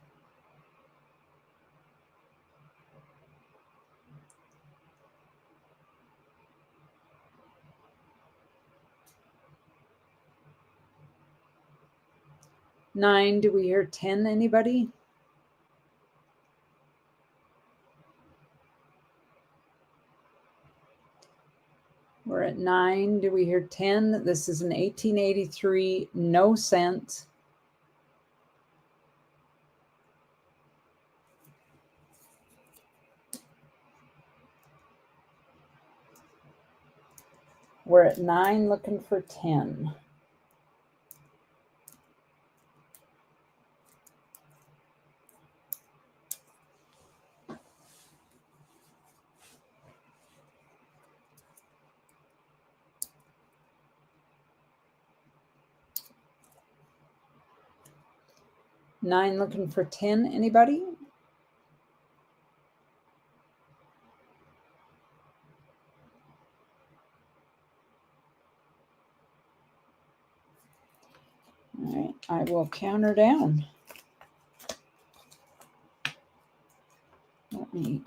$9. Do we hear 10? Anybody? We're at 9. Do we hear 10? This is an 1883 no cent. We're at 9 looking for 10. $9 looking for 10. Anybody? All right, I will counter down. Let me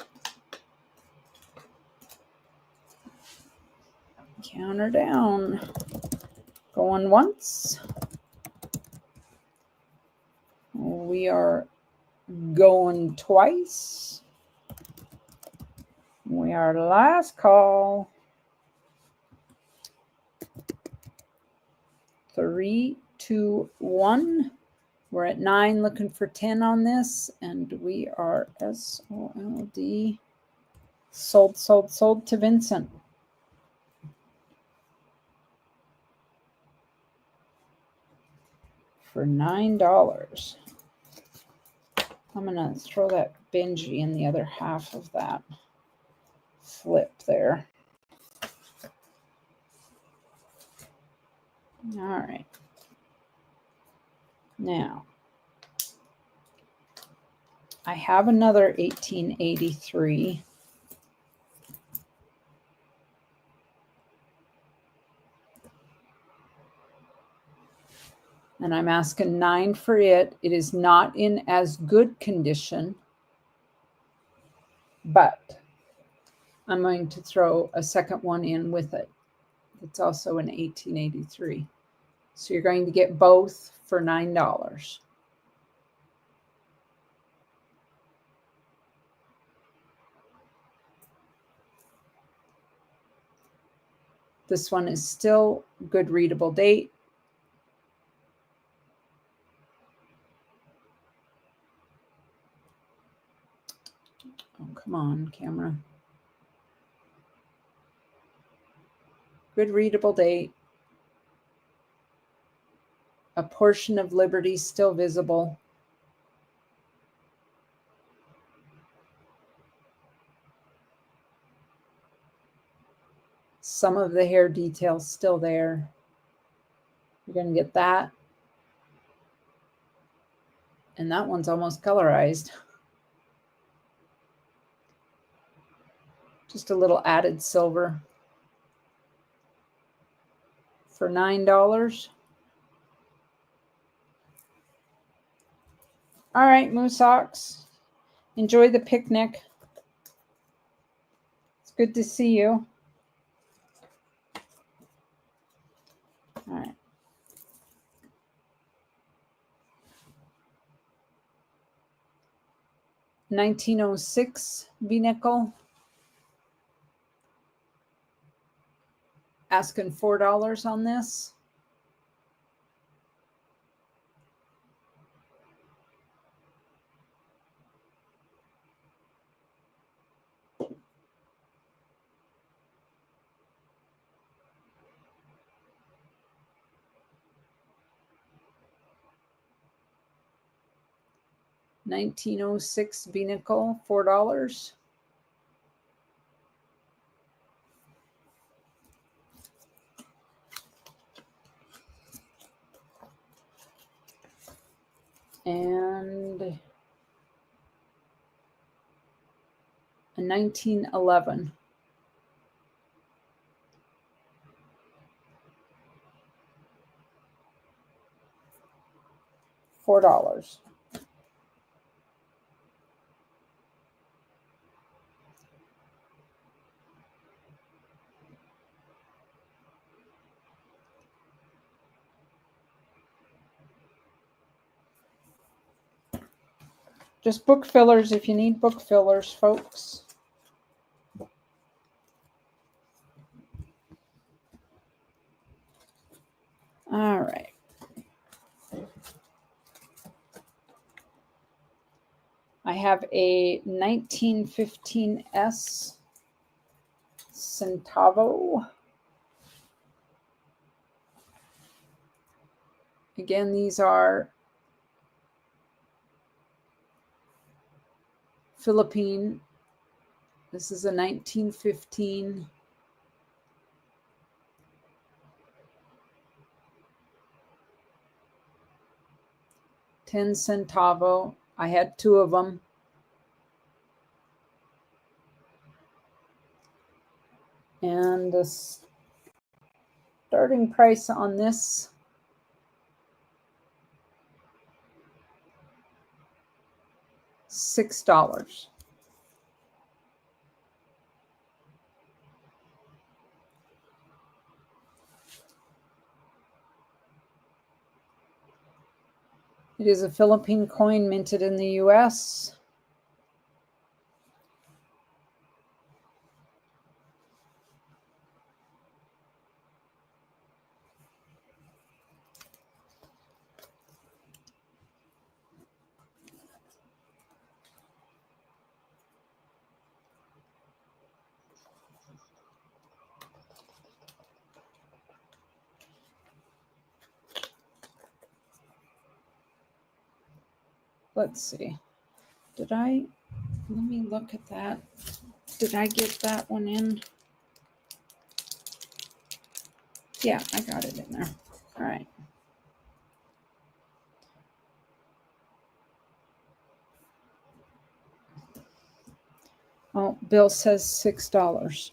counter down. Going once. We are going twice. We are last call. 3, 2, 1. We're at 9 looking for 10 on this, and we are SOLD. Sold to Vincent. For $9. I'm going to throw that Benji in the other half of that flip there. All right. Now, I have another 1883. And I'm asking 9 for it. It is not in as good condition, but I'm going to throw a second one in with it. It's also an 1883. So you're going to get both for $9. This one is still good readable date. Oh, come on, camera. Good readable date. A portion of Liberty still visible. Some of the hair details still there. You're going to get that. And that one's almost colorized. Just a little added silver for $9. All right, Moose Socks. Enjoy the picnic. It's good to see you. All right. $19.06 V-nickel. Asking $4 on this. $19.06 V-nickel, $4. And a 1911. $4. Just book fillers if you need book fillers, folks. All right. I have a 1915S Centavo. Again, these are Philippine. This is a 1915. $10 centavo. I had two of them. And the starting price on this $6. It is a Philippine coin minted in the US. Let's see. Let me look at that. Did I get that one in? Yeah, I got it in there. All right. Oh, Bill says $6.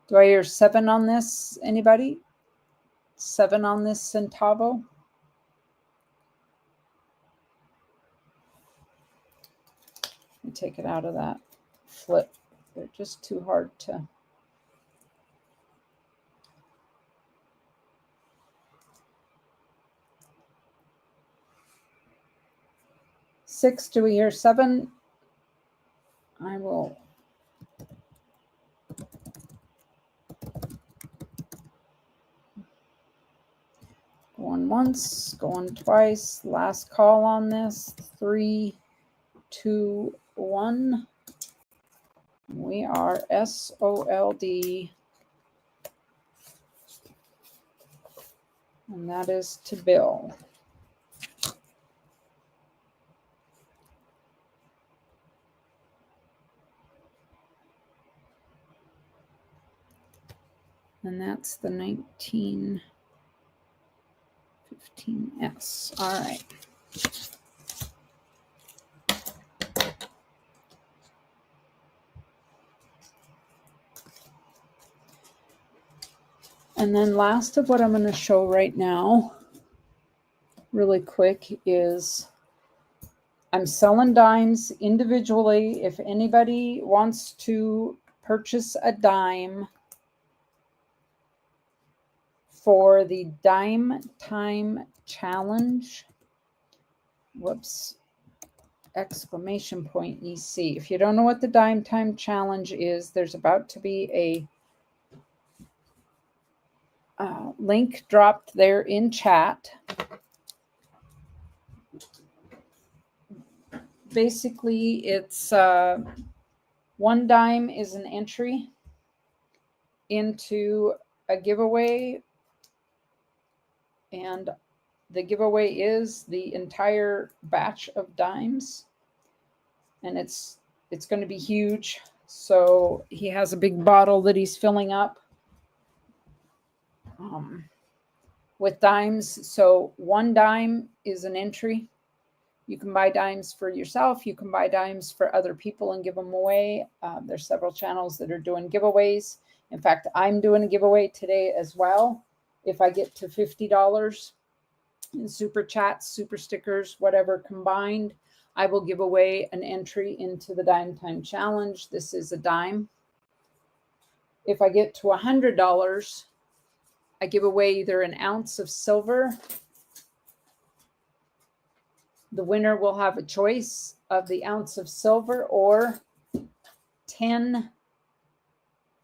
Do I hear 7 on this? Anybody? 7 on this centavo? and take it out of that flip. They're just too hard to. Six, do we hear seven? I will. Going once, going twice. Last call on this. 3, 2, 1. We are SOLD. And that is to Bill. And that's the 1915S. All right. And then last of what I'm going to show right now, really quick, is I'm selling dimes individually. If anybody wants to purchase a dime for the Dime Time Challenge, exclamation point EC. If you don't know what the Dime Time Challenge is, there's about to be a link dropped there in chat. Basically, it's one dime is an entry into a giveaway, and the giveaway is the entire batch of dimes, and it's going to be huge. So he has a big bottle that he's filling up with dimes. So one dime is an entry. You can buy dimes for yourself. You can buy dimes for other people and give them away. There's several channels that are doing giveaways. In fact, I'm doing a giveaway today as well. If I get to $50 in super chats, super stickers, whatever combined, I will give away an entry into the Dime Time Challenge. This is a dime. If I get to $100, I give away either an ounce of silver. The winner will have a choice of the ounce of silver or 10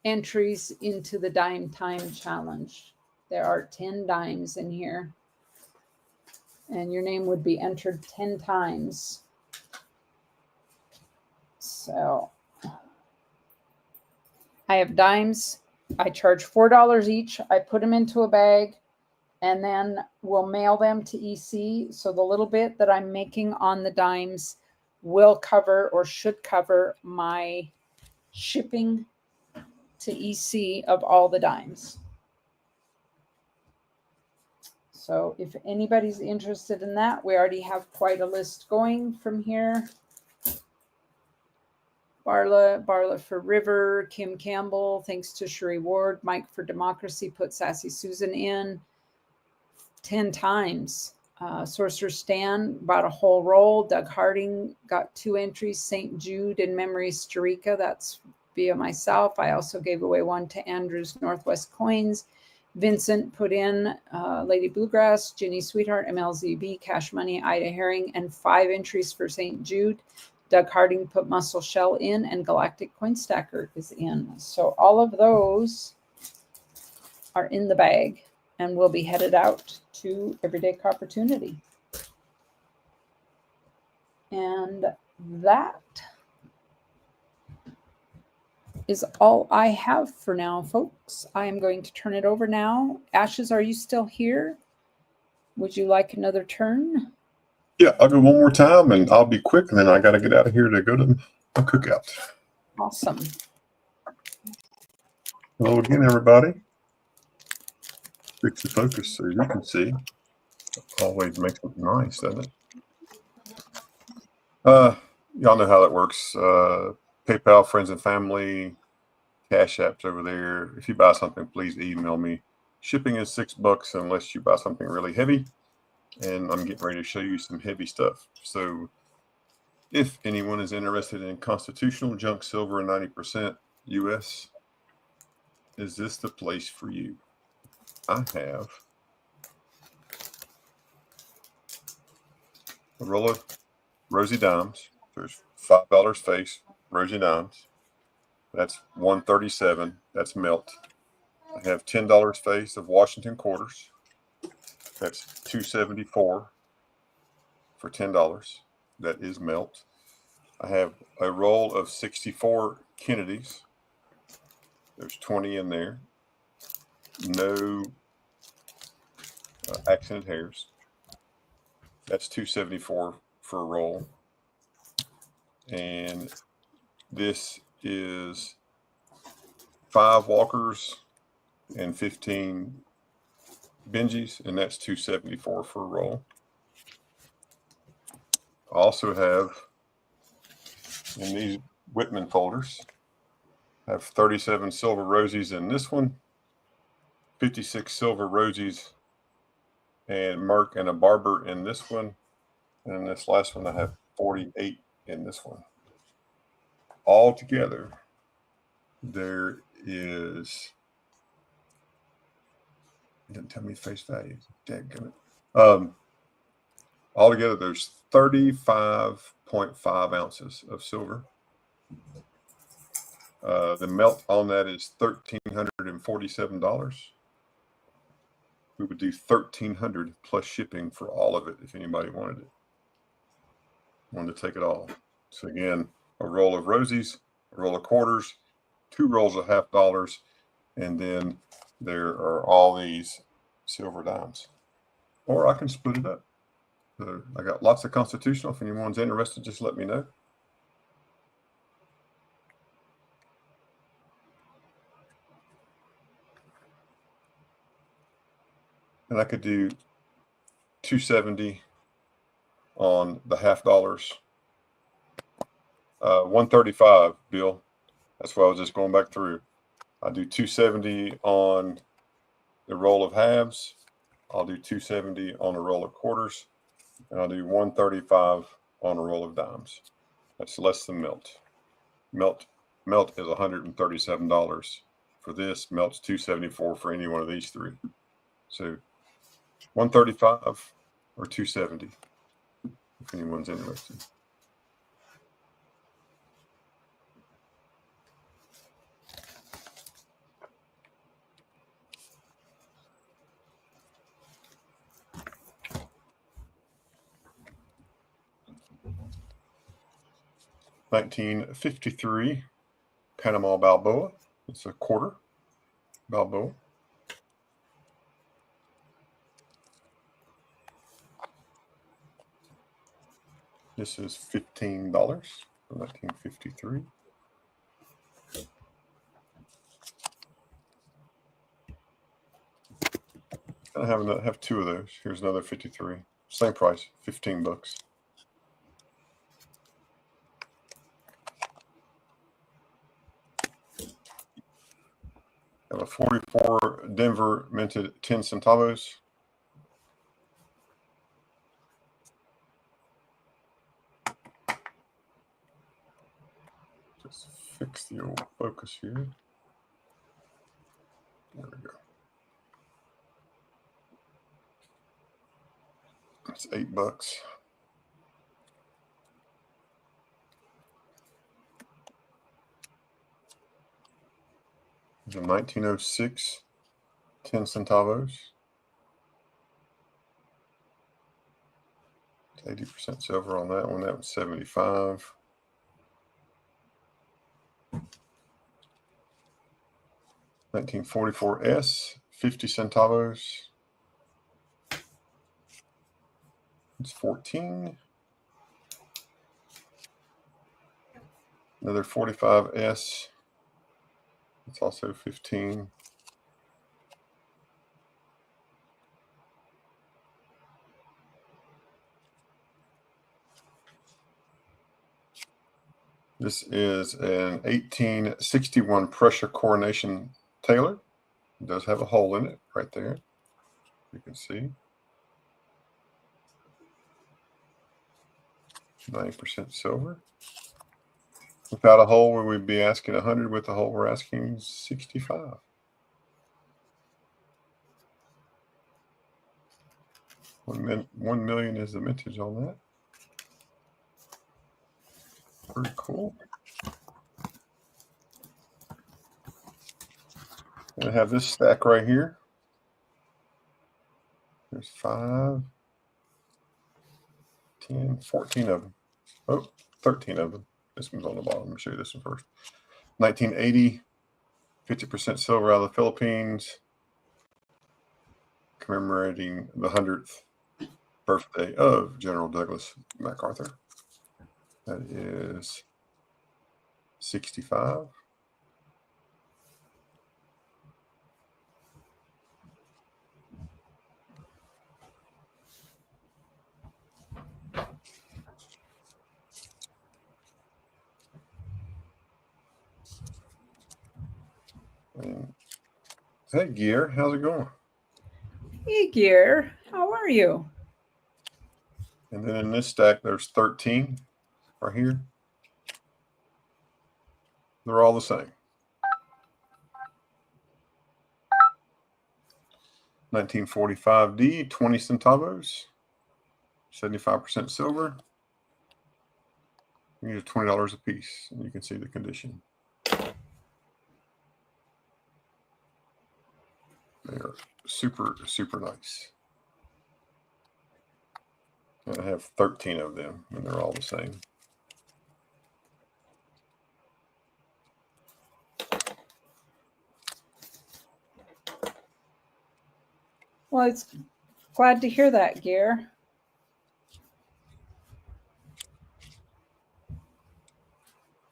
entries into the Dime Time Challenge. There are 10 dimes in here, and your name would be entered 10 times. So I have dimes. I charge $4 each. I put them into a bag, and then we'll mail them to EC. So the little bit that I'm making on the dimes will cover, or should cover, my shipping to EC of all the dimes. So if anybody's interested in that, we already have quite a list going from here. Barla for River, Kim Campbell, thanks to Sheree Ward, Mike for Democracy, put Sassy Susan in 10 times. Sorcerer Stan bought a whole roll. Doug Harding got 2 entries. St. Jude in Memory Storica, that's via myself. I also gave away one to Andrew's Northwest Coins. Vincent put in Lady Bluegrass, Ginny Sweetheart, MLZB, Cash Money, Ida Herring, and 5 entries for St. Jude. Doug Harding put Muscle Shell in, and Galactic Coin Stacker is in. So all of those are in the bag and will be headed out to Everyday Opportunity. And that is all I have for now, folks. I am going to turn it over now. Ashes, are you still here? Would you like another turn? Yeah, I'll go one more time, and I'll be quick, and then I got to get out of here to go to a cookout. Awesome. Hello again, everybody. Fix the focus so you can see. Always makes it nice, doesn't it? Y'all know how that works. PayPal, friends and family, Cash App's over there. If you buy something, please email me. Shipping is $6 unless you buy something really heavy. And I'm getting ready to show you some heavy stuff. So If anyone is interested in constitutional junk silver 90% US, is this the place for you? I have a roll of rosy dimes. There's $5 face rosy dimes. That's $137. That's melt. I have $10 face of Washington quarters. That's $274 for $10. That is melt. I have a roll of 64 Kennedys. There's 20 in there. No accented hairs. That's $274 for a roll. And this is 5 Walkers and 15 Benjis, and that's $274 for a roll. I also have in these Whitman folders, I have 37 silver rosies in this one, 56 silver rosies and Merc and a Barber in this one, and in this last one I have 48 in this one. All together, there is, it didn't tell me face value. Dadgummit. Altogether, there's 35.5 ounces of silver. The melt on that is $1,347. We would do $1,300 plus shipping for all of it if anybody wanted it. Wanted to take it all. So again, a roll of rosies, a roll of quarters, 2 rolls of half dollars, and then there are all these silver dimes. Or I can split it up. So I got lots of constitutional. If anyone's interested, just let me know. And I could do $270 on the half dollars. 135, Bill. That's what I was just going back through. I do 270 on the roll of halves. I'll do 270 on a roll of quarters, and I'll do 135 on a roll of dimes. That's less than melt. Melt is $137 for this. Melt's $274 for any one of these three. So 135 or 270, if anyone's interested. $19.53 Panama Balboa. It's a quarter Balboa. This is $15 for 1953. I have 2 of those. Here's another 53. Same price, $15. I have a 44 Denver minted 10 centavos. Just fix the old focus here. There we go. That's $8. There's a 1906 10 centavos. It's 80% silver on that one. That was 75. $1944 50 centavos. It's 14. Another 45S. It's also 15. This is an 1861 Prussia Coronation Tailor. It does have a hole in it right there. You can see. 90% silver. Without a hole, we would be asking 100. With a hole, we're asking 65. $1 million is the mintage on that. Pretty cool. And I have this stack right here. There's 5, 10, 14 of them. Oh, 13 of them. This one's on the bottom. Let me show you this one first. 1980, 50% silver out of the Philippines, commemorating the 100th birthday of General Douglas MacArthur. That is 65. And, hey, Gear, how's it going? Hey, Gear, how are you? And then in this stack, there's 13 right here. They're all the same. 1945D, 20 centavos, 75% silver. These are $20 a piece, and you can see the condition. They are super, super nice. And I have 13 of them, and they're all the same. Well, it's glad to hear that, Gear.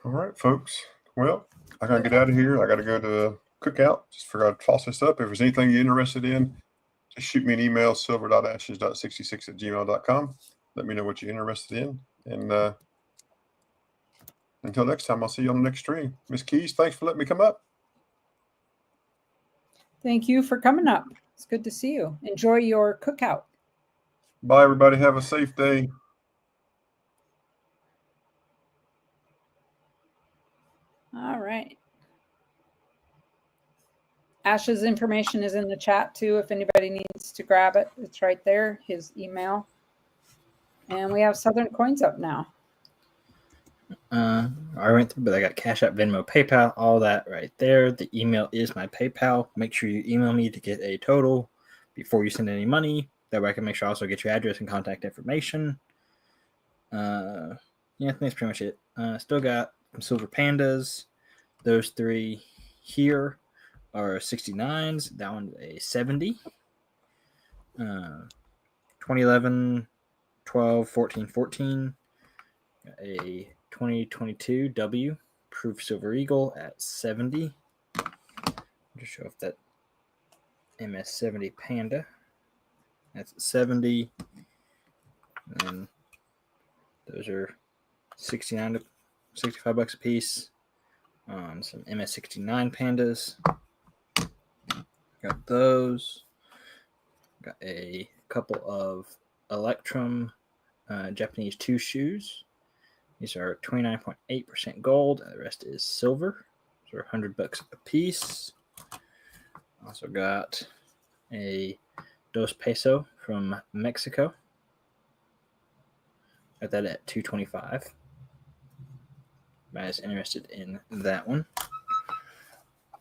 All right, folks. Well, I got to get out of here. I got to go to the cookout. Just forgot to toss this up. If there's anything you're interested in, just shoot me an email, silver.ashes.66@gmail.com. Let me know what you're interested in. And until next time, I'll see you on the next stream. Miss Keys, thanks for letting me come up. Thank you for coming up. It's good to see you. Enjoy your cookout. Bye, everybody. Have a safe day. All right. Ash's information is in the chat too. If anybody needs to grab it, it's right there, his email. And we have Southern Coins up now. I went through, but I got Cash App, Venmo, PayPal, all that right there. The email is my PayPal. Make sure you email me to get a total before you send any money. That way I can make sure I also get your address and contact information. Yeah, I think that's pretty much it. Still got some Silver Pandas. Those three here are 69s. That one's a 70. 2011, 12, 14, 14. Got a 2022 W Proof Silver Eagle at 70. Just show off that MS70 Panda. That's 70. And those are 69 to 65 bucks a piece. Some MS69 Pandas. Got those. Got a couple of Electrum Japanese 2 shoes. These are 29.8% gold, and the rest is silver. So 100 bucks a piece. Also got a Dos Peso from Mexico. Got that at 225. Everybody's interested in that one.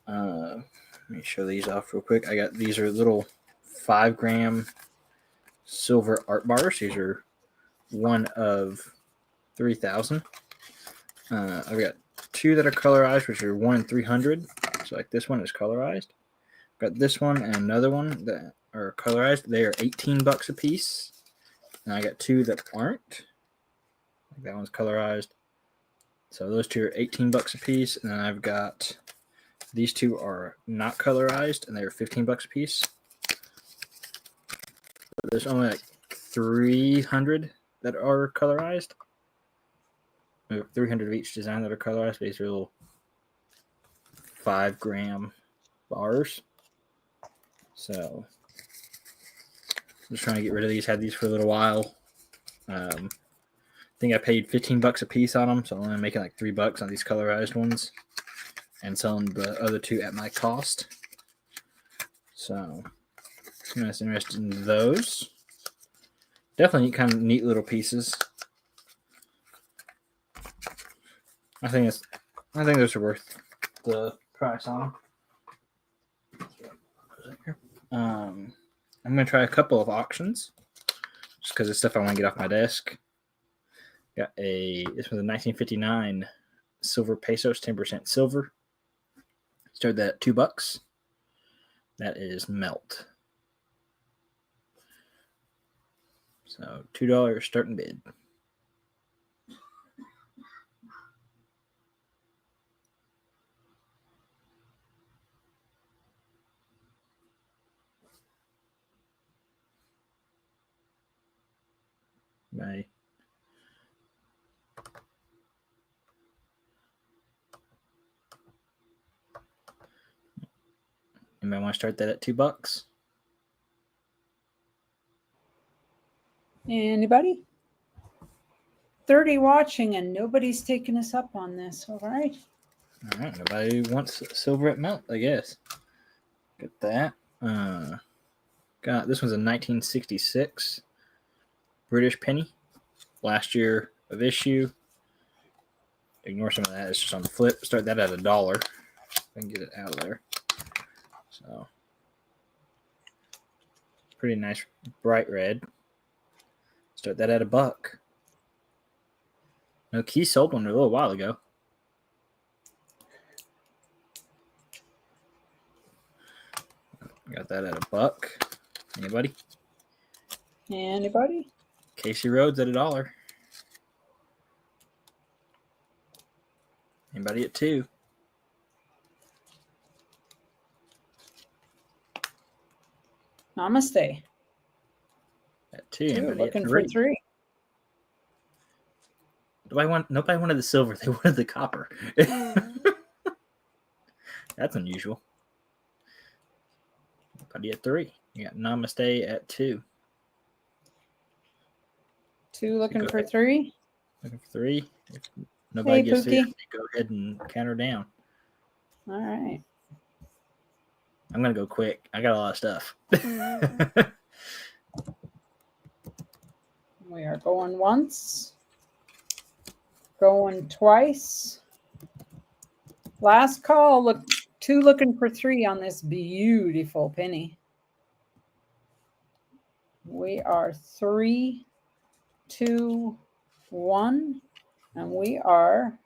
Let me show these off real quick. These are little 5-gram silver art bars. These are one of 3,000. I've got 2 that are colorized, which are 1 in 300. So like this one is colorized. Got this one and another one that are colorized. They are 18 bucks a piece. And I got 2 that aren't. Like that one's colorized. So those 2 are 18 bucks a piece. And then I've got these 2 are not colorized, and they're 15 bucks a piece. There's only like 300 that are colorized. 300 of each design that are colorized. These are little 5-gram bars. So I'm just trying to get rid of these. Had these for a little while. think I paid $15 a piece on them, so I'm only making like $3 on these colorized ones, and selling the other two at my cost. So I'm just interested in those. Definitely kind of neat little pieces. I think those are worth the price on them. I'm gonna try a couple of auctions just because it's stuff I want to get off my desk. Got this was a 1959 silver pesos, 10% silver. Started that at $2. That is melt. So $2 starting bid. Bye. Anybody want to start that at $2? Anybody? 30 watching and nobody's taking us up on this. All right. All right. Nobody wants silver at melt, I guess. Get that. Got this one's a 1966 British penny. Last year of issue. Ignore some of that. It's just on the flip. Start that at $1. If I can get it out of there. So pretty nice bright red. Start that at $1. No, Key sold one a little while ago. Got that at $1. Anybody? Anybody? Casey Rhodes at $1. Anybody at $2? Namaste. At $2. Two, Anybody looking at for 3? 3. Nobody wanted the silver. They wanted the copper. That's unusual. Nobody at 3. You got Namaste at 2. 2 looking Go for ahead. 3. Looking for 3. If nobody Hey, gets 3, Pookie. go ahead and count her down. All right. I'm going to go quick. I got a lot of stuff. We are going once. Going twice. Last call. Look, 2 looking for 3 on this beautiful penny. We are 3, 2, 1, and we are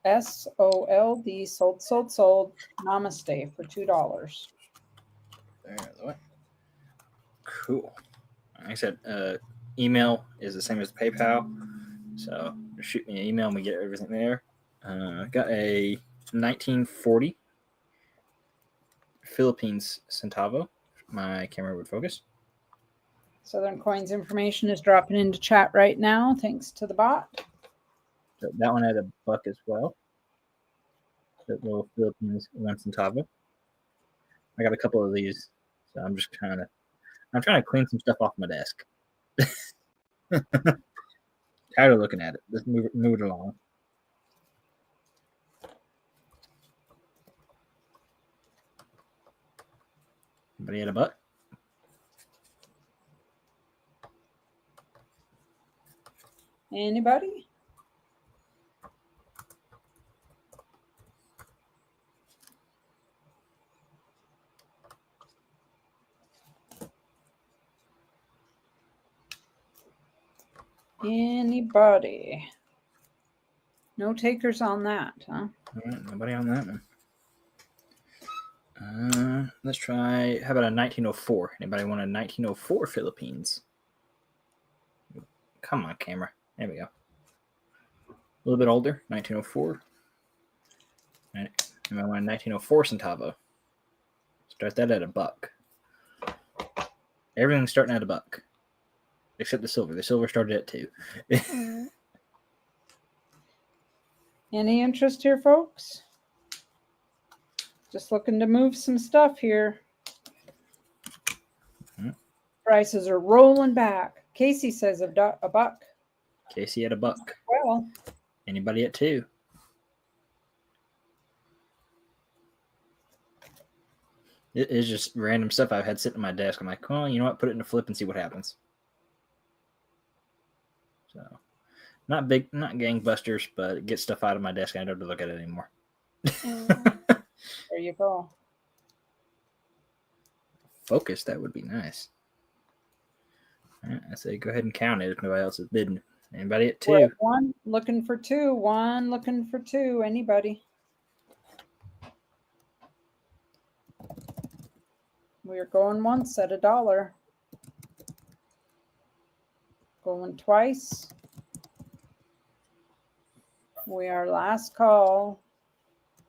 SOLD, sold. Namaste for $2. There, cool. Like I said, email is the same as PayPal. So just shoot me an email and we get everything there. Got a 1940 Philippines centavo. My camera would focus. Southern Coins information is dropping into chat right now, thanks to the bot. So that one had $1 as well. That little Philippines 1 centavo. I got a couple of these, so I'm trying to clean some stuff off my desk. Tired of looking at it. Let's move it along. Anybody at $1? Anybody? Anybody? No takers on that, huh? All right, nobody on that one. Let's try. How about a 1904? Anybody want a 1904 Philippines? Come on, camera. There we go. A little bit older, 1904. Anybody want a 1904 centavo? Start that at $1. Everything's starting at $1, except the silver. The silver started at $2. Any interest here, folks? Just looking to move some stuff here. Prices are rolling back. Casey says $1. Casey at $1. Well, Anybody at $2? It is just random stuff I've had sitting on my desk. I'm like, well, you know what? Put it in a flip and see what happens. So, not big, not gangbusters, but get stuff out of my desk. I don't have to look at it anymore. there you go. Focus, that would be nice. All right, I say go ahead and count it if nobody else is bidding. Anybody at We're 2? at 1 looking for 2. 1 looking for 2. Anybody? We're going once at $1. Going twice. We are last call.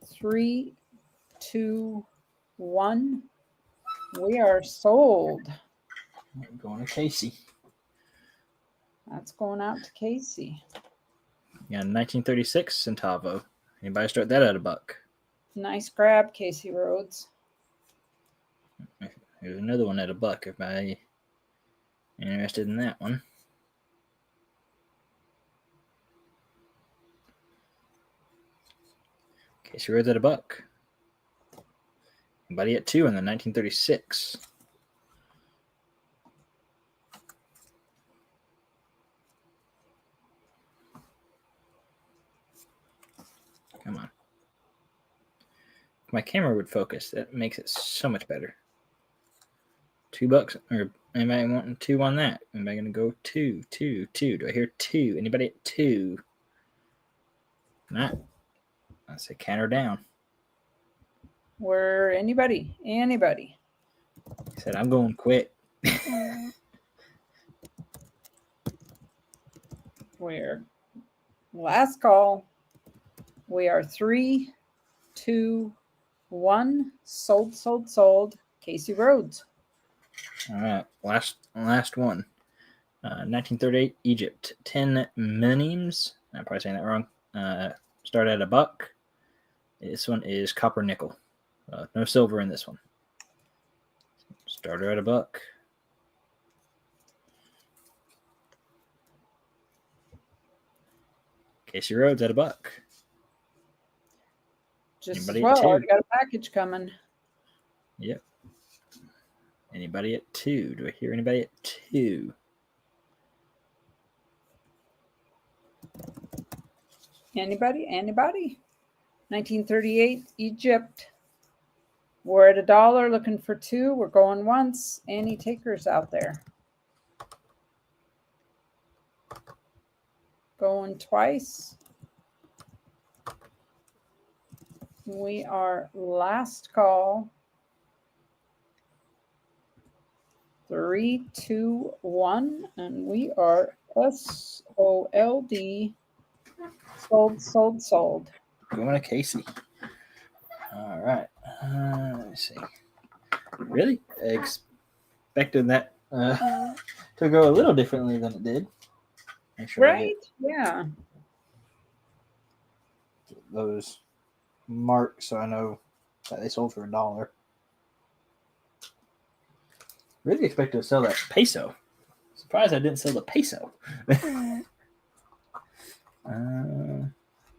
3, 2, 1. We are sold. I'm going to Casey. That's going out to Casey. Yeah, 1936 Centavo. Anybody start that at $1? Nice grab, Casey Rhodes. Here's another one at $1. If I interested in that one. Casey Rhodes at $1. Anybody at 2 in the 1936? Come on. If my camera would focus, that makes it so much better. $2, or anybody wanting 2 on that? Anybody gonna go 2, 2, 2? Do I hear 2? Anybody at 2? Not. I say count her down. Where anybody? I said I'm going quick. We're last call. We are 3, 2, 1. Sold, sold, sold. Casey Rhodes. All right, last one. 1938 Egypt. 10 minims. I'm probably saying that wrong. Start at $1. This one is copper nickel. No silver in this one. Starter at $1. Casey Rhodes at $1. Just Anybody as at well. 2? I got a package coming. Yep. Anybody at 2? Do I hear anybody at 2? Anybody? 1938 Egypt. We're at $1 looking for 2. We're going once. Any takers out there? Going twice. We are last call. 3, 2, 1, and we are SOLD. Sold, sold, sold. Going to Casey. All right. Let me see. Really expected that to go a little differently than it did. Make sure I Right? Yeah. get those marks so I know that they sold for $1. Really expected to sell that peso. Surprised I didn't sell the peso. Let's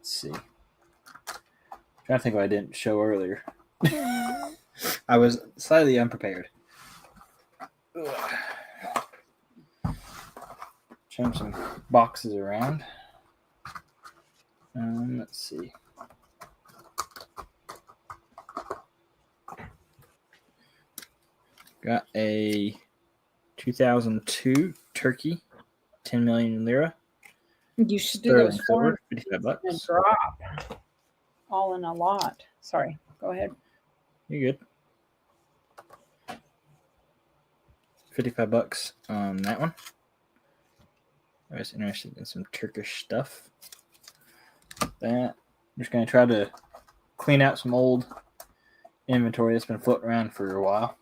see. Trying to think what I didn't show earlier. I was slightly unprepared. Showing some boxes around. Let's see. Got a 2002 Turkey, 10 million lira. You should do Sterling those silver, forms $55. and drop all in a lot. Sorry. Go ahead. You're good. $55 on that one. I was interested in some Turkish stuff. That. I'm just going to try to clean out some old inventory that's been floating around for a while.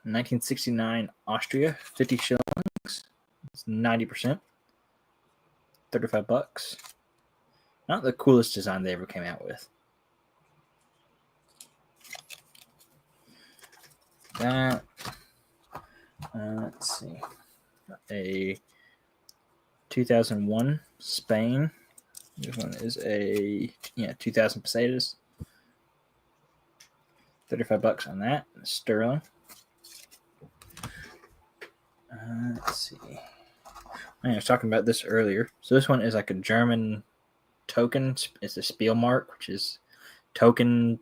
1969 Austria, 50 shillings. It's 90%. $35. Not the coolest design they ever came out with. That. Let's see. a 2001 Spain. This one is a 2000 pesetas. $35 on that. Sterling. Let's see. I was talking about this earlier. So this one is like a German token. It's a Spielmark, which is token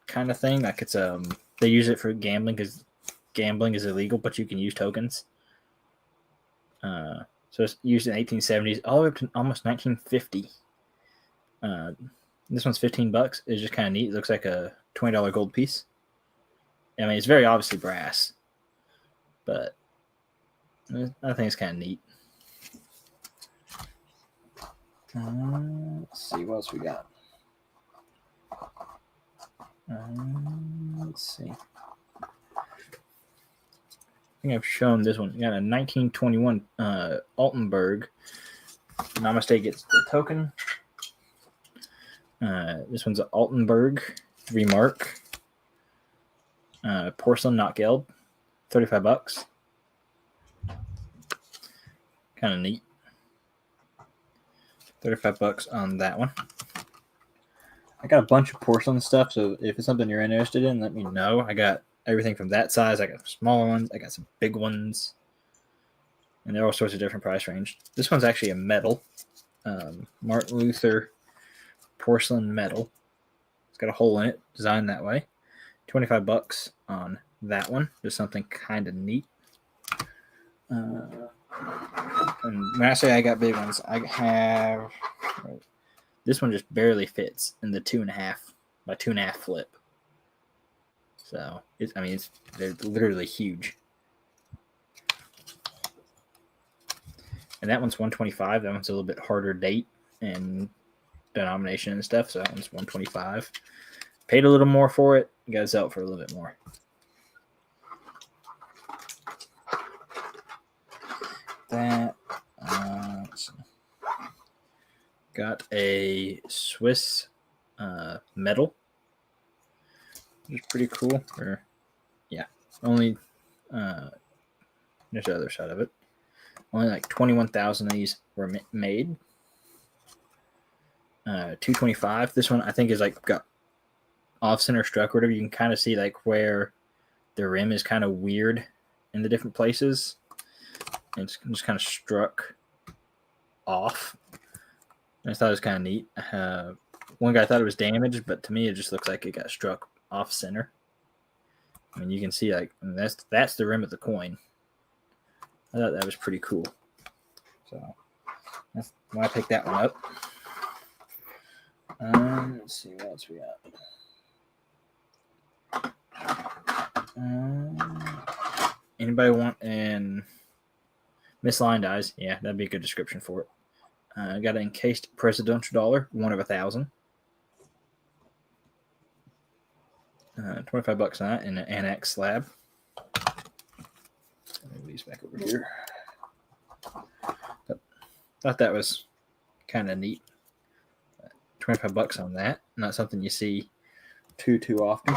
kind of thing. Like it's they use it for gambling because gambling is illegal, but you can use tokens. So it's used in the 1870s all the way up to almost 1950. This one's $15. It's just kind of neat. It looks like a $20 gold piece. I mean, it's very obviously brass, but I think it's kind of neat. Let's see what else we got. Let's see. I think I've shown this one. We got a 1921 Altenburg. Namaste gets the token. This one's an Altenburg 3 mark. Porcelain, not geld. $35. Kind of neat. $35 on that one. I got a bunch of porcelain stuff, so if it's something you're interested in, let me know. I got everything from that size. I got smaller ones. I got some big ones. And they're all sorts of different price range. This one's actually a metal. Martin Luther porcelain metal. It's got a hole in it, designed that way. $25 on that one. Just something kind of neat. And when I say I got big ones, I have this one just barely fits in the 2.5 by 2.5 flip. So they're literally huge. And that one's $125. That one's a little bit harder date and denomination and stuff. So that one's $125. Paid a little more for it. You got to sell it for a little bit more. That got a Swiss metal, which is pretty cool. Only there's the other side of it. Only like 21,000 of these were made. $225. This one I think is like got off-center struck or whatever. You can kind of see like where the rim is kind of weird in the different places. And it's just kind of struck off. I just thought it was kind of neat. One guy thought it was damaged, but to me it just looks like it got struck off center. I mean, you can see that's the rim of the coin. I thought that was pretty cool. So that's why I picked that one up. Let's see what else we got. Anybody want an misaligned eyes? Yeah, that'd be a good description for it. I got an encased presidential dollar, 1 of 1,000. $25 on that in an annex slab. Move these back over here. Thought that was kind of neat. $25 on that. Not something you see too often.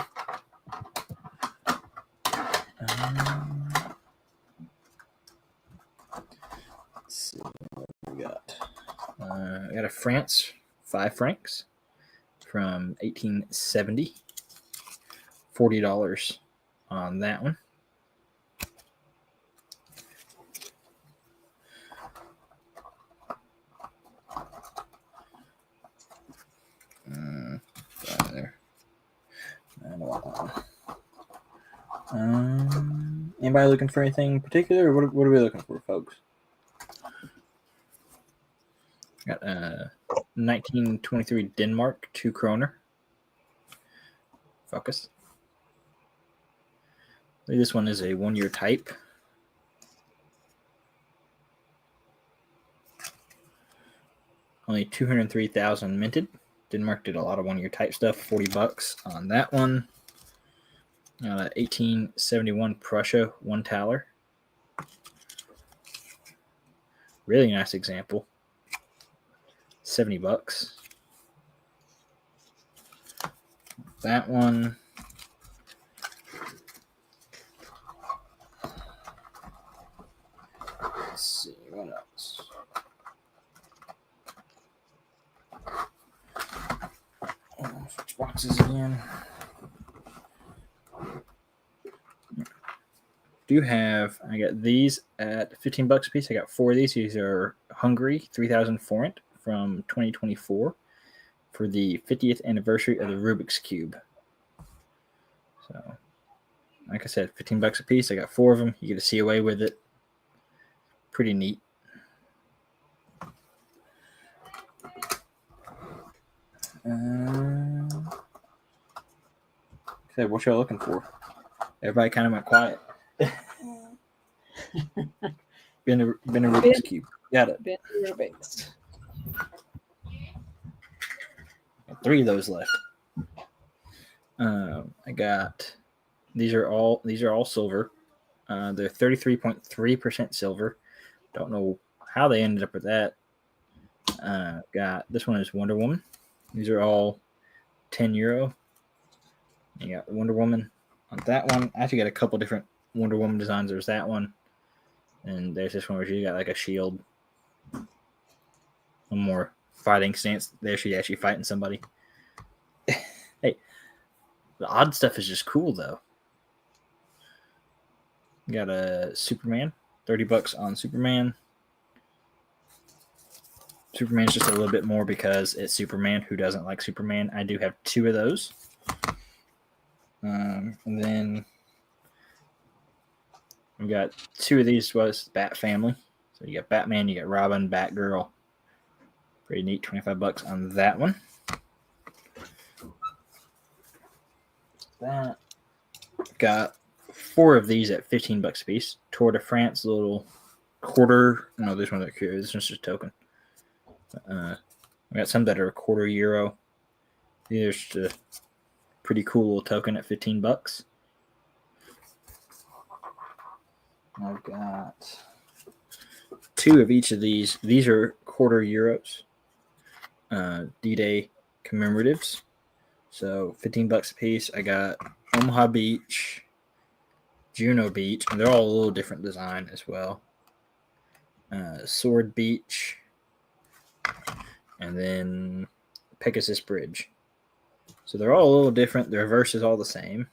Let's see what we got. I got a France 5 francs from 1870. $40 on that one. There. I don't want that one. Anybody looking for anything particular? Or what are we looking for, folks? Got 1923 Denmark 2 kroner. Focus. This one is a 1-year type. Only 203,000 minted. Denmark did a lot of 1-year type stuff. $40 on that one. 1871 Prussia 1 thaler. Really nice example. $70. That one. Let's boxes again. I got these at $15 a piece. I got 4 of these. These are Hungary 3000 forint from 2024 for the 50th anniversary of the Rubik's Cube. So, like I said, $15 a piece. I got 4 of them. You get to see away with it. Pretty neat. Okay, what y'all looking for? Everybody kind of went quiet. Been a Rubik's Cube. Got it. Been Rubik's. Got 3 of those left. I got these are all silver. They're 33.3% silver. Don't know how they ended up with that. Got this one is Wonder Woman. These are all €10. You got Wonder Woman on that one. I actually got a couple different Wonder Woman designs. There's that one, and there's this one where she got like a shield, one more fighting stance. There, she's actually fighting somebody. Hey, the odd stuff is just cool though. Got a Superman, $30 on Superman. Superman's just a little bit more because it's Superman. Who doesn't like Superman? I do have 2 of those. And then we got 2 of these was Bat Family. So you got Batman, you got Robin, Batgirl. Pretty neat, $25 on that one. That got 4 of these at $15 a piece. Tour de France, little quarter. No, this one's not curious. This one's just a token. We got some that are €0.25. These are just a pretty cool little token at $15. I've got 2 of each of these. These are €0.25. D-Day commemoratives. So $15 a piece. I got Omaha Beach, Juno Beach, and they're all a little different design as well. Sword Beach, and then Pegasus Bridge. So they're all a little different. The reverse is all the same,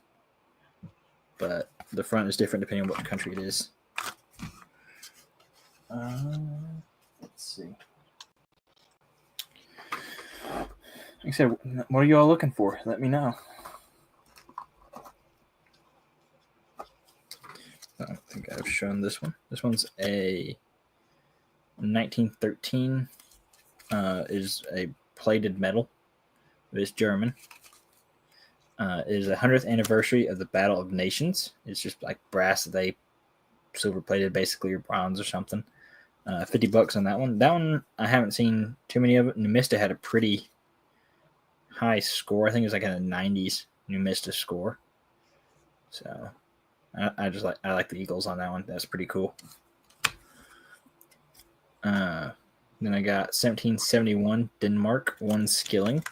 but the front is different depending on what country it is. Let's see. Like I said, what are you all looking for? Let me know. I think I've shown this one. This one's a 1913. Is a plated metal. It is German. It is the 100th anniversary of the Battle of Nations. It's just like brass that they silver plated, basically, or bronze or something. $50 on that one. That one I haven't seen too many of it. Numista had a pretty high score. I think it was like in the 90s. Numista score. So I like the Eagles on that one. That's pretty cool. Then I got 1771 Denmark, 1 skilling.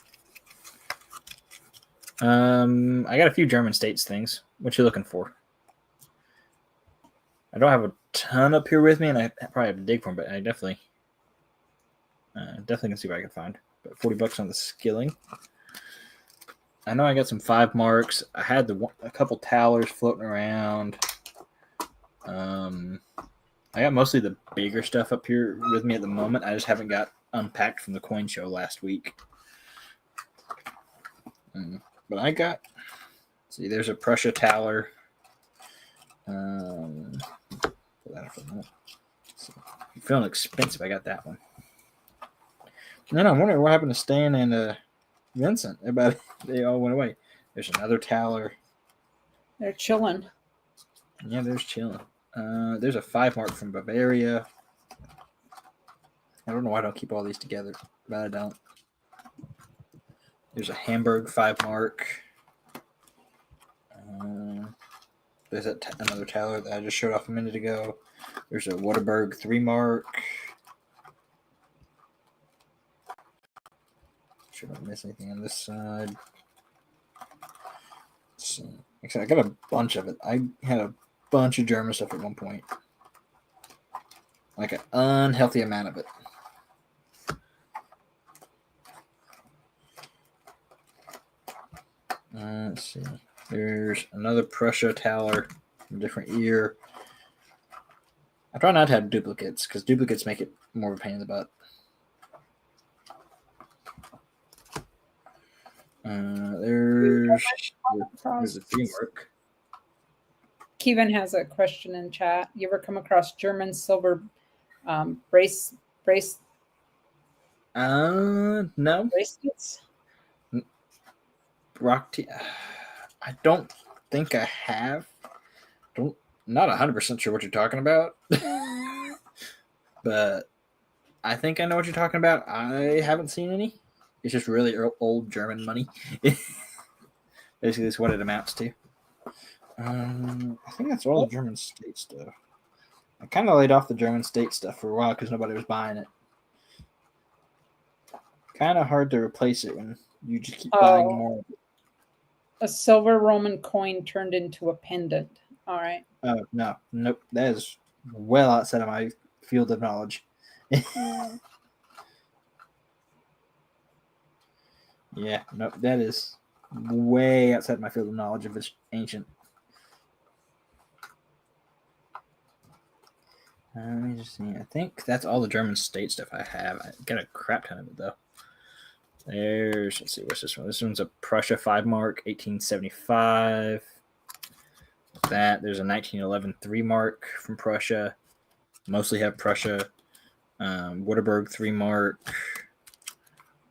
I got a few German states things. What you looking for? I don't have a ton up here with me, and I probably have to dig for them, but I definitely can see what I can find. But $40 on the skilling. I know I got some 5 marks. I had a couple towers floating around. I got mostly the bigger stuff up here with me at the moment. I just haven't got unpacked from the coin show last week. But I got, see, there's a Prussia Tower. I'm feeling expensive. I got that one. And then I'm wondering what happened to Stan and Vincent. They all went away. There's another Tower. They're chilling. Yeah, there's chilling. There's a 5 mark from Bavaria. I don't know why I don't keep all these together, but I don't. There's a Hamburg 5 mark. There's another Tower that I just showed off a minute ago. There's a Wittenberg 3 mark. Should not miss anything on this side. Let's see. Actually, I got a bunch of it. I had a bunch of German stuff at one point. Like an unhealthy amount of it. Let's see. There's another Prussia Taler, from a different year. I try not to have duplicates because duplicates make it more of a pain in the butt. There's a 3-mark. Kevin has a question in chat. You ever come across German silver brace No. bracelets? Rock tea. I don't think I have. Not 100% sure what you're talking about. But I think I know what you're talking about. I haven't seen any. It's just really old German money. Basically, that's what it amounts to. I think that's all the German state stuff. I kind of laid off the German state stuff for a while because nobody was buying it. Kind of hard to replace it when you just keep buying more. A silver Roman coin turned into a pendant. All right. Oh, no. Nope. That is well outside of my field of knowledge. Yeah, nope. That is way outside my field of knowledge if it's ancient. Let me just see. I think that's all the German state stuff I have. I got a crap ton of it, though. Let's see, what's this one? This one's a Prussia 5-mark, 1875. There's a 1911 3-mark from Prussia. Mostly have Prussia. Wittenberg 3-mark.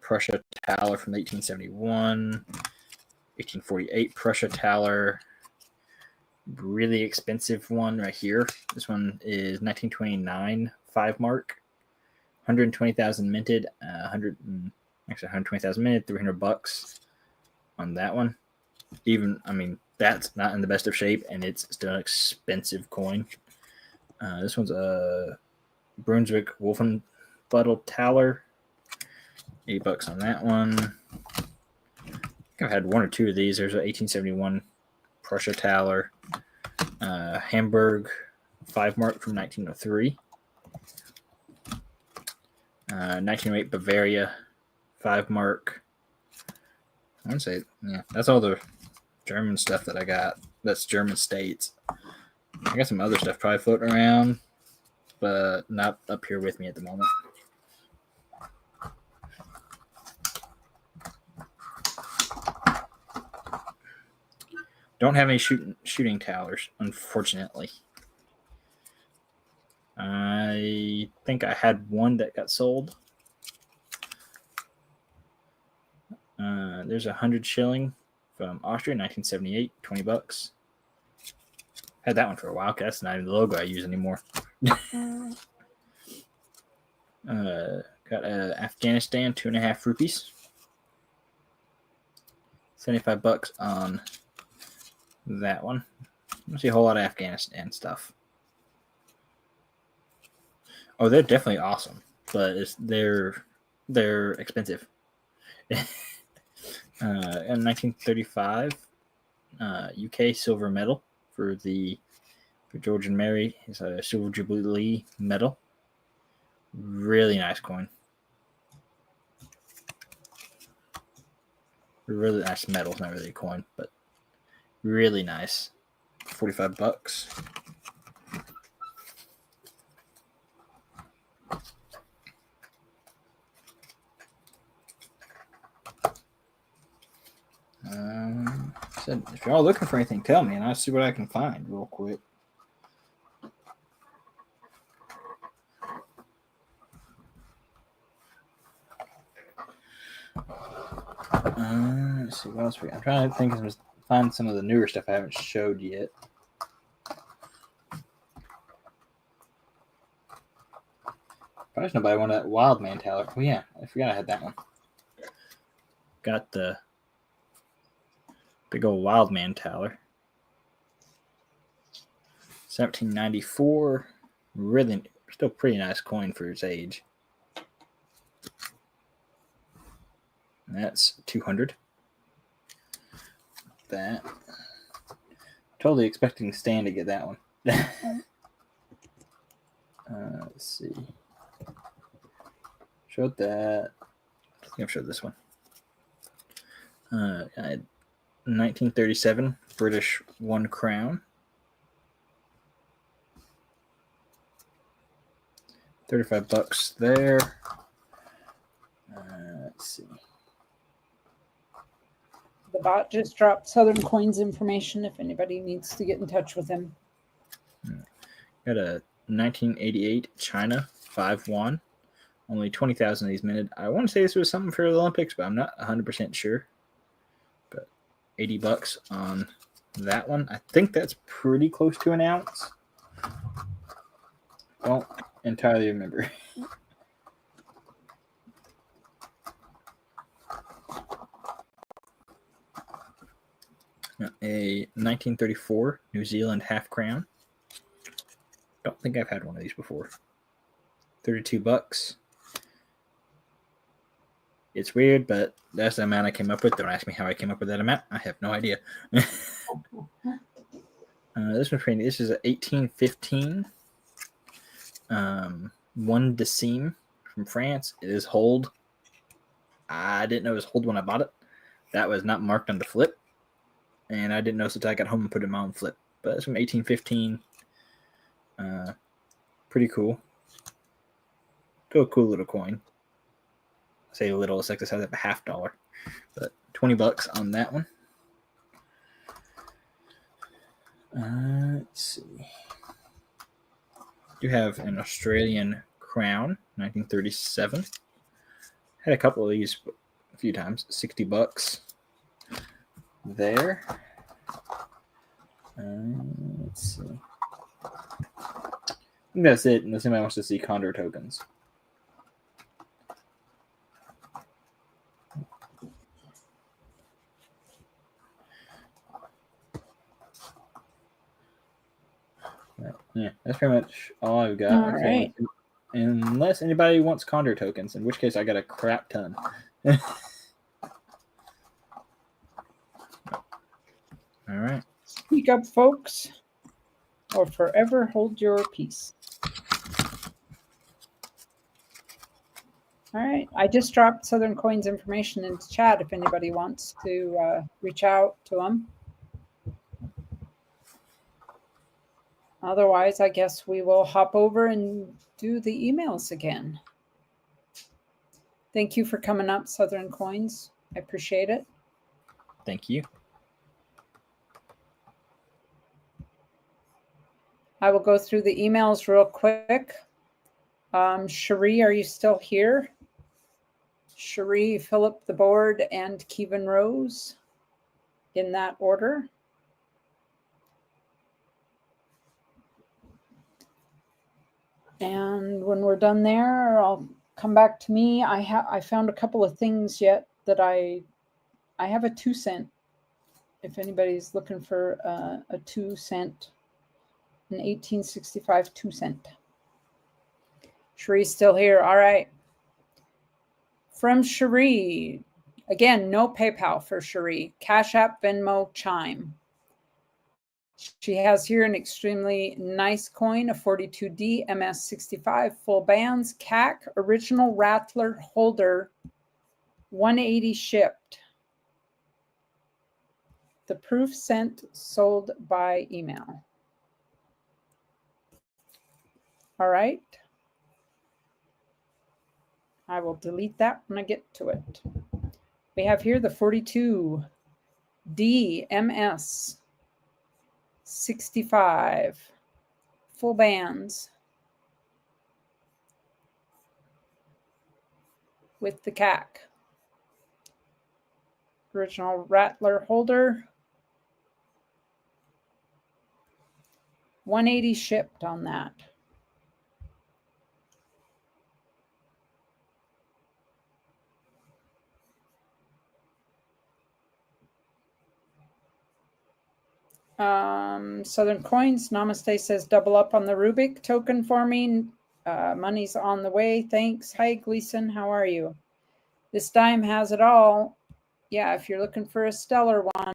Prussia Taler from 1871. 1848 Prussia Taler. Really expensive one right here. This one is 1929 5-mark. 120,000 minted. 120,000 minted. $300 on that one. That's not in the best of shape, and it's still an expensive coin. This one's a Brunswick Wolfenbüttel Taler. $8 on that one. I think I've had one or two of these. There's a 1871 Prussia Taler. Hamburg 5-mark from 1903. 1908 Bavaria 5-mark. I would say, yeah, that's all the German stuff that I got. That's German states. I got some other stuff probably floating around, but not up here with me at the moment. Don't have any shooting towers, unfortunately. I think I had one that got sold. There's 100 shilling from Austria, 1978, $20. Had that one for a while. That's not even the logo I use anymore. Got Afghanistan, 2.5 rupees. $75 on that one. I see a whole lot of Afghanistan stuff. Oh, they're definitely awesome, but they're expensive. In 1935, UK silver medal for George and Mary is a Silver Jubilee medal. Really nice coin. Really nice medal. It's not really a coin, but really nice. $45. Said if y'all looking for anything, tell me, and I'll see what I can find real quick. Let's see what else I'm trying to think of find some of the newer stuff I haven't showed yet. Probably nobody wanted that Wild Man Taler. Oh yeah, I forgot I had that one. Got the big old Wild Man Taler. 1794. Really, still pretty nice coin for its age. And that's 200. That. Totally expecting Stan to get that one. Let's see. Showed that. I think I've showed this one. I had 1937 British 1 crown. 35 bucks there. Let's see. The bot just dropped Southern Coins information if anybody needs to get in touch with him. Got a 1988 China 5-1. Only 20,000 of these minted. I want to say this was something for the Olympics, but I'm not 100% sure. But 80 bucks on that one. I think that's pretty close to an ounce. Don't entirely remember. A 1934 New Zealand half crown. Don't think I've had one of these before. 32 bucks. It's weird, but that's the amount I came up with. Don't ask me how I came up with that amount. I have no idea. This one's pretty. This is a 1815. 1 Decime from France. It is hold. I didn't know it was hold when I bought it. That was not marked on the flip. And I didn't know until I got home and put it in my own flip. But it's from 1815. Pretty cool. Still a cool little coin. I say little, it's like this has a $0.50. But 20 bucks on that one. Let's see. You have an Australian crown, 1937. Had a couple of these a few times. 60 bucks there. Let's see. I think that's it, unless anybody wants to see Condor tokens. Yeah, that's pretty much all I've got. All right. Unless anybody wants Condor tokens, in which case I got a crap ton. All right. Speak up, folks, or forever hold your peace. All right. I just dropped Southern Coins information into chat if anybody wants to reach out to them. Otherwise, I guess we will hop over and do the emails again. Thank you for coming up, Southern Coins. I appreciate it. Thank you. I will go through the emails real quick. Cherie, are you still here? Cherie, Philip the Board, and Kevin Rose in that order. And when we're done there, I'll come back to me. I found a couple of things yet that I have a 2 cent. If anybody's looking for a 2 cent, an 1865 2 cent. Cherie's still here. All right. From Cherie, again, no PayPal for Cherie. Cash App, Venmo, Chime. She has here an extremely nice coin, a 42D MS65 full bands, CAC, original Rattler holder, 180 shipped. The proof sent, sold by email. All right. I will delete that when I get to it. We have here the 42D MS 65 full bands with the CAC. Original Rattler holder. 180 shipped on that. Southern Coins, Namaste says double up on the Rubik token for me. Money's on the way. Thanks. Hi, Gleason. How are you? This dime has it all. Yeah, if you're looking for a stellar one,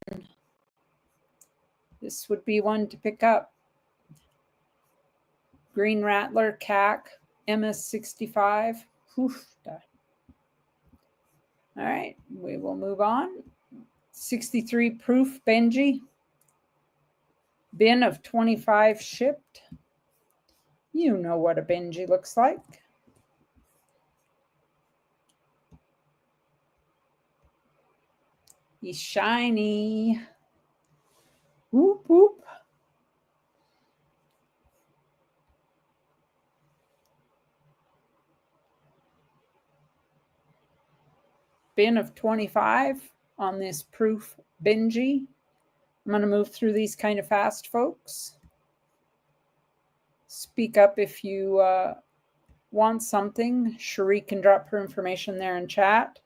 this would be one to pick up. Green Rattler, CAC, MS65. All right, we will move on. 63 proof Benji. Bin of 25 shipped. You know what a Benji looks like. He's shiny. Whoop, whoop. Bin of 25 on this proof Benji. I'm going to move through these kind of fast, folks. Speak up if you want something. Cherie can drop her information there in chat.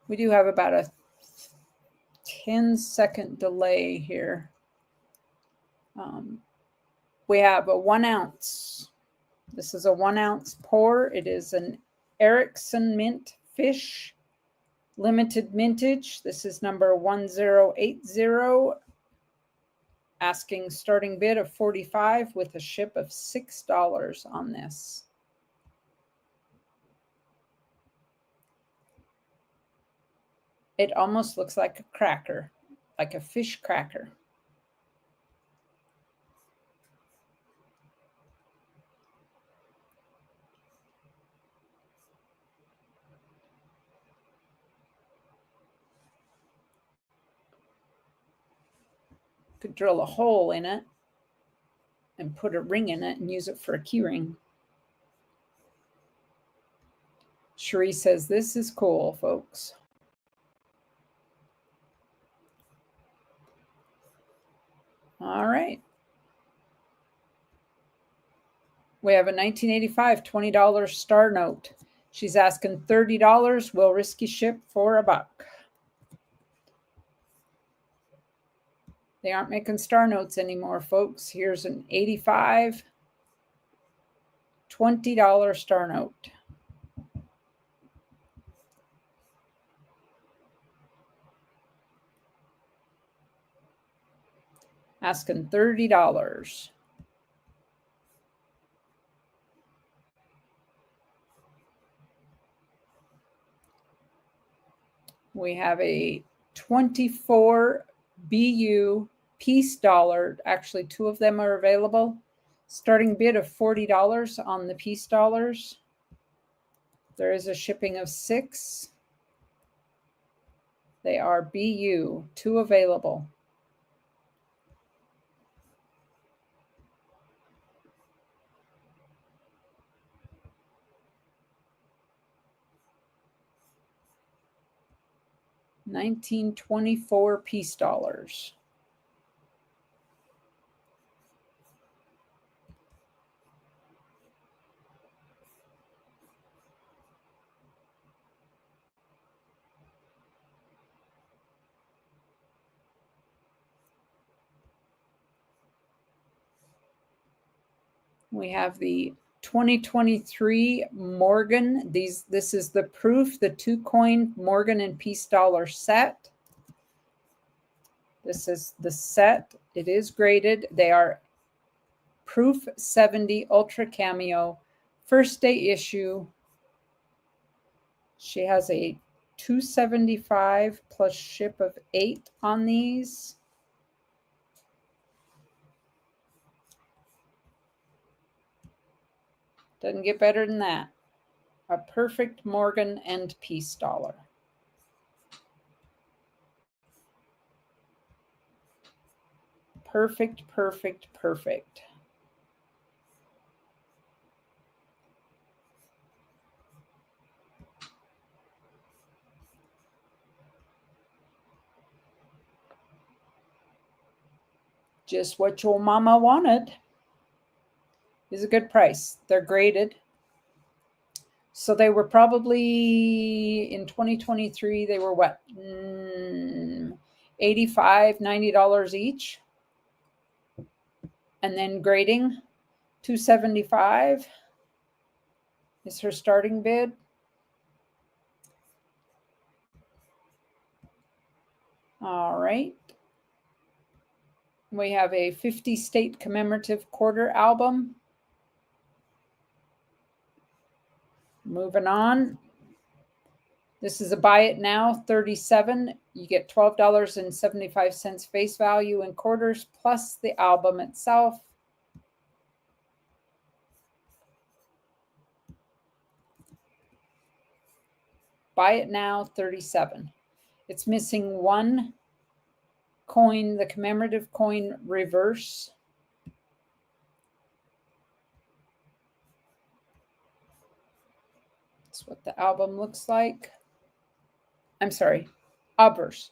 We do have about a 10-second delay here. We have a 1 ounce. This is a 1 ounce pour. It is an Erickson Mint Fish limited mintage. This is number 1080. Asking starting bid of $45 with a ship of $6 on this. It almost looks like a cracker, like a fish cracker. Could drill a hole in it and put a ring in it and use it for a key ring. Cherie says, this is cool, folks. All right. We have a 1985 $20 star note. She's asking $30. We'll risky ship for $1. They aren't making star notes anymore, folks. Here's an 85 $20 star note. Asking $30. We have a 24 BU piece dollar. Actually, 2 of them are available. Starting bid of $40 on the piece dollars. There is a shipping of 6. They are BU, 2 available. $19.24 piece dollars. We have the 2023 Morgan. This is the proof, the 2-coin Morgan and piece dollar set. This is the set. It is graded. They are proof 70 ultra cameo, first day issue. She has a $275 plus ship of 8 on these. Doesn't get better than that. A perfect Morgan and piece dollar. Perfect, perfect, perfect. Just what your mama wanted. Is a good price. They're graded. So they were probably in 2023, they were what? $85, $90 each. And then grading $275 is her starting bid. All right. We have a 50 state commemorative quarter album. Moving on. This is a buy it now, 37. You get $12.75 face value in quarters plus the album itself. Buy it now, 37. It's missing one coin, the commemorative coin reverse. That's what the album looks like. I'm sorry, obverse.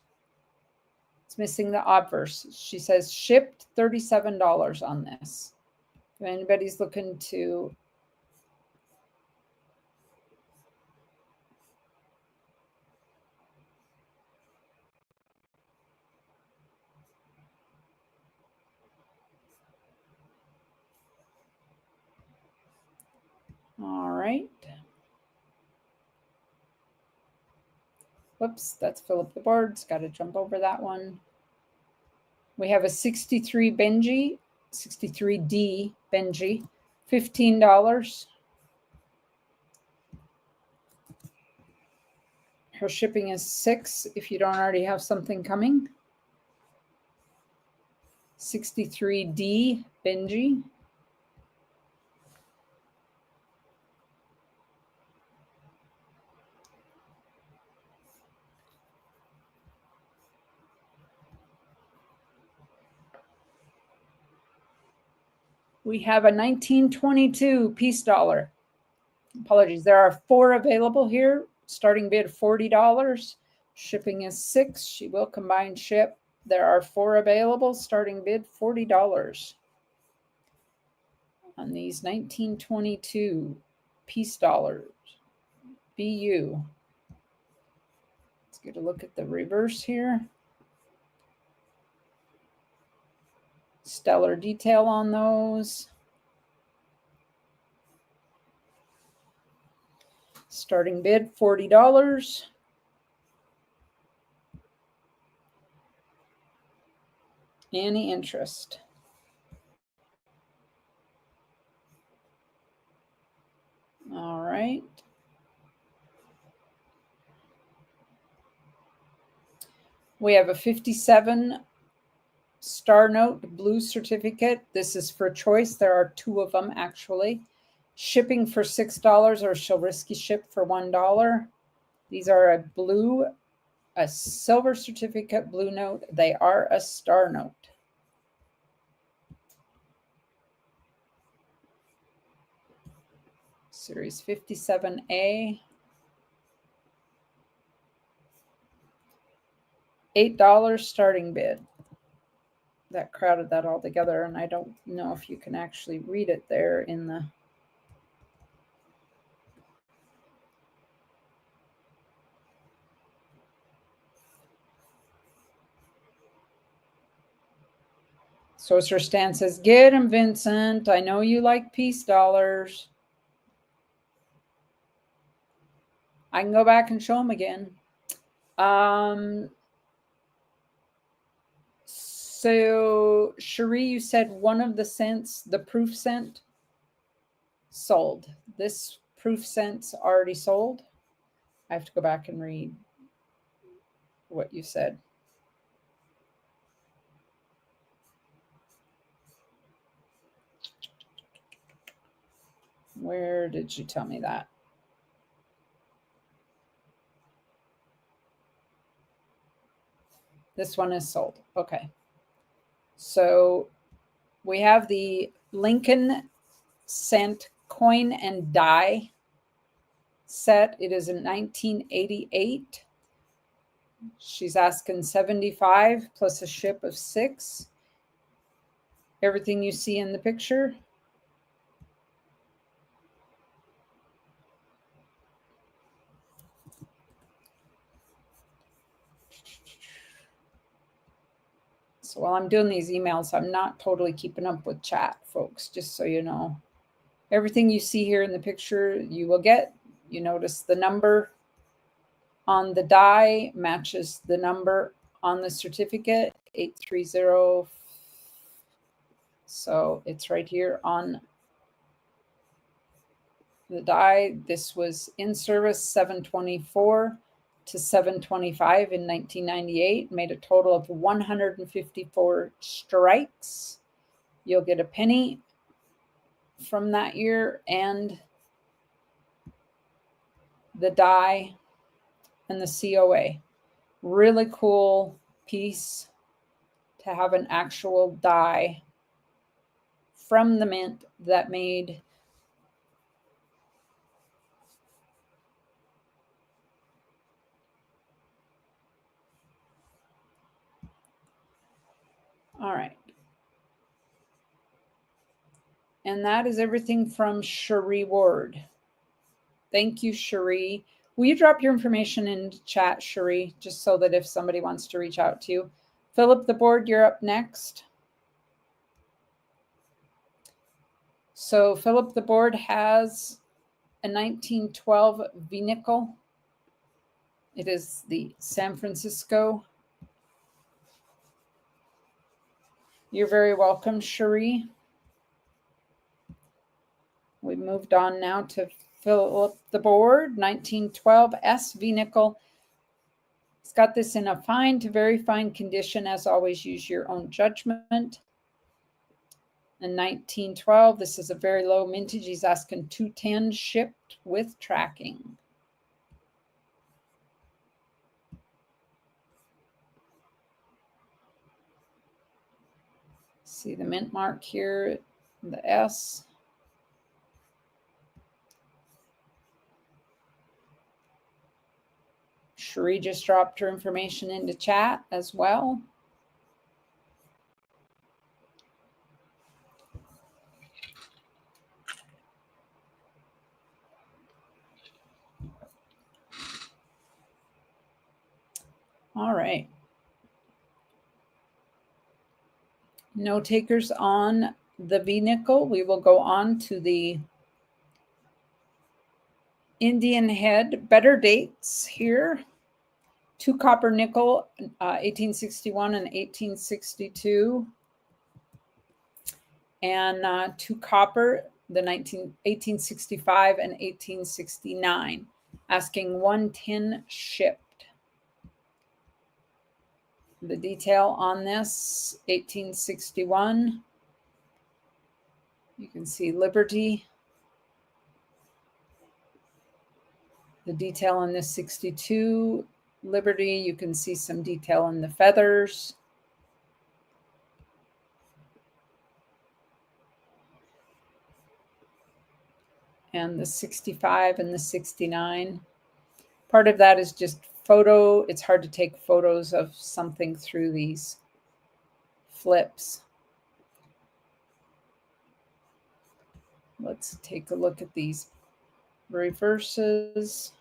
It's missing the obverse. She says shipped $37 on this. If anybody's looking to all right. Whoops, that's fill up the boards. Got to jump over that one. We have a 63 Benji, 63D Benji, $15. Her shipping is $6 if you don't already have something coming. 63D Benji. We have a 1922 peace dollar. Apologies, there are 4 available here. Starting bid $40. Shipping is $6. She will combine ship. There are 4 available. Starting bid $40 on these 1922 peace dollars. BU. Let's get a look at the reverse here. Stellar detail on those. Starting bid $40. Any interest? All right. We have a 57 Star Note blue certificate. This is for choice. There are 2 of them actually. Shipping for $6 or she'll risky ship for $1. These are a silver certificate blue note. They are a Star Note. Series 57A. $8 starting bid. That crowded that all together, and I don't know if you can actually read it there in the Sorcerer Stan says, get him, Vincent. I know you like peace dollars. I can go back and show them again. So, Cherie, you said one of the cents, the proof cent, sold. This proof cent's already sold. I have to go back and read what you said. Where did you tell me that? This one is sold. Okay. So we have the Lincoln cent coin and die set. It is in 1988. She's asking 75 plus a ship of 6. Everything you see in the picture. So while I'm doing these emails, I'm not totally keeping up with chat, folks, just so you know. Everything you see here in the picture, you will get. You notice the number on the die matches the number on the certificate, 830. So it's right here on the die. This was in service 724. to 725 in 1998, made a total of 154 strikes. You'll get a penny from that year and the die and the COA. Really cool piece to have an actual die from the mint that made all right. And that is everything from Cherie Ward. Thank you, Cherie. Will you drop your information in chat, Cherie, just so that if somebody wants to reach out to you? Philip the Board, you're up next. So Philip the Board has a 1912 V-nickel. It is the San Francisco. You're very welcome, Cherie. We moved on now to Philip the Board, 1912 S V-nickel. It's got this in a fine to very fine condition. As always, use your own judgment. In 1912, this is a very low mintage. He's asking 210 shipped with tracking. See the mint mark here, the S. Cherie just dropped her information into chat as well. All right. No takers on the V-nickel. We will go on to the Indian head. Better dates here. 2 copper nickel, 1861 and 1862. And 2 copper, the 1865 and 1869. Asking 110 shipped. The detail on this, 1861. You can see Liberty. The detail on this 62 Liberty, you can see some detail in the feathers. And the 65 and the 69. Part of that is just photo. It's hard to take photos of something through these flips. Let's take a look at these reverses.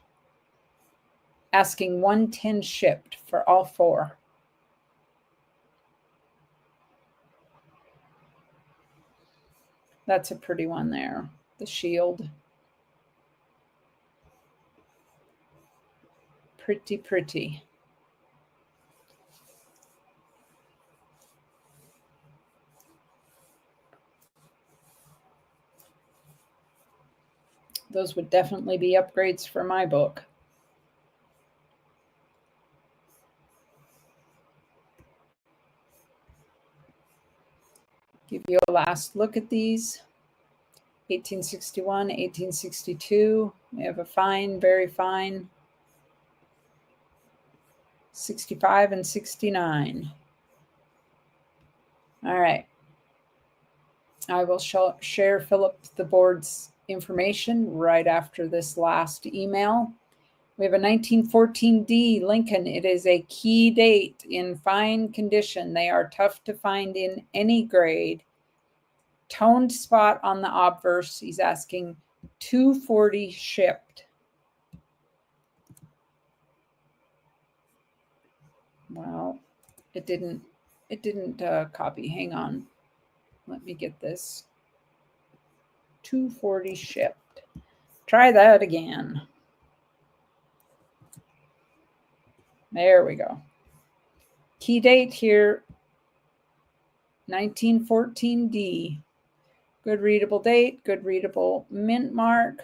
Asking 110 shipped for all 4. That's a pretty one there. The shield. Pretty, pretty. Those would definitely be upgrades for my book. Give you a last look at these. 1861, 1862. We have a fine, very fine. 65 and 69. All right. I will share Philip the Board's information right after this last email. We have a 1914D Lincoln. It is a key date in fine condition. They are tough to find in any grade. Toned spot on the obverse. He's asking 240 shipped. Well, it didn't copy. Hang on. Let me get this. 240 shipped. Try that again. There we go. Key date here, 1914D. Good readable date, good readable mint mark.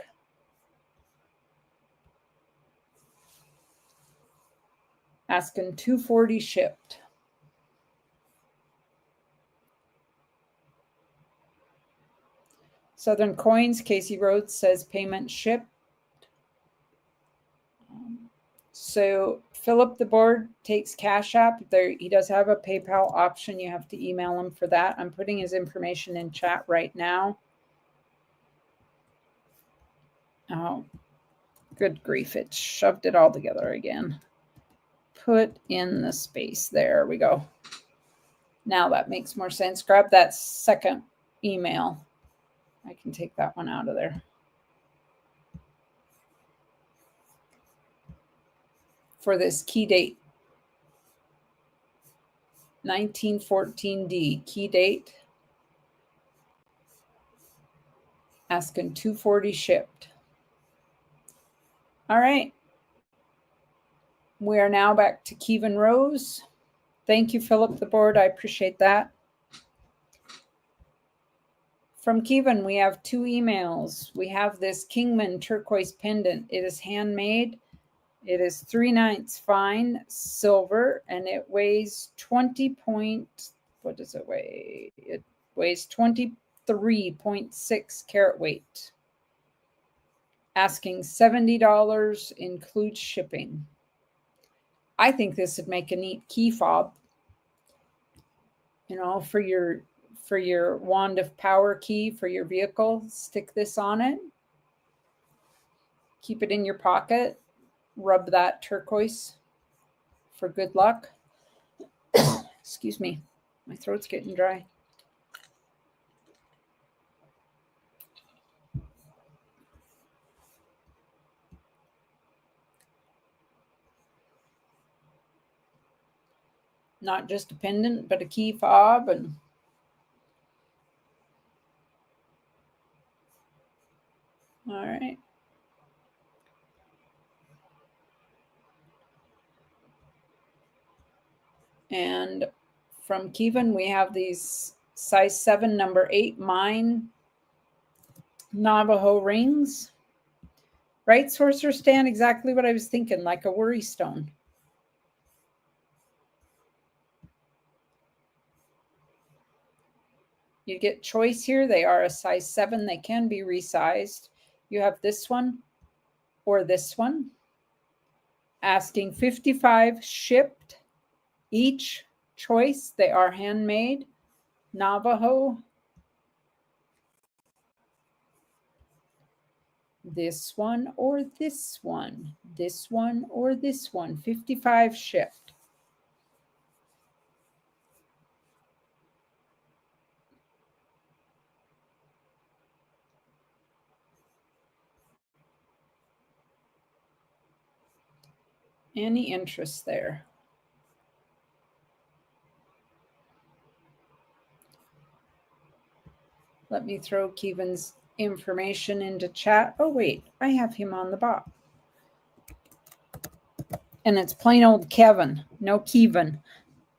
asking $240 shipped. Southern Coins, Casey Rhodes says payment shipped. So Philip the Board takes Cash App. He does have a PayPal option. You have to email him for that. I'm putting his information in chat right now. Oh, good grief. It shoved it all together again. Put in the space. There we go. Now that makes more sense. Grab that second email. I can take that one out of there. For this key date. 1914D, key date. Asking $240 shipped. All right. We are now back to Kevin Rose. Thank you, Philip the Board. I appreciate that. From Kevin, we have 2 emails. We have this Kingman turquoise pendant. It is handmade. It is 3/9 fine silver, and it weighs 20 point, what does it weigh? It weighs 23.6 carat weight. Asking $70, includes shipping. I think this would make a neat key fob, you know, for your wand of power key for your vehicle. Stick this on it. Keep it in your pocket. Rub that turquoise for good luck. Excuse me. My throat's getting dry. Not just a pendant, but a key fob. And all right. And from Kevin, we have these size 7, number 8 mine Navajo rings. Right, Sorcerer Stan? Exactly what I was thinking, like a worry stone. You get choice here. They are a size 7. They can be resized. You have this one or this one. Asking $55 shipped. Each choice. They are handmade. Navajo. This one or this one. This one or this one. $55 shipped. Any interest there? Let me throw Kevin's information into chat. Oh, wait, I have him on the bot. And it's plain old Kevin, no Kevin.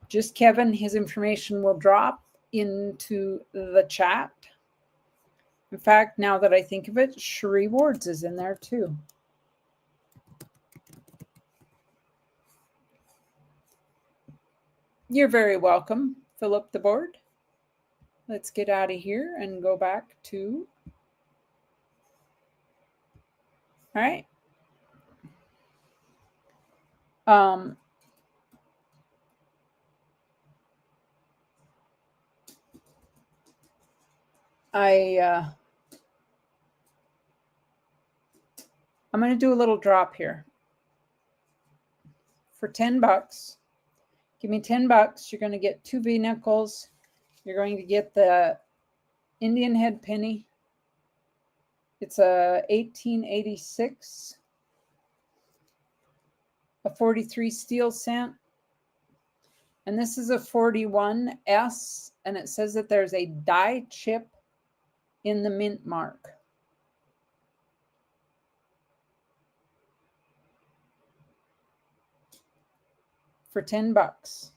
Just Kevin. His information will drop into the chat. In fact, now that I think of it, Cherie Wards is in there too. You're very welcome, Philip the Board. Let's get out of here and go back to, all right. I'm going to do a little drop here. For $10, give me $10. You're going to get 2 V-nickels. You're going to get the Indian head penny. It's a 1886, a 43 steel cent. And this is a 41S, and it says that there's a die chip in the mint mark. For $10.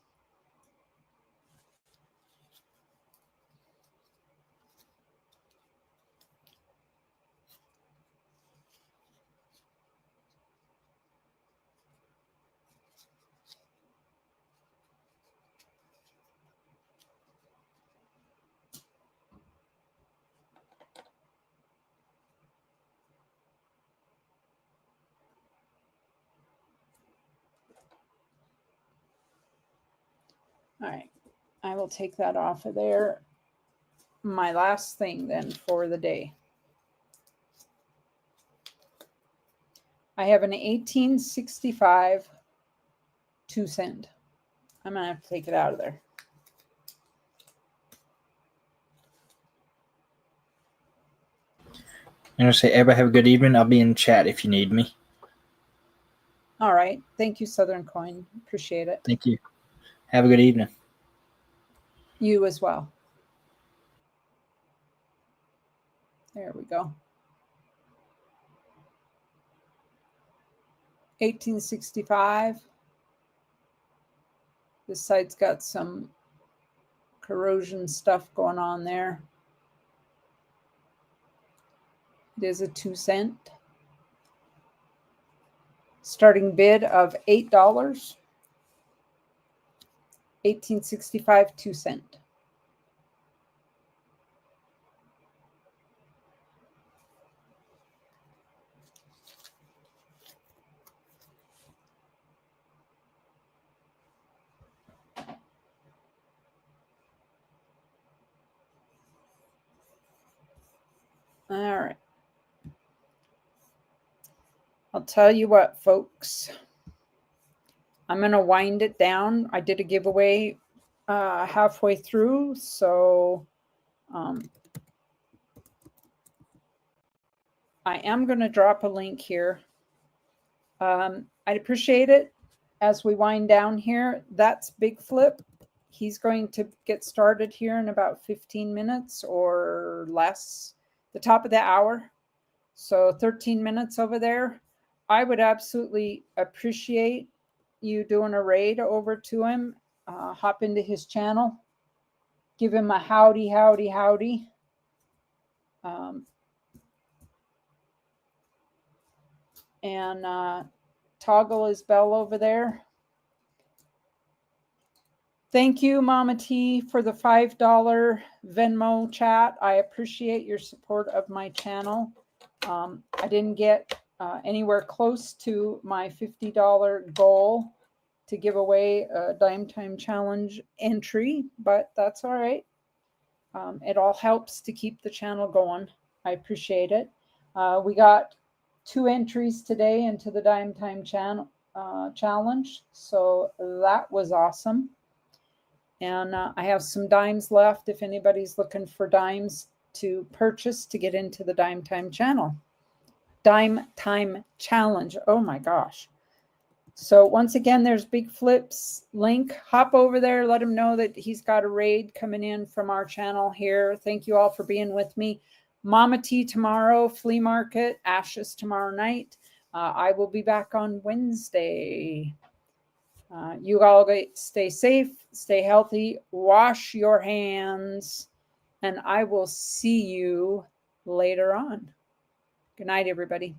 All right. I will take that off of there. My last thing then for the day. I have an 1865 2-cent. I'm going to have to take it out of there. I'm going to say, everybody have a good evening. I'll be in chat if you need me. All right. Thank you, Southern Coin. Appreciate it. Thank you. Have a good evening. You as well. There we go. 1865. This side's got some corrosion stuff going on there. It is a 2-cent. Starting bid of $8. 1865 2-cent. All right. I'll tell you what, folks. I'm going to wind it down. I did a giveaway halfway through, so I am going to drop a link here. I'd appreciate it as we wind down here. That's Big Flip. He's going to get started here in about 15 minutes or less, the top of the hour. So 13 minutes over there. I would absolutely appreciate you doing a raid over to him. Hop into his channel. Give him a howdy, howdy, howdy. And toggle his bell over there. Thank you, Mama T, for the $5 Venmo chat. I appreciate your support of my channel. I didn't get anywhere close to my $50 goal to give away a Dime Time Challenge entry, but that's all right. It all helps to keep the channel going. I appreciate it. We got 2 entries today into the Dime Time challenge, so that was awesome. And I have some dimes left if anybody's looking for dimes to purchase to get into the Dime Time channel. Dime Time Challenge. Oh my gosh. So once again, there's Big Flip's link. Hop over there. Let him know that he's got a raid coming in from our channel here. Thank you all for being with me. Mama T tomorrow, flea market, Ashes tomorrow night. I will be back on Wednesday. You all stay safe, stay healthy, wash your hands, and I will see you later on. Good night, everybody.